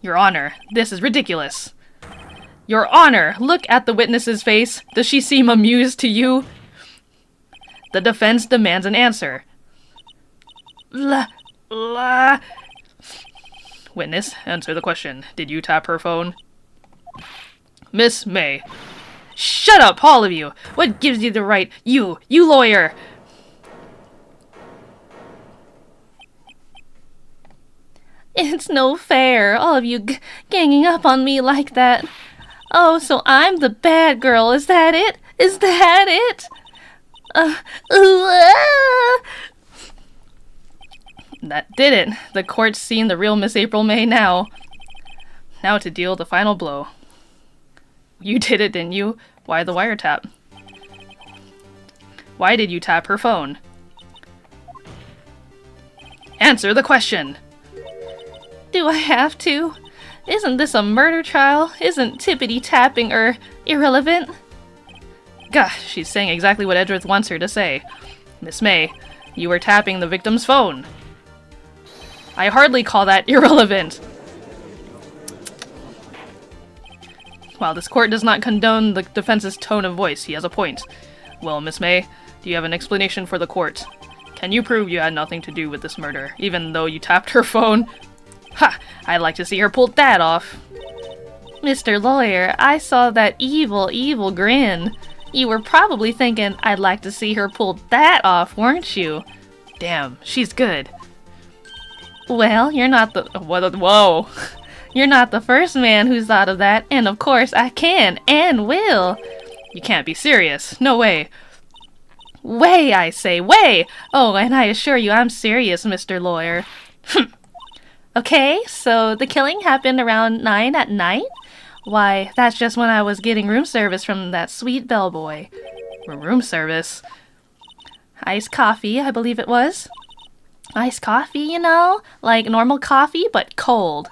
Your Honor, this is ridiculous. Your Honor, look at the witness's face. Does she seem amused to you? The defense demands an answer. Witness, answer the question. Did you tap her phone? Miss May. Shut up, all of you! What gives you the right? You lawyer! It's no fair, all of you ganging up on me like that. Oh, so I'm the bad girl, is that it? Is that it? That did it. The court's seen the real Miss April May now. Now to deal the final blow. You did it, didn't you? Why the wiretap? Why did you tap her phone? Answer the question! Do I have to? Isn't this a murder trial? Isn't tippity-tapping irrelevant? Gosh, she's saying exactly what Edgeworth wants her to say. Miss May, you were tapping the victim's phone. I hardly call that irrelevant. While this court does not condone the defense's tone of voice, he has a point. Well, Miss May, do you have an explanation for the court? Can you prove you had nothing to do with this murder, even though you tapped her phone? Ha! I'd like to see her pull that off. Mr. Lawyer, I saw that evil grin. You were probably thinking I'd like to see her pull that off, weren't you? Damn, she's good. Well, you're not the... Whoa! You're not the first man who's thought of that, and of course I can, and will. You can't be serious. No way. Way, I say, way! Oh, and I assure you I'm serious, Mr. Lawyer. Okay, so the killing happened around 9 at night? Why, that's just when I was getting room service from that sweet bellboy. Room service? Iced coffee, I believe it was. Iced coffee, you know? Like normal coffee, but cold.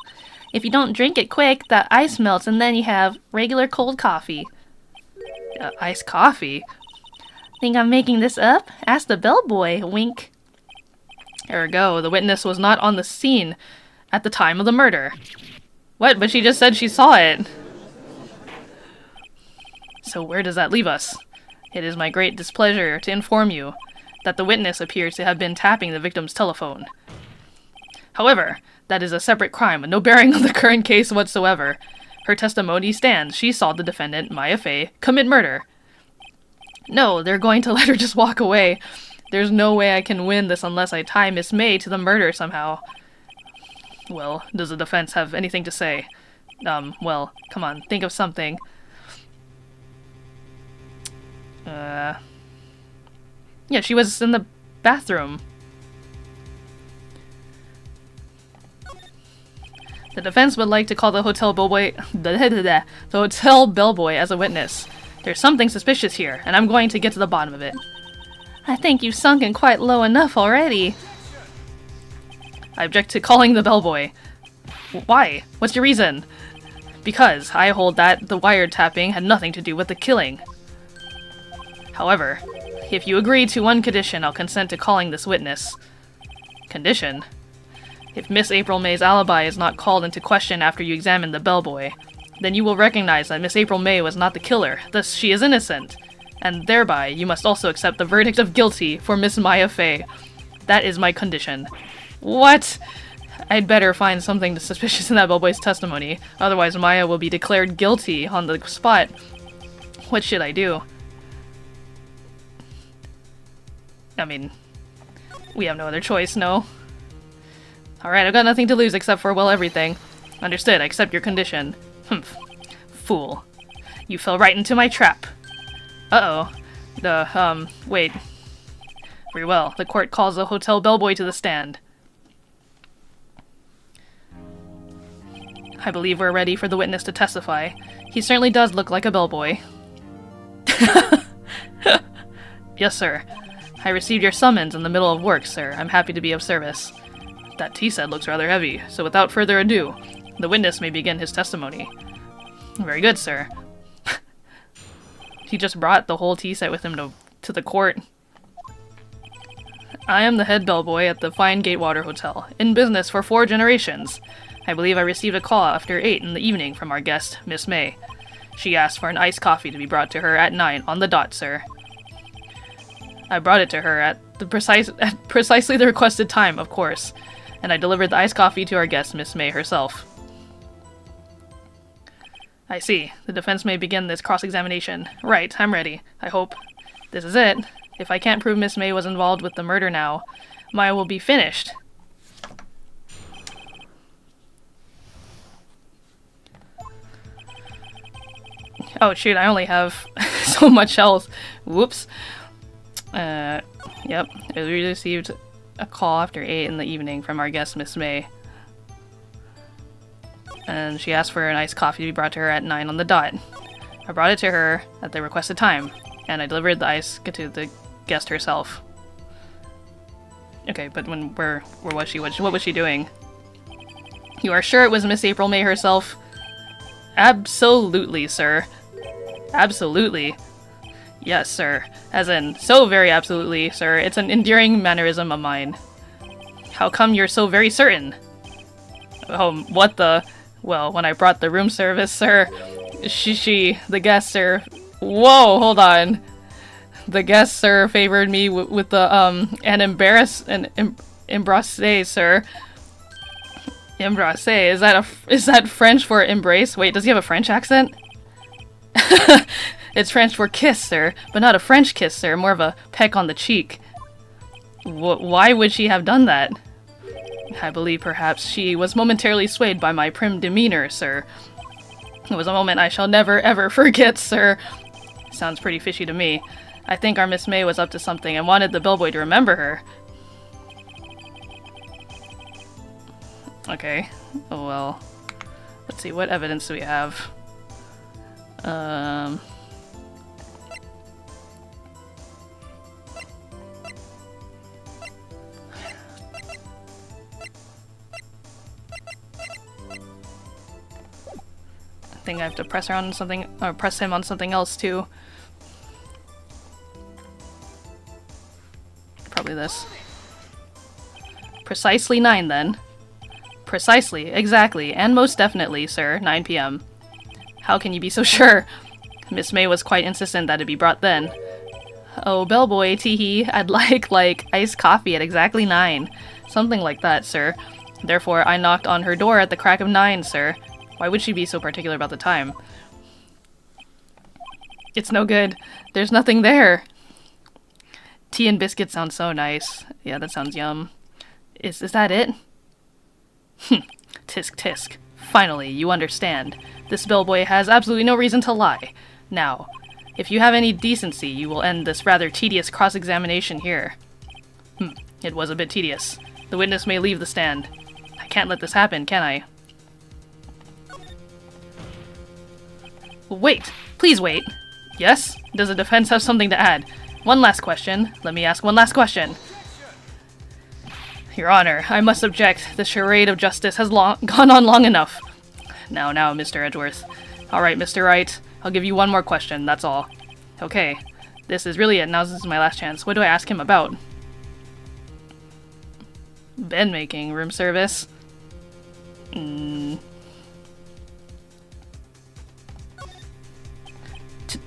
If you don't drink it quick, that ice melts and then you have regular cold coffee. Iced coffee? Think I'm making this up? Ask the bellboy, wink. Ergo, the witness was not on the scene at the time of the murder. What? But she just said she saw it. So where does that leave us? It is my great displeasure to inform you that the witness appears to have been tapping the victim's telephone. However, that is a separate crime with no bearing on the current case whatsoever. Her testimony stands. She saw the defendant, Maya Fey, commit murder. No, they're going to let her just walk away. There's no way I can win this unless I tie Miss May to the murder somehow. Well, does the defense have anything to say? Well, come on, think of something. Yeah, she was in the bathroom. The defense would like to call the hotel bellboy the hotel bellboy as a witness. There's something suspicious here, and I'm going to get to the bottom of it. I think you've sunken quite low enough already. I object to calling the bellboy. Why? What's your reason? Because I hold that the wiretapping had nothing to do with the killing. However, if you agree to one condition, I'll consent to calling this witness. Condition? If Miss April May's alibi is not called into question after you examine the bellboy, then you will recognize that Miss April May was not the killer, thus she is innocent. And thereby, you must also accept the verdict of guilty for Miss Maya Fey. That is my condition. What? I'd better find something suspicious in that bellboy's testimony, otherwise Maya will be declared guilty on the spot. What should I do? I mean, we have no other choice, no? Alright, I've got nothing to lose except for, well, everything. Understood, I accept your condition. Humph. Fool. You fell right into my trap. Uh-oh. Wait. Very well, the court calls the hotel bellboy to the stand. I believe we're ready for the witness to testify. He certainly does look like a bellboy. Yes, sir. I received your summons in the middle of work, sir. I'm happy to be of service. That tea set looks rather heavy, so without further ado, the witness may begin his testimony. Very good, sir. He just brought the whole tea set with him to the court. I am the head bellboy at the Fine Gatewater Hotel, in business for 4 generations. I believe I received a call after 8 in the evening from our guest, Miss May. She asked for an iced coffee to be brought to her at 9 on the dot, sir. I brought it to her at precisely the requested time, of course, and I delivered the iced coffee to our guest, Miss May herself. I see. The defense may begin this cross-examination. Right, I'm ready. I hope. This is it. If I can't prove Miss May was involved with the murder now, Maya will be finished. Oh shoot, I only have so much health. Whoops. Yep. We received a call after 8 in the evening from our guest, Miss May. And she asked for an iced coffee to be brought to her at 9 on the dot. I brought it to her at the requested time, and I delivered the ice to the guest herself. Okay, but where was she? What was she doing? You are sure it was Miss April May herself? Absolutely, sir. Absolutely. Yes, sir. As in, so very absolutely, sir. It's an endearing mannerism of mine. How come you're so very certain? Oh, what the... Well, when I brought the room service, sir, the guest, sir... Whoa, hold on. The guest, sir, favored me with the, embrasse, sir. Embrasse, is that French for embrace? Wait, does he have a French accent? It's French for kiss, sir, but not a French kiss, sir, more of a peck on the cheek. Why would she have done that? I believe perhaps she was momentarily swayed by my prim demeanor, sir. It was a moment I shall never ever forget, sir. Sounds pretty fishy to me. I think our Miss May was up to something and wanted the bellboy to remember her. Okay, oh well. Let's see, what evidence do we have? I think I have to press her on something, or press him on something else too. Probably this. Precisely 9 then. Precisely, exactly, and most definitely, sir, 9 p.m. How can you be so sure? Miss May was quite insistent that it be brought then. Oh, bellboy, teehee, I'd like iced coffee at exactly 9. Something like that, sir. Therefore, I knocked on her door at the crack of 9, sir. Why would she be so particular about the time? It's no good. There's nothing there. Tea and biscuits sound so nice. Yeah, that sounds yum. Is that it? Tisk tisk. Finally, you understand. This bellboy has absolutely no reason to lie. Now, if you have any decency, you will end this rather tedious cross-examination here. It was a bit tedious. The witness may leave the stand. I can't let this happen, can I? Wait! Please wait! Yes? Does the defense have something to add? One last question. Let me ask one last question. Your Honor, I must object. The charade of justice has gone on long enough. Now, Mr. Edgeworth. Alright, Mr. Wright. I'll give you one more question, that's all. Okay. This is really it. Now this is my last chance. What do I ask him about? Bed making, room service.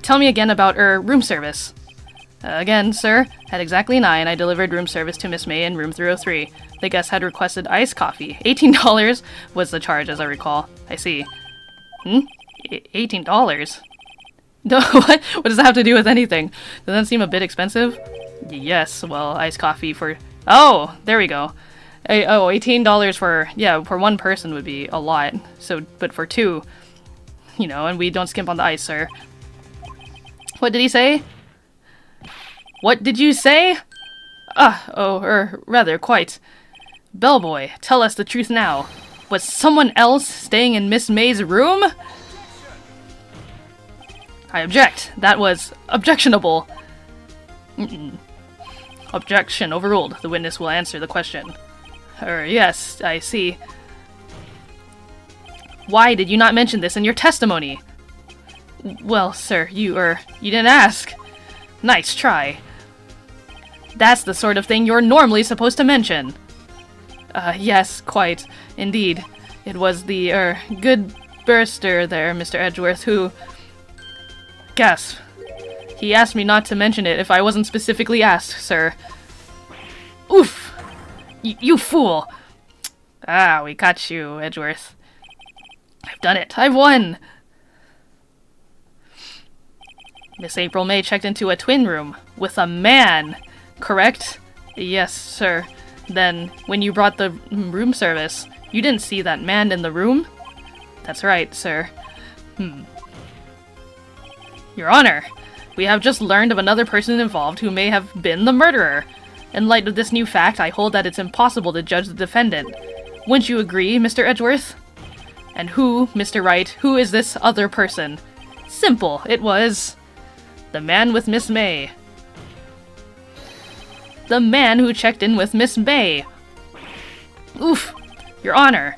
Tell me again about room service. Again, sir, at exactly 9, I delivered room service to Miss May in room 303. The guest had requested iced coffee. $18 was the charge, as I recall. I see. $18? No, what does that have to do with anything? Does that seem a bit expensive? Yes, well, iced coffee for... Oh, there we go. Oh, $18 for... Yeah, for one person would be a lot. So, but for two, you know, and we don't skimp on the ice, sir. What did he say? What did you say? Rather, quite. Bellboy, tell us the truth now. Was someone else staying in Miss May's room? I object. That was objectionable. Objection overruled. The witness will answer the question. Yes, I see. Why did you not mention this in your testimony? Well, sir, you didn't ask. Nice try. That's the sort of thing you're normally supposed to mention. Yes, quite. Indeed. It was the, good burster there, Mr. Edgeworth, who... Gasp. He asked me not to mention it if I wasn't specifically asked, sir. Oof! You fool! Ah, we caught you, Edgeworth. I've done it. I've won! Miss April May checked into a twin room with a man, correct? Yes, sir. Then, when you brought the room service, you didn't see that man in the room? That's right, sir. Your Honor, we have just learned of another person involved who may have been the murderer. In light of this new fact, I hold that it's impossible to judge the defendant. Wouldn't you agree, Mr. Edgeworth? And who, Mr. Wright, who is this other person? Simple, it was... the man with Miss May. The man who checked in with Miss May. Oof! Your Honor,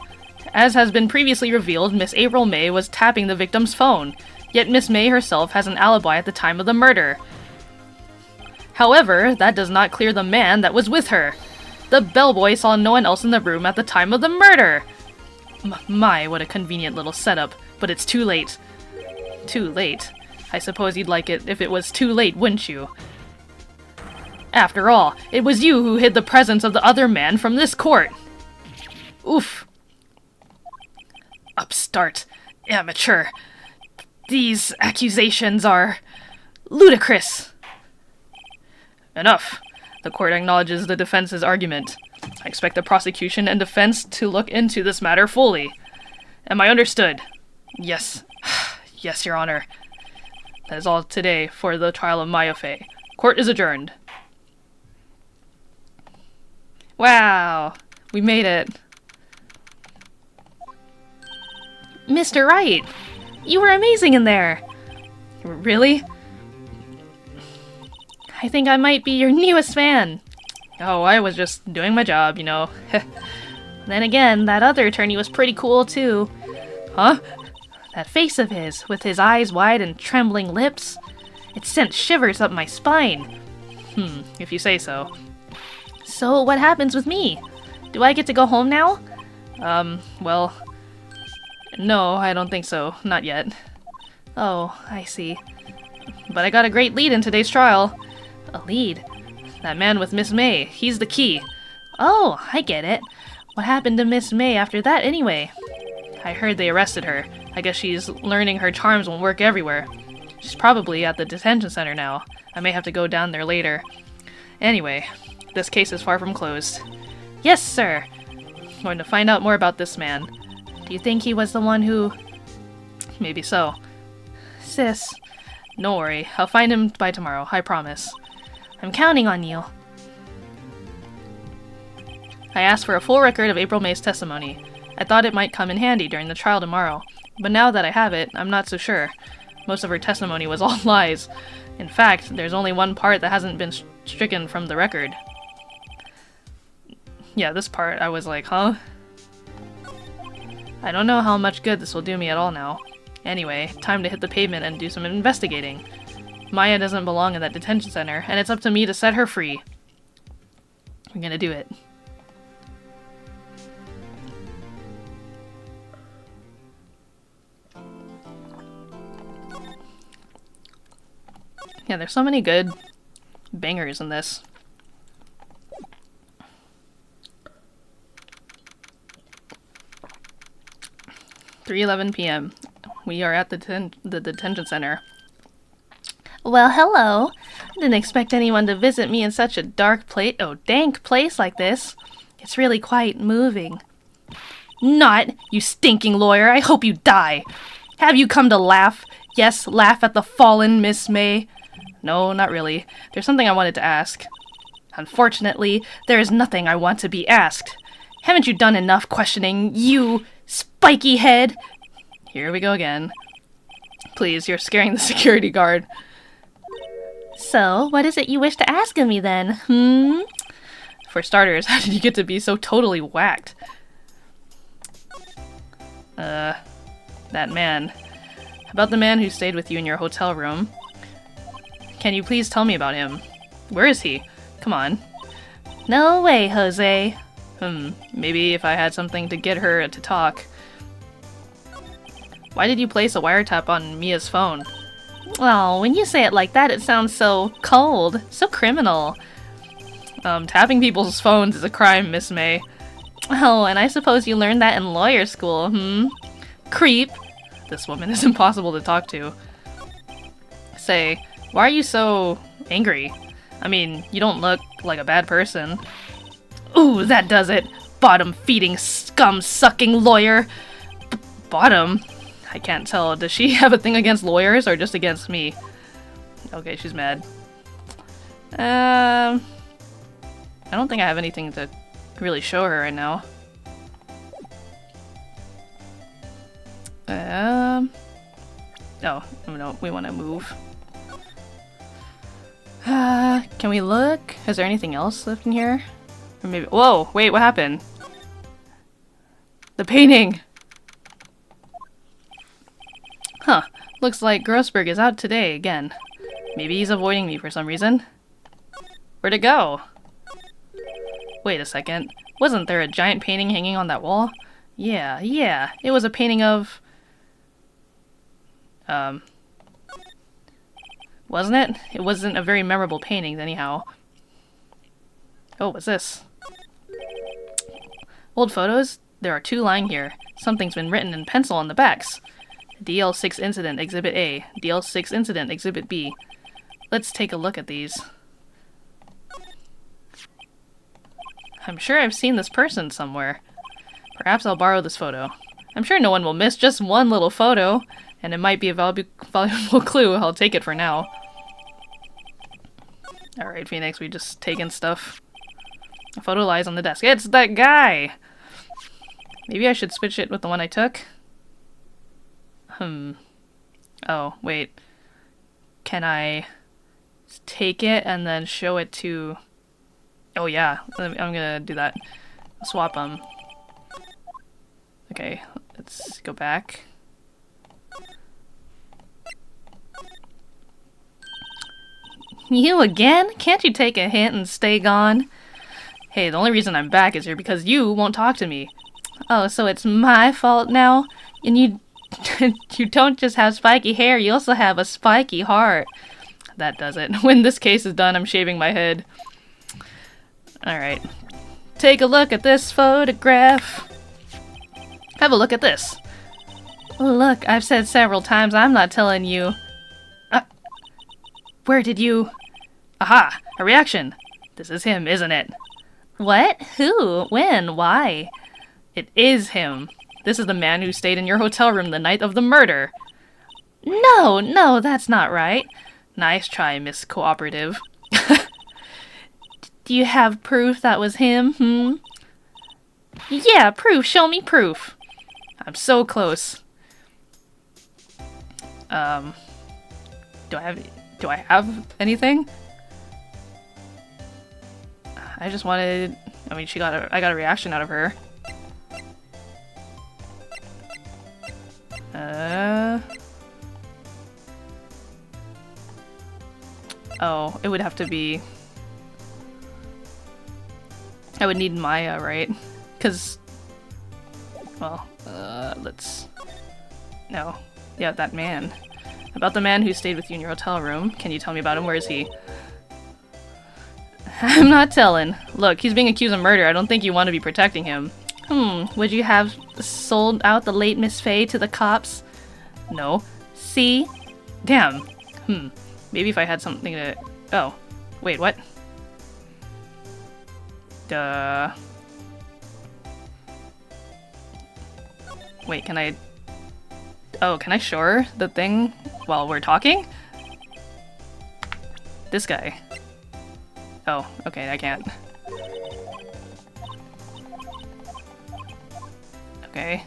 as has been previously revealed, Miss April May was tapping the victim's phone, yet Miss May herself has an alibi at the time of the murder. However, that does not clear the man that was with her. The bellboy saw no one else in the room at the time of the murder! My, what a convenient little setup, but it's too late. Too late? I suppose you'd like it if it was too late, wouldn't you? After all, it was you who hid the presence of the other man from this court! Oof. Upstart. Amateur. These accusations are... ludicrous! Enough. The court acknowledges the defense's argument. I expect the prosecution and defense to look into this matter fully. Am I understood? Yes. Yes, Your Honor. That is all today for the trial of Maya Fey. Court is adjourned. Wow! We made it. Mr. Wright! You were amazing in there! Really? I think I might be your newest fan. Oh, I was just doing my job, you know. Then again, that other attorney was pretty cool too. Huh? That face of his, with his eyes wide and trembling lips. It sent shivers up my spine. If you say so. So, what happens with me? Do I get to go home now? Well... No, I don't think so. Not yet. Oh, I see. But I got a great lead in today's trial. A lead? That man with Miss May. He's the key. Oh, I get it. What happened to Miss May after that anyway? I heard they arrested her. I guess she's learning her charms won't work everywhere. She's probably at the detention center now. I may have to go down there later. Anyway, this case is far from closed. Yes, sir! I'm going to find out more about this man. Do you think he was the one who... Maybe so. Sis, don't worry. I'll find him by tomorrow, I promise. I'm counting on you. I asked for a full record of April May's testimony. I thought it might come in handy during the trial tomorrow, but now that I have it, I'm not so sure. Most of her testimony was all lies. In fact, there's only one part that hasn't been stricken from the record. Yeah, this part, I was like, huh? I don't know how much good this will do me at all now. Anyway, time to hit the pavement and do some investigating. Maya doesn't belong in that detention center, and it's up to me to set her free. I'm gonna do it. Yeah, there's so many good bangers in this. 3:11 p.m. We are at the detention center. Well, hello. Didn't expect anyone to visit me in such a dank place like this. It's really quite moving. Not, you stinking lawyer. I hope you die. Have you come to laugh? Yes, laugh at the fallen Miss May. No, not really. There's something I wanted to ask. Unfortunately, there is nothing I want to be asked. Haven't you done enough questioning, you spiky head? Here we go again. Please, you're scaring the security guard. So, what is it you wish to ask of me then, For starters, how did you get to be so totally whacked? That man. About the man who stayed with you in your hotel room. Can you please tell me about him? Where is he? Come on. No way, Jose. Maybe if I had something to get her to talk. Why did you place a wiretap on Mia's phone? Oh, when you say it like that, it sounds so cold. So criminal. Tapping people's phones is a crime, Miss May. Oh, and I suppose you learned that in lawyer school, Creep. This woman is impossible to talk to. Say, why are you so angry? I mean, you don't look like a bad person. Ooh, that does it. Bottom-feeding, scum-sucking lawyer. Bottom? I can't tell. Does she have a thing against lawyers or just against me? Okay, she's mad. I don't think I have anything to really show her right now. Oh, no, we want to move. Can we look? Is there anything else left in here? Or maybe— whoa, wait, what happened? The painting! Huh, looks like Grossberg is out today again. Maybe he's avoiding me for some reason. Where'd it go? Wait a second. Wasn't there a giant painting hanging on that wall? Yeah, it was a painting of... wasn't it? It wasn't a very memorable painting, anyhow. Oh, what's this? Old photos? There are 2 lying here. Something's been written in pencil on the backs. DL6 Incident, Exhibit A. DL6 Incident, Exhibit B. Let's take a look at these. I'm sure I've seen this person somewhere. Perhaps I'll borrow this photo. I'm sure no one will miss just one little photo, and it might be a valuable clue. I'll take it for now. Alright, Phoenix, we just taken stuff. A photo lies on the desk. It's that guy! Maybe I should switch it with the one I took? Oh, wait. Can I take it and then show it to... Oh yeah, I'm gonna do that. Swap them. Okay, let's go back. You again? Can't you take a hint and stay gone? Hey, the only reason I'm back is here because you won't talk to me. Oh, so it's my fault now? And you you don't just have spiky hair, you also have a spiky heart. That does it. When this case is done, I'm shaving my head. Alright. Take a look at this photograph. Have a look at this. Look, I've said several times I'm not telling you. Where did you... Aha! A reaction! This is him, isn't it? What? Who? When? Why? It is him. This is the man who stayed in your hotel room the night of the murder. No, no, that's not right. Nice try, Miss Cooperative. Do you have proof that was him, Yeah, proof. Show me proof. I'm so close. Do I have anything? I just wanted... I mean, I got a reaction out of her. Oh, it would have to be... I would need Maya, right? Because... Well, let's... No. Yeah, that man. About the man who stayed with you in your hotel room. Can you tell me about him? Where is he? I'm not telling. Look, he's being accused of murder. I don't think you want to be protecting him. Would you have sold out the late Miss Faye to the cops? No. See? Damn. Maybe if I had something to... Oh. Wait, what? Duh. Wait, can I... Oh, can I show her the thing while we're talking? This guy. Oh, okay, I can't. Okay.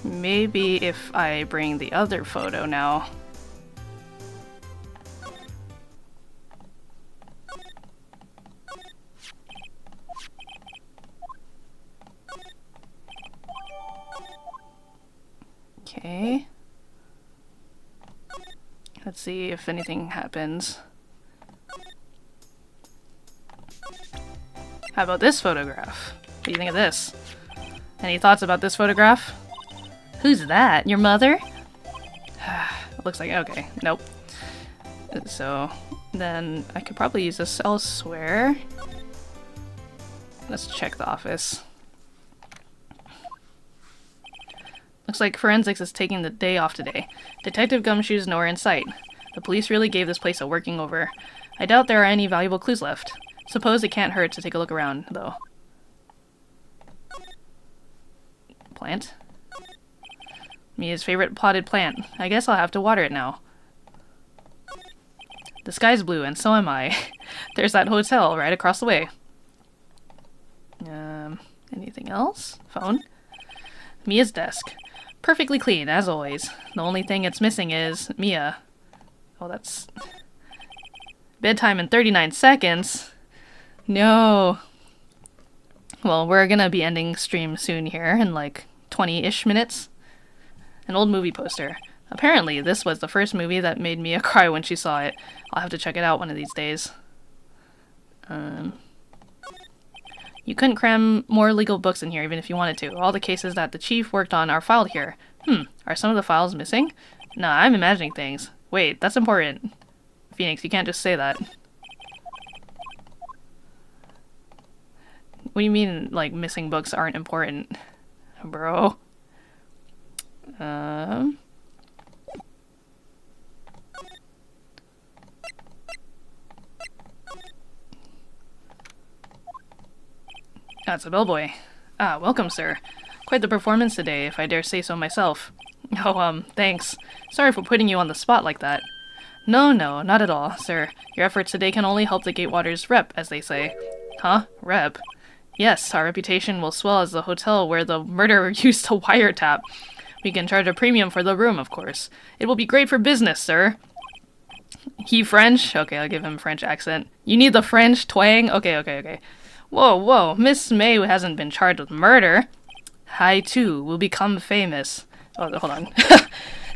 Maybe if I bring the other photo now. Okay. Let's see if anything happens. How about this photograph? What do you think of this? Any thoughts about this photograph? Who's that? Your mother? Looks like... okay. Nope. So, then I could probably use this elsewhere. Let's check the office. Looks like forensics is taking the day off today. Detective Gumshoe is nowhere in sight. The police really gave this place a working over. I doubt there are any valuable clues left. Suppose it can't hurt to take a look around, though. Plant? Mia's favorite potted plant. I guess I'll have to water it now. The sky's blue, and so am I. There's that hotel right across the way. Anything else? Phone? Mia's desk. Perfectly clean, as always. The only thing it's missing is Mia. Oh, that's... bedtime in 39 seconds? No. Well, we're gonna be ending stream soon here, in like 20-ish minutes. An old movie poster. Apparently, this was the first movie that made Mia cry when she saw it. I'll have to check it out one of these days. You couldn't cram more legal books in here even if you wanted to. All the cases that the chief worked on are filed here. Are some of the files missing? Nah, I'm imagining things. Wait, that's important. Phoenix, you can't just say that. What do you mean, like, missing books aren't important? Bro. That's a bellboy. Ah, welcome, sir. Quite the performance today, if I dare say so myself. Oh, thanks. Sorry for putting you on the spot like that. No, not at all, sir. Your efforts today can only help the Gatewaters rep, as they say. Huh? Rep? Yes, our reputation will swell as the hotel where the murderer used to wiretap. We can charge a premium for the room, of course. It will be great for business, sir. He French? Okay, I'll give him French accent. You need the French twang? Okay. Whoa, Miss May hasn't been charged with murder. I, too, will become famous. Oh, hold on.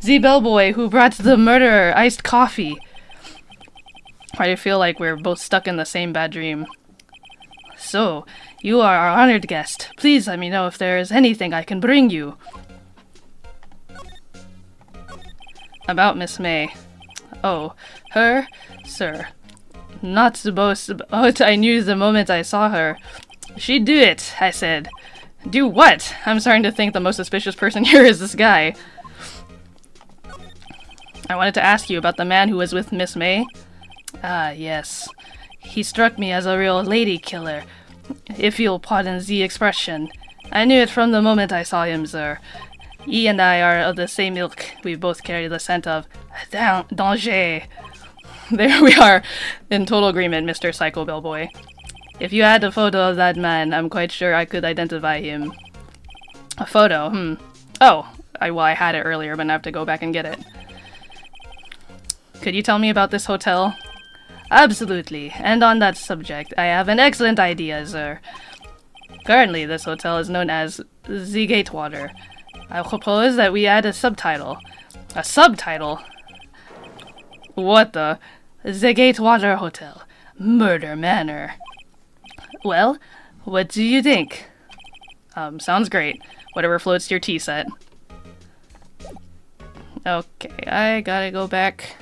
The bellboy who brought the murderer iced coffee. Why do you feel like we're both stuck in the same bad dream? So, you are our honored guest. Please let me know if there is anything I can bring you. About Miss May. Oh, her? Sir. Not to boast about I knew the moment I saw her. She'd do it, I said. Do what? I'm starting to think the most suspicious person here is this guy. I wanted to ask you about the man who was with Miss May. Ah, yes. He struck me as a real lady killer. If you'll pardon the expression. I knew it from the moment I saw him, sir. He and I are of the same ilk. We both carry the scent of danger. There we are, in total agreement, Mr. Psycho Bellboy. If you had a photo of that man, I'm quite sure I could identify him. A photo, Oh, I had it earlier, but I have to go back and get it. Could you tell me about this hotel? Absolutely, and on that subject, I have an excellent idea, sir. Currently, this hotel is known as the Gatewater. I propose that we add a subtitle. A subtitle? What the? The Gatewater Hotel. Murder Manor. Well, what do you think? Sounds great. Whatever floats your tea set. Okay, I gotta go back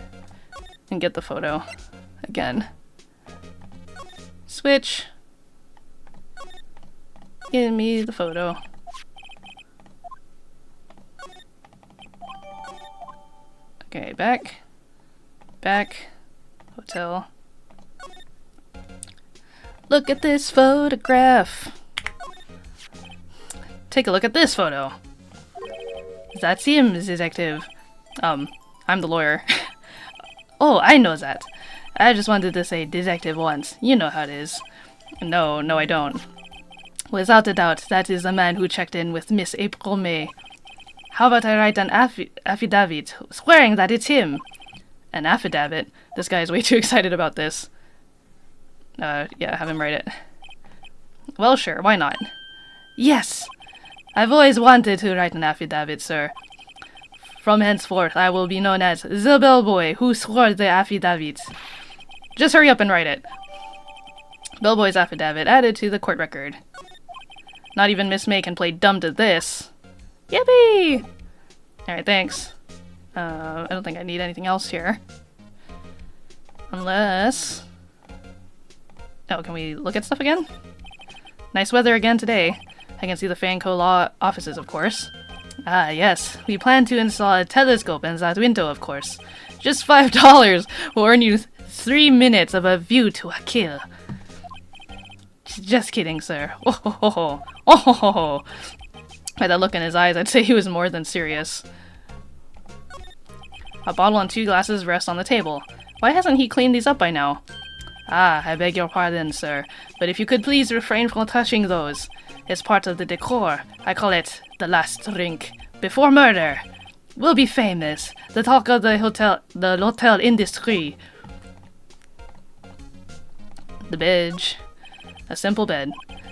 and get the photo again. Switch. Give me the photo. Okay, back. Back. Hotel. Look at this photograph. Take a look at this photo. That's him, detective. I'm the lawyer. Oh, I know that. I just wanted to say detective once. You know how it is. No, I don't. Without a doubt, that is the man who checked in with Miss April May. How about I write an affidavit swearing that it's him? An affidavit? This guy is way too excited about this. Yeah, have him write it. Well, sure, why not? Yes! I've always wanted to write an affidavit, sir. From henceforth, I will be known as the bellboy who swore the affidavit. Just hurry up and write it. Bellboy's affidavit added to the court record. Not even Miss May can play dumb to this. Yippee! Alright, thanks. I don't think I need anything else here. Unless... Oh, can we look at stuff again? Nice weather again today. I can see the Fanco Law offices, of course. Ah, yes. We plan to install a telescope in that window, of course. Just $5 will earn you 3 minutes of a view to a kill. Just kidding, sir. Oh ho ho ho. Oh ho ho ho. By that look in his eyes, I'd say he was more than serious. A bottle and 2 glasses rest on the table. Why hasn't he cleaned these up by now? Ah, I beg your pardon, sir, but if you could please refrain from touching those. It's part of the decor. I call it the last drink before murder. We'll be famous. The talk of the hotel industry. The bed. A simple bed.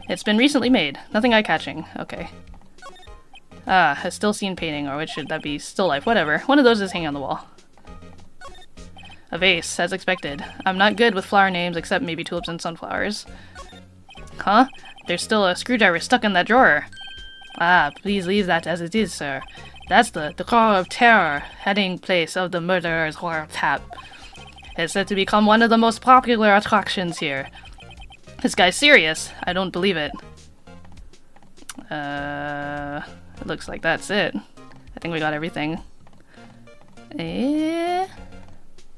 It's been recently made. Nothing eye-catching. Okay. Ah, a still scene painting, or which should that be? Still life, whatever. One of those is hanging on the wall. A vase, as expected. I'm not good with flower names except maybe tulips and sunflowers. Huh? There's still a screwdriver stuck in that drawer. Ah, please leave that as it is, sir. That's the core of terror, heading place of the murderer's horror tap. It's said to become one of the most popular attractions here. This guy's serious. I don't believe it. It looks like that's it. I think we got everything.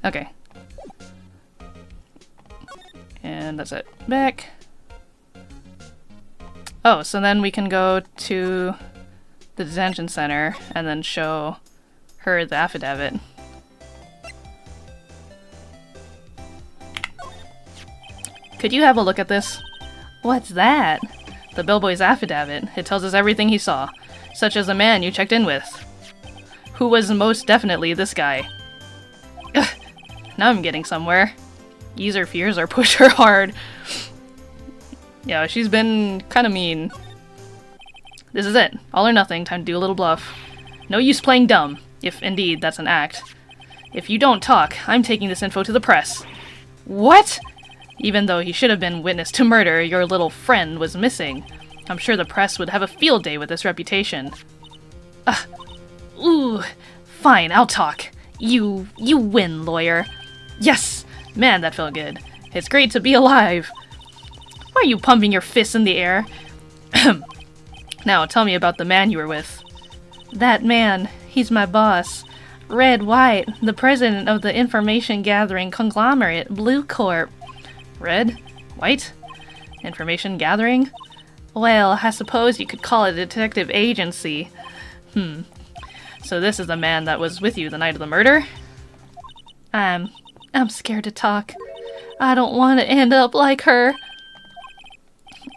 Okay. And that's it. Back. Oh, so then we can go to the detention center and then show her the affidavit. Could you have a look at this? What's that? The bellboy's affidavit. It tells us everything he saw, such as the man you checked in with, who was most definitely this guy. Ugh. Now I'm getting somewhere. Ease her fears or push her hard. Yeah, she's been kind of mean. This is it. All or nothing. Time to do a little bluff. No use playing dumb, if indeed that's an act. If you don't talk, I'm taking this info to the press. What? Even though he should have been witness to murder, your little friend was missing. I'm sure the press would have a field day with this reputation. Ugh. Ooh. Fine, I'll talk. You win, lawyer. Yes! Man, that felt good. It's great to be alive. Why are you pumping your fists in the air? Now, tell me about the man you were with. That man. He's my boss. Red White, the president of the information gathering conglomerate, Blue Corp. Red? White? Information gathering? Well, I suppose you could call it a detective agency. So this is the man that was with you the night of the murder? I'm scared to talk. I don't want to end up like her.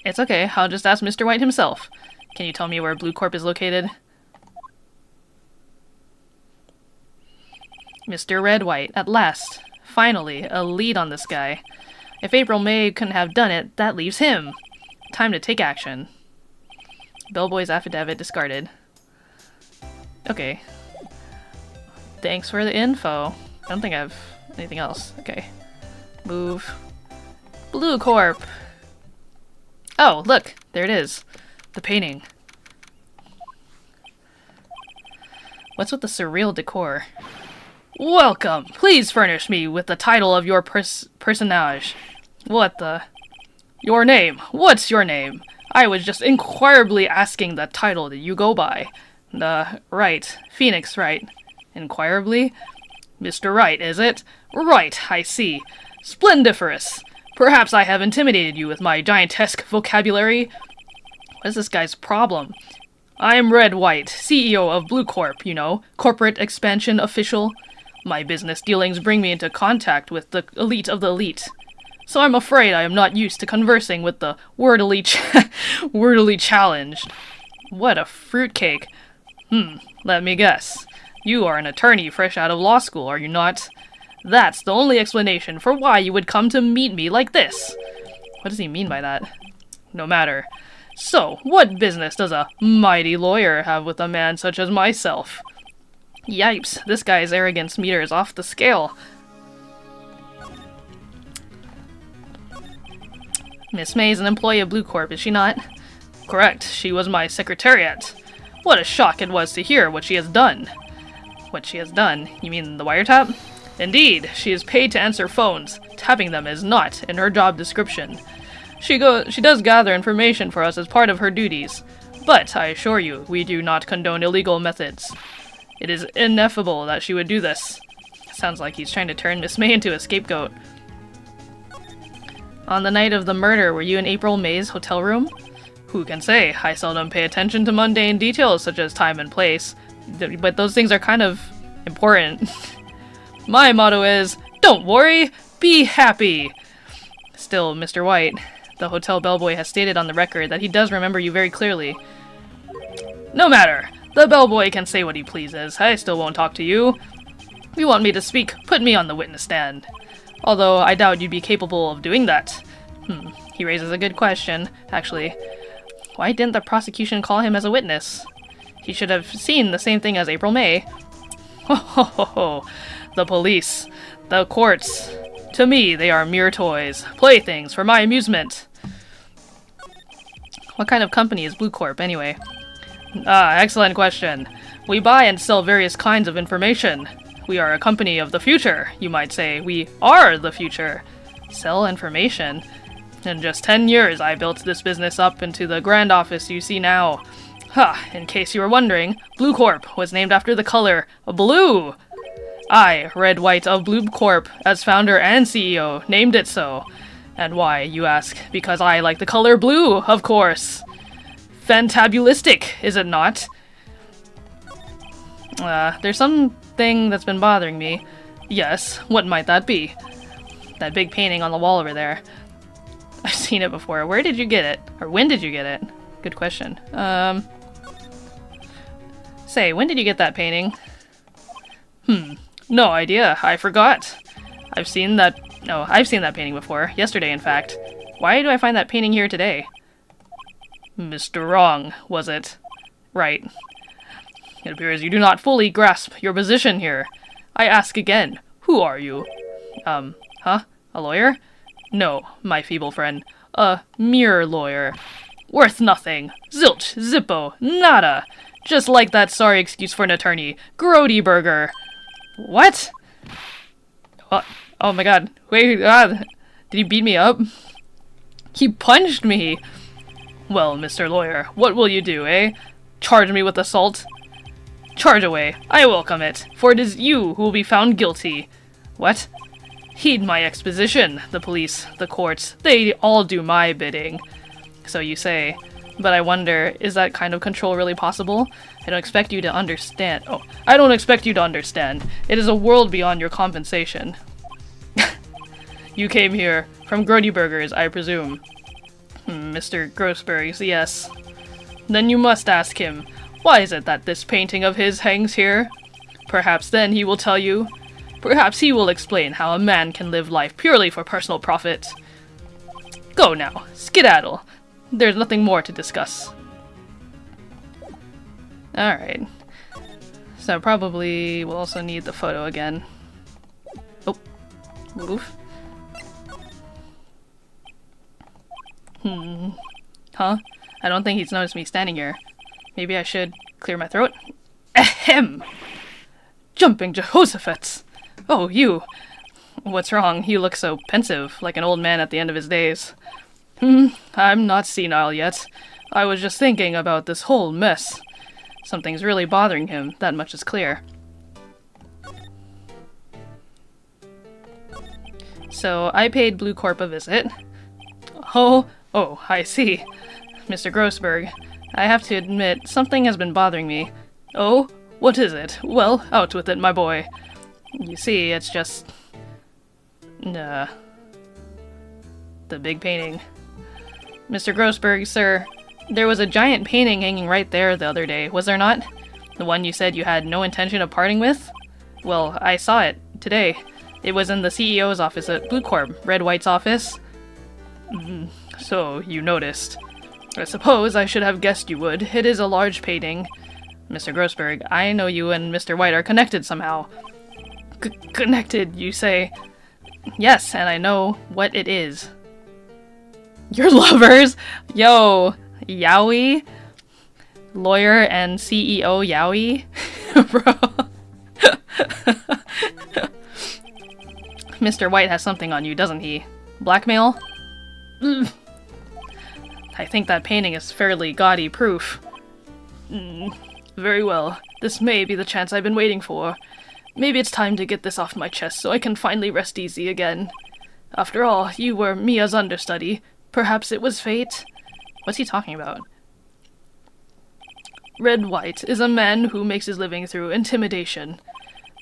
It's okay, I'll just ask Mr. White himself. Can you tell me where Blue Corp is located? Mr. Red White, at last. Finally, a lead on this guy. If April May couldn't have done it, that leaves him. Time to take action. Bellboy's affidavit discarded. Okay. Thanks for the info. I don't think I have anything else. Okay. Move. Blue Corp! Oh, look! There it is. The painting. What's with the surreal decor? Welcome! Please furnish me with the title of your personage. What the... Your name. What's your name? I was just inquirably asking the title that you go by. Wright. Phoenix Wright. Inquirably? Mr. Wright, is it? Right, I see. Splendiferous. Perhaps I have intimidated you with my giantesque vocabulary. What is this guy's problem? I am Red White, CEO of Blue Corp, you know, corporate expansion official. My business dealings bring me into contact with the elite of the elite. So I'm afraid I am not used to conversing with the wordily challenged. What a fruitcake. Let me guess. You are an attorney fresh out of law school, are you not? That's the only explanation for why you would come to meet me like this. What does he mean by that? No matter. So, what business does a mighty lawyer have with a man such as myself? Yipes, this guy's arrogance meter is off the scale. Miss May is an employee of Blue Corp, is she not? Correct, she was my secretariat. What a shock it was to hear what she has done. What she has done? You mean the wiretap? Indeed, she is paid to answer phones. Tapping them is not in her job description. She does gather information for us as part of her duties. But, I assure you, we do not condone illegal methods. It is ineffable that she would do this. Sounds like he's trying to turn Miss May into a scapegoat. On the night of the murder, were you in April May's hotel room? Who can say? I seldom pay attention to mundane details such as time and place. But those things are kind of important. My motto is, don't worry, be happy! Still, Mr. White, the hotel bellboy has stated on the record that he does remember you very clearly. No matter! The bellboy can say what he pleases. I still won't talk to you. If you want me to speak, put me on the witness stand. Although I doubt you'd be capable of doing that. He raises a good question, actually. Why didn't the prosecution call him as a witness? He should have seen the same thing as April May. Ho ho ho ho! The police. The courts. To me, they are mere toys. Playthings for my amusement. What kind of company is Blue Corp, anyway? Excellent question. We buy and sell various kinds of information. We are a company of the future, you might say. We are the future. Sell information? In just 10 years, I built this business up into the grand office you see now. In case you were wondering, Blue Corp was named after the color blue. I, Red White of Blue Corp, as founder and CEO, named it so. And why, you ask? Because I like the color blue, of course. Fantabulistic, is it not? There's something that's been bothering me. Yes, what might that be? That big painting on the wall over there. I've seen it before. Where did you get it? Or when did you get it? Good question. Say, when did you get that painting? No idea. I forgot. I've seen that painting before. Yesterday, in fact. Why do I find that painting here today? Mr. Wrong, was it? Right. It appears you do not fully grasp your position here. I ask again, who are you? A lawyer? No, my feeble friend. A mere lawyer. Worth nothing. Zilch, zippo, nada. Just like that sorry excuse for an attorney. Grody Burger. What? Oh my god. Wait, did he beat me up? He punched me! Well, Mr. Lawyer, what will you do, eh? Charge me with assault? Charge away. I welcome it, for it is you who will be found guilty. What? Heed my exposition. The police, the courts, they all do my bidding. So you say. But I wonder, is that kind of control really possible? I don't expect you to understand. Oh, I don't expect you to understand. It is a world beyond your compensation. You came here from Grody Burgers, I presume. Mr. Grossberg's, yes. Then you must ask him, why is it that this painting of his hangs here? Perhaps then he will tell you. Perhaps he will explain how a man can live life purely for personal profit. Go now, skedaddle. There's nothing more to discuss. Alright. So probably we'll also need the photo again. Oh. Move. Huh? I don't think he's noticed me standing here. Maybe I should clear my throat? Ahem! Jumping Jehoshaphat! Oh, you! What's wrong? You look so pensive, like an old man at the end of his days. I'm not senile yet. I was just thinking about this whole mess. Something's really bothering him, that much is clear. So, I paid Blue Corp a visit. Oh, I see. Mr. Grossberg, I have to admit, something has been bothering me. Oh, what is it? Well, out with it, my boy. You see, it's just... the big painting. Mr. Grossberg, sir, there was a giant painting hanging right there the other day, was there not? The one you said you had no intention of parting with? Well, I saw it today. It was in the CEO's office at Blue Corp, Red White's office. So, you noticed. I suppose I should have guessed you would. It is a large painting. Mr. Grossberg, I know you and Mr. White are connected somehow. Connected, you say? Yes, and I know what it is. Your lovers? Yo, Yowie? Lawyer and CEO Yowie? Bro. Mr. White has something on you, doesn't he? Blackmail? I think that painting is fairly gaudy proof. Very well. This may be the chance I've been waiting for. Maybe it's time to get this off my chest so I can finally rest easy again. After all, you were Mia's understudy. Perhaps it was fate? What's he talking about? Red White is a man who makes his living through intimidation.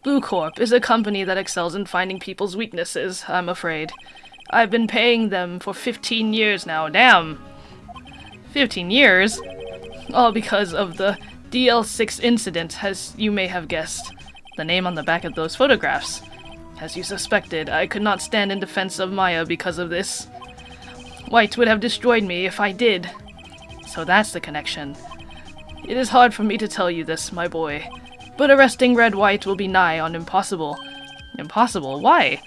Blue Corp is a company that excels in finding people's weaknesses, I'm afraid. I've been paying them for 15 years now. Damn! 15 years? All because of the DL6 incident, as you may have guessed. The name on the back of those photographs. As you suspected, I could not stand in defense of Maya because of this. White would have destroyed me if I did. So that's the connection. It is hard for me to tell you this, my boy, but arresting Red White will be nigh on impossible. Impossible? Why?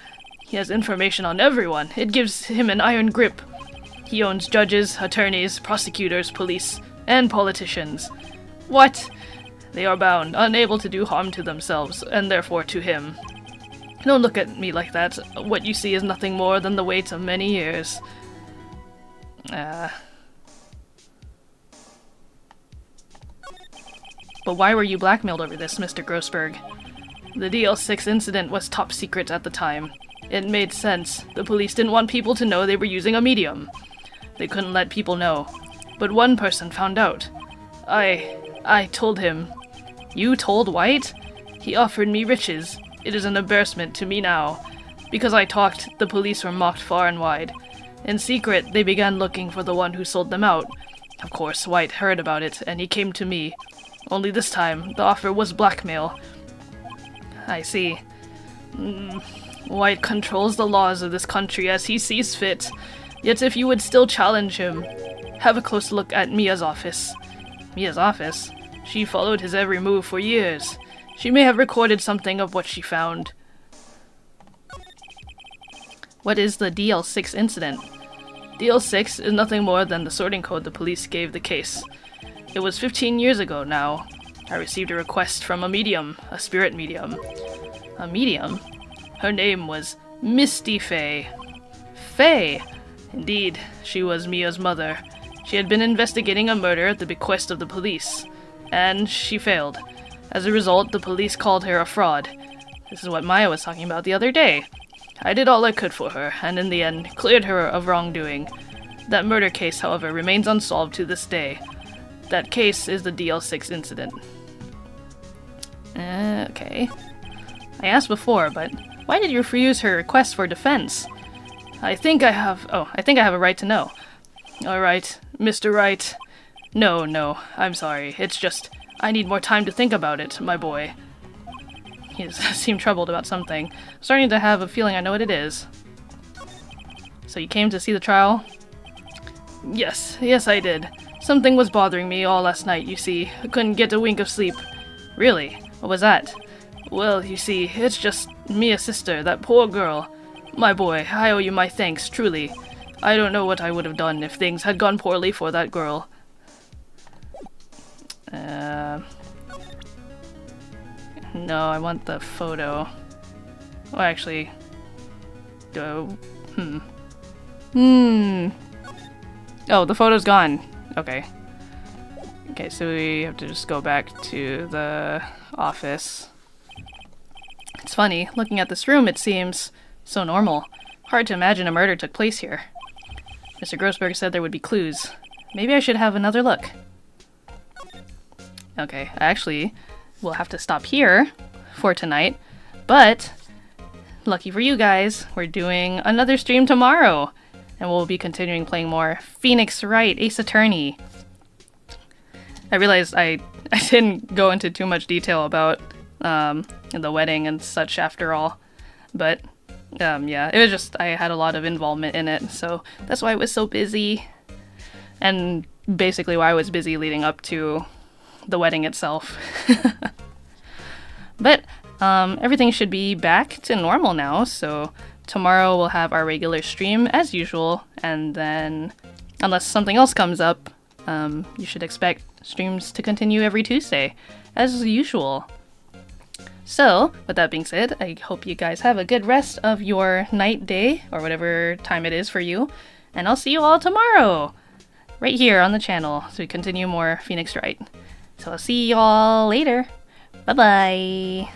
He has information on everyone. It gives him an iron grip. He owns judges, attorneys, prosecutors, police, and politicians. What? They are bound, unable to do harm to themselves, and therefore to him. Don't look at me like that. What you see is nothing more than the weight of many years. But why were you blackmailed over this, Mr. Grossberg? The DL6 incident was top secret at the time. It made sense. The police didn't want people to know they were using a medium. They couldn't let people know. But one person found out. I told him. You told White? He offered me riches. It is an embarrassment to me now. Because I talked, the police were mocked far and wide. In secret, they began looking for the one who sold them out. Of course, White heard about it, and he came to me. Only this time, the offer was blackmail. I see. White controls the laws of this country as he sees fit. Yet if you would still challenge him, have a close look at Mia's office. Mia's office? She followed his every move for years. She may have recorded something of what she found. What is the DL6 incident? DL6 is nothing more than the sorting code the police gave the case. It was 15 years ago now. I received a request from a medium, a spirit medium. A medium? Her name was Misty Faye. Faye! Indeed, she was Mia's mother. She had been investigating a murder at the bequest of the police, and she failed. As a result, the police called her a fraud. This is what Maya was talking about the other day. I did all I could for her, and in the end, cleared her of wrongdoing. That murder case, however, remains unsolved to this day. That case is the DL6 incident. Okay. I asked before, but why did you refuse her request for defense? I think I have a right to know. Alright, Mr. Wright. No, I'm sorry. It's just, I need more time to think about it, my boy. He seemed troubled about something. Starting to have a feeling I know what it is. So you came to see the trial? Yes, I did. Something was bothering me all last night, you see. I couldn't get a wink of sleep. Really? What was that? Well, you see, it's just Mia's sister, that poor girl. My boy, I owe you my thanks, truly. I don't know what I would have done if things had gone poorly for that girl. No, I want the photo. Well, actually... Oh, the photo's gone. Okay. Okay, so we have to just go back to the office. It's funny, looking at this room, it seems so normal. Hard to imagine a murder took place here. Mr. Grossberg said there would be clues. Maybe I should have another look. Okay, actually, we'll have to stop here for tonight, but lucky for you guys, we're doing another stream tomorrow, and we'll be continuing playing more Phoenix Wright, Ace Attorney. I realized I didn't go into too much detail about the wedding and such after all, but yeah, it was just, I had a lot of involvement in it, so that's why I was so busy, and basically why I was busy leading up to the wedding itself. But everything should be back to normal now, so tomorrow we'll have our regular stream as usual, and then unless something else comes up, you should expect streams to continue every Tuesday as usual. So, with that being said, I hope you guys have a good rest of your night, day, or whatever time it is for you, and I'll see you all tomorrow, right here on the channel, so we continue more Phoenix Wright. So I'll see you all later. Bye-bye!